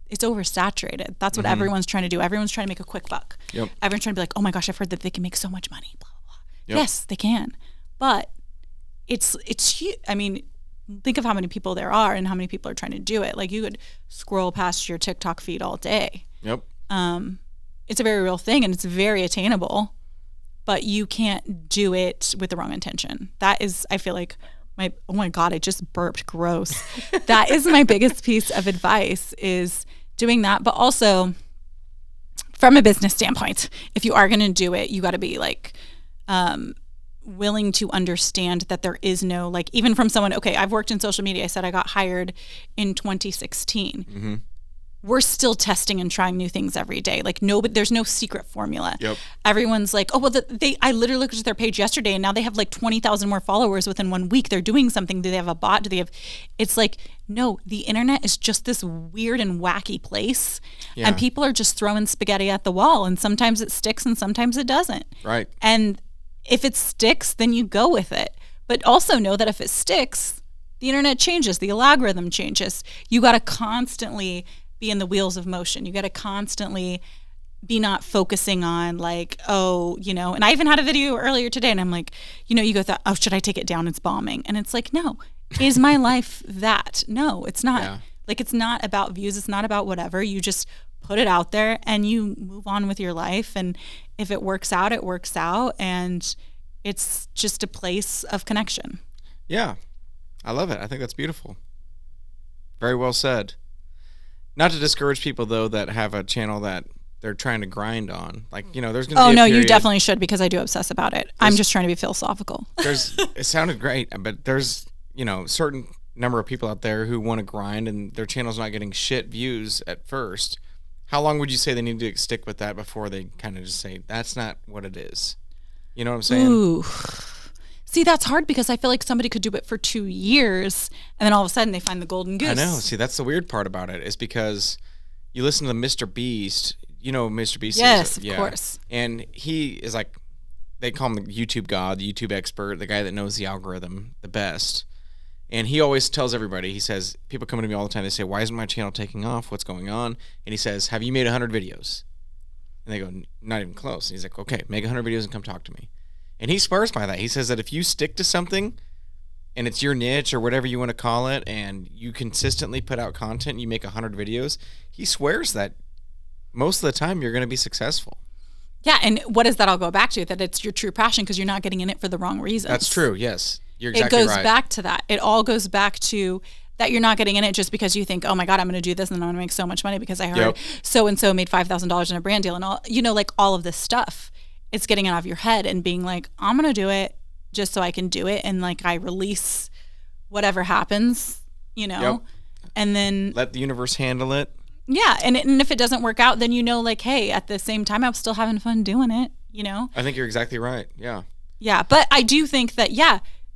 it's oversaturated. That's what everyone's trying to do. Everyone's trying to make a quick buck. Yep. Everyone's trying to be like, oh my gosh, I've heard that they can make so much money, blah, blah, blah. Yep. Yes, they can. But it's huge. I mean, think of how many people there are and how many people are trying to do it. Like you could scroll past your TikTok feed all day. Yep. It's a very real thing and it's very attainable, but you can't do it with the wrong intention. That is, I feel like oh my God, I just burped, gross. That is my biggest piece of advice is doing that. But also from a business standpoint, if you are going to do it, you got to be like, willing to understand that there is no, like, even from someone, okay, I've worked in social media. I said I got hired in 2016. Mm-hmm. We're still testing and trying new things every day. Like there's no secret formula. Yep. Everyone's like, oh, well, I literally looked at their page yesterday and now they have like 20,000 more followers within 1 week. They're doing something. Do they have a bot? It's like, no, the internet is just this weird and wacky place. Yeah. And people are just throwing spaghetti at the wall. And sometimes it sticks and sometimes it doesn't. Right. And if it sticks, then you go with it. But also know that if it sticks, the internet changes, the algorithm changes. You got to constantly be in the wheels of motion. You got to constantly be not focusing on like, oh, and I even had a video earlier today and I'm like, you go, oh, should I take it down? It's bombing. And it's like, no, is my life that? No, it's not. Yeah. Like, it's not about views. It's not about whatever. You just put it out there and you move on with your life. And if it works out, it works out. And it's just a place of connection. Yeah. I love it. I think that's beautiful. Very well said. Not to discourage people, though, that have a channel that they're trying to grind on. Like, there's going to be Oh, a no, you period- definitely should because I do obsess about it. I'm just trying to be philosophical. It sounded great, but there's, certain number of people out there who want to grind and their channel's not getting shit views at first. How long would you say they need to stick with that before they kind of just say, that's not what it is? You know what I'm saying? Ooh. See, that's hard because I feel like somebody could do it for 2 years and then all of a sudden they find the golden goose. I know. See, that's the weird part about it is because you listen to Mr. Beast. You know who Mr. Beast is? Yes, of course. And he is like, they call him the YouTube god, the YouTube expert, the guy that knows the algorithm the best. And he always tells everybody, he says, people come to me all the time, they say, why isn't my channel taking off? What's going on? And he says, have you made 100 videos? And they go, not even close. And he's like, okay, make 100 videos and come talk to me. And he swears by that. He says that if you stick to something and it's your niche or whatever you want to call it and you consistently put out content and you make 100 videos, he swears that most of the time you're going to be successful. Yeah, and what does that all go back to? That it's your true passion because you're not getting in it for the wrong reasons. That's true, yes. You're exactly right. It goes right. back to that. It all goes back to that you're not getting in it just because you think, oh my God, I'm going to do this and then I'm going to make so much money because I heard so-and-so made $5,000 in a brand deal and all, like all of this stuff. It's getting it out of your head and being like, I'm going to do it just so I can do it. And like I release whatever happens, and then let the universe handle it. Yeah. And if it doesn't work out, then like, hey, at the same time, I'm still having fun doing it, I think you're exactly right. Yeah. Yeah. But I do think that,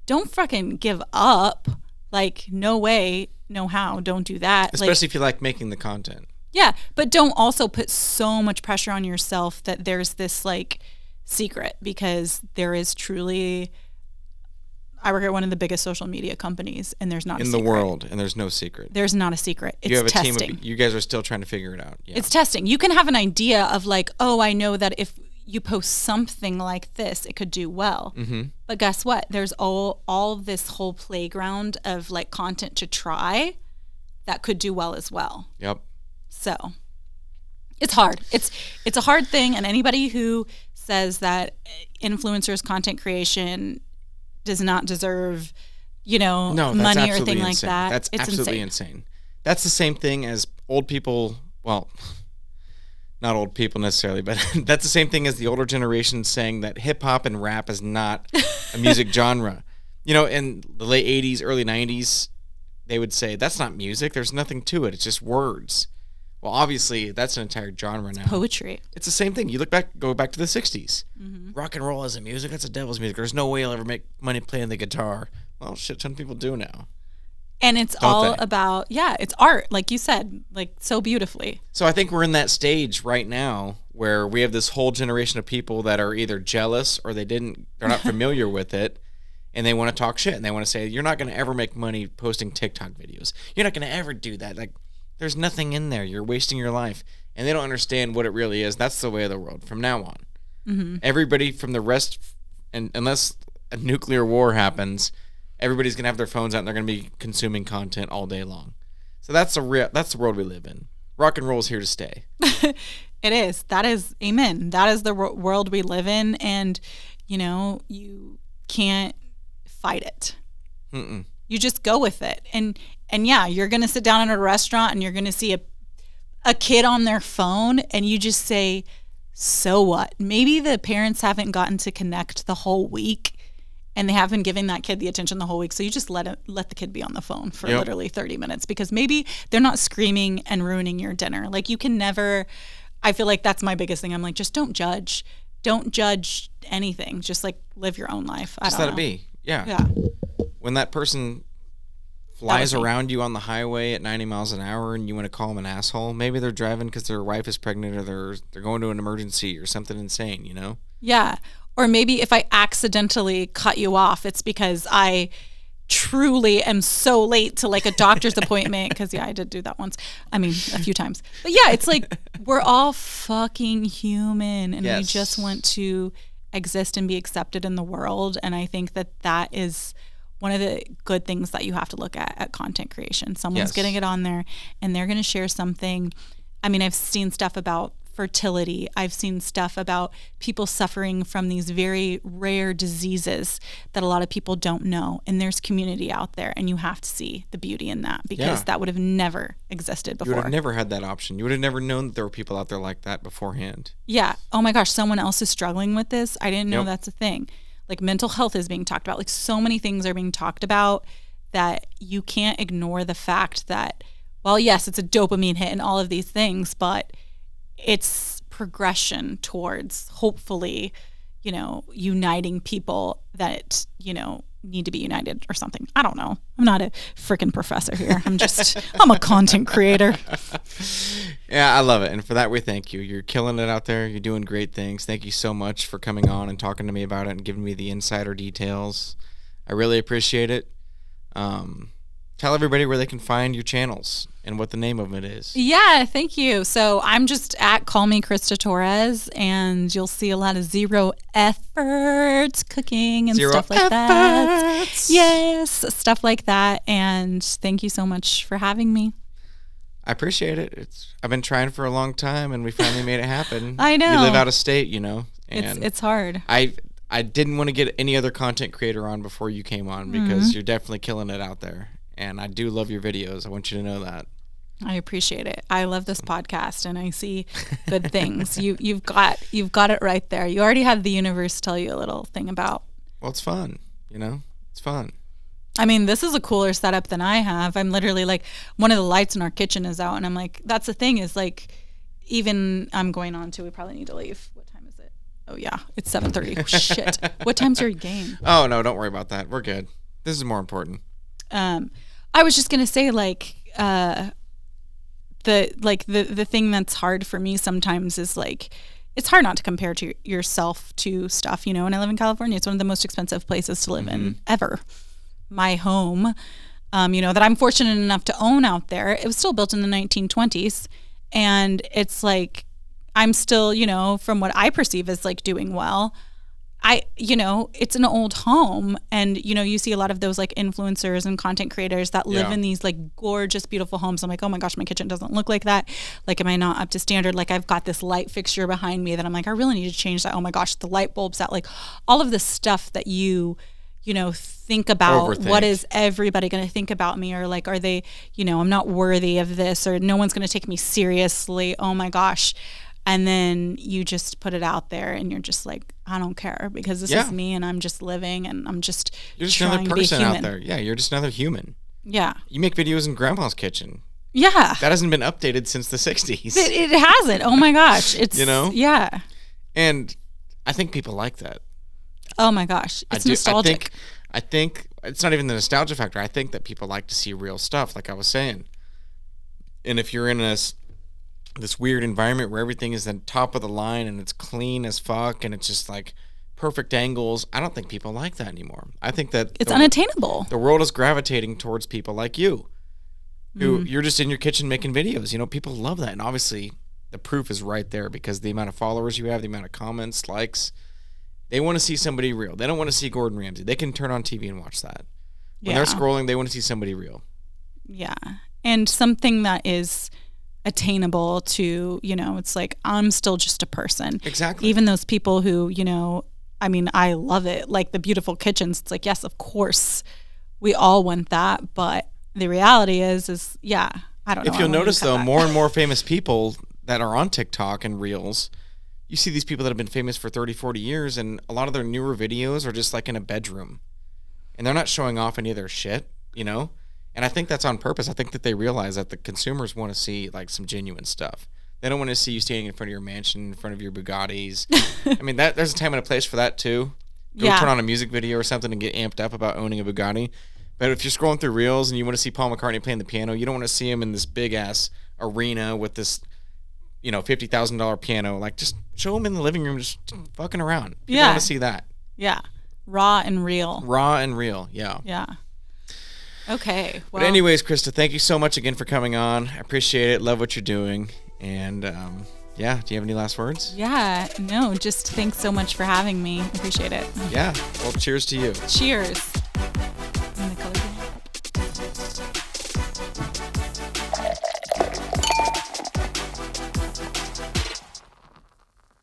don't fucking give up. Like, no way, no how, don't do that. Especially if you like making the content. Yeah. But don't also put so much pressure on yourself that there's this like secret, because there is truly, I work at one of the biggest social media companies and there's not a secret. In the world, and there's no secret. There's not a secret. It's you have a testing. team of, you guys are still trying to figure it out. Yeah. It's testing. You can have an idea of like, oh, I know that if you post something like this, it could do well. Mm-hmm. But guess what? There's all this whole playground of like content to try that could do well as well. Yep. So it's hard. It's a hard thing. And anybody who says influencers content creation does not deserve, money or anything like that. That's absolutely insane. That's the same thing as old people. Well, not old people necessarily, but that's the same thing as the older generation saying that hip hop and rap is not a music genre. In the late 80s, early 90s, they would say that's not music. There's nothing to it. It's just words. Well, obviously, that's an entire genre now. Poetry. It's the same thing. You go back to the 60s. Mm-hmm. Rock and roll isn't music. That's a devil's music. There's no way you'll ever make money playing the guitar. Well, shit, ton of people do now. And it's about, it's art, like you said, like so beautifully. So I think we're in that stage right now where we have this whole generation of people that are either jealous or they're not familiar with it, and they want to talk shit, and they want to say, you're not going to ever make money posting TikTok videos. You're not going to ever do that. Like, there's nothing in there. You're wasting your life. And they don't understand what it really is. That's the way of the world from now on. Mm-hmm. Everybody from the rest, and unless a nuclear war happens, everybody's going to have their phones out and they're going to be consuming content all day long. So that's the world we live in. Rock and roll is here to stay. It is. That is, amen. That is the world we live in. And, you can't fight it. Mm-mm. You just go with it. And yeah, you're going to sit down at a restaurant and you're going to see a kid on their phone and you just say, so what? Maybe the parents haven't gotten to connect the whole week and they haven't given that kid the attention the whole week. So you just let the kid be on the phone for literally 30 minutes because maybe they're not screaming and ruining your dinner. Like you can never, I feel like that's my biggest thing. I'm like, just don't judge. Don't judge anything. Just like live your own life. Just let it be. Yeah. When that person flies around you on the highway at 90 miles an hour and you want to call them an asshole, maybe they're driving because their wife is pregnant or they're going to an emergency or something insane, Yeah. Or maybe if I accidentally cut you off, it's because I truly am so late to like a doctor's appointment. Because I did do that once. I mean, a few times. But yeah, it's like we're all fucking human and we just want to exist and be accepted in the world. And I think that is one of the good things that you have to look at content creation. Someone's getting it on there and they're going to share something. I mean, I've seen stuff about fertility. I've seen stuff about people suffering from these very rare diseases that a lot of people don't know. And there's community out there and you have to see the beauty in that because that would have never existed before. You would have never had that option. You would have never known that there were people out there like that beforehand. Yeah. Oh my gosh, someone else is struggling with this. I didn't know that's a thing. Like mental health is being talked about. Like so many things are being talked about that you can't ignore the fact that, well, yes, it's a dopamine hit and all of these things, but it's progression towards hopefully, uniting people that, need to be united or something. I don't know. I'm not a freaking professor here. I'm a content creator. Yeah, I love it. And for that, we thank you. You're killing it out there. You're doing great things. Thank you so much for coming on and talking to me about it and giving me the insider details. I really appreciate it. Tell everybody where they can find your channels and what the name of it is. Yeah, thank you. So I'm just at Call Me KRISTA TORRES, and you'll see a lot of zero effort cooking and stuff like that. Yes, stuff like that. And thank you so much for having me. I appreciate it. I've been trying for a long time, and we finally made it happen. I know. You live out of state, and It's hard. I didn't want to get any other content creator on before you came on because you're definitely killing it out there. And I do love your videos. I want you to know that. I appreciate it. I love this podcast, and I see good things. You've got it right there. You already have the universe tell you a little thing about. Well, it's fun. It's fun. I mean, this is a cooler setup than I have. I'm literally like, one of the lights in our kitchen is out, and I'm like, that's the thing is like, even I'm going on to, we probably need to leave. What time is it? Oh yeah, it's 7:30. Shit. What time's your game? Oh no, don't worry about that. We're good. This is more important. I was just gonna say like, the thing that's hard for me sometimes is like, it's hard not to compare to yourself to stuff, and I live in California. It's one of the most expensive places to live in ever. My home, that I'm fortunate enough to own out there, it was still built in the 1920s. And it's like, I'm still, from what I perceive as like doing well. It's an old home, and you see a lot of those like influencers and content creators that live in these like gorgeous, beautiful homes. I'm like, oh my gosh, my kitchen doesn't look like that. Like, am I not up to standard? Like, I've got this light fixture behind me that I'm like, I really need to change that. Oh my gosh, the light bulbs out, like all of the stuff that you think about. Overthink. What is everybody going to think about me? Or like, are they, I'm not worthy of this, or no one's going to take me seriously. Oh my gosh. And then you just put it out there, and you're just like, I don't care, because this is me, and I'm just living, and I'm just You're just trying another person to be out human. there. Yeah, you're just another human. Yeah. You make videos in grandma's kitchen. Yeah. That hasn't been updated since the 60s. It hasn't. Oh my gosh. It's, yeah. And I think people like that. Oh my gosh. It's nostalgic. I think it's not even the nostalgia factor. I think that people like to see real stuff, like I was saying. And if you're in this weird environment where everything is the top of the line and it's clean as fuck and it's just like perfect angles, I don't think people like that anymore. I think that it's unattainable. The world is gravitating towards people like you, who you're just in your kitchen making videos. People love that. And obviously the proof is right there, because the amount of followers you have, the amount of comments, likes, they want to see somebody real. They don't want to see Gordon Ramsay. They can turn on TV and watch that. When they're scrolling, they want to see somebody real. Yeah. And something that is attainable to, it's like, I'm still just a person. Exactly. Even those people who, I mean, I love it. Like the beautiful kitchens. It's like, yes, of course we all want that. But the reality is I don't know. If you'll notice though, more and more famous people that are on TikTok and Reels, you see these people that have been famous for 30, 40 years, and a lot of their newer videos are just like in a bedroom. And they're not showing off any of their shit, And I think that's on purpose. I think that they realize that the consumers want to see like some genuine stuff. They don't want to see you standing in front of your mansion, in front of your Bugattis. I mean, there's a time and a place for that too. Go turn on a music video or something and get amped up about owning a Bugatti. But if you're scrolling through Reels and you want to see Paul McCartney playing the piano, you don't want to see him in this big ass arena with this, $50,000 piano. Like, just show him in the living room, just fucking around. You want to see that. Yeah. Raw and real. Raw and real. Yeah. Yeah. Okay. Well, but anyways, KRISTA, thank you so much again for coming on. I appreciate it. Love what you're doing. And do you have any last words? Yeah. No, just thanks so much for having me. Appreciate it. Yeah. Well, cheers to you. Cheers.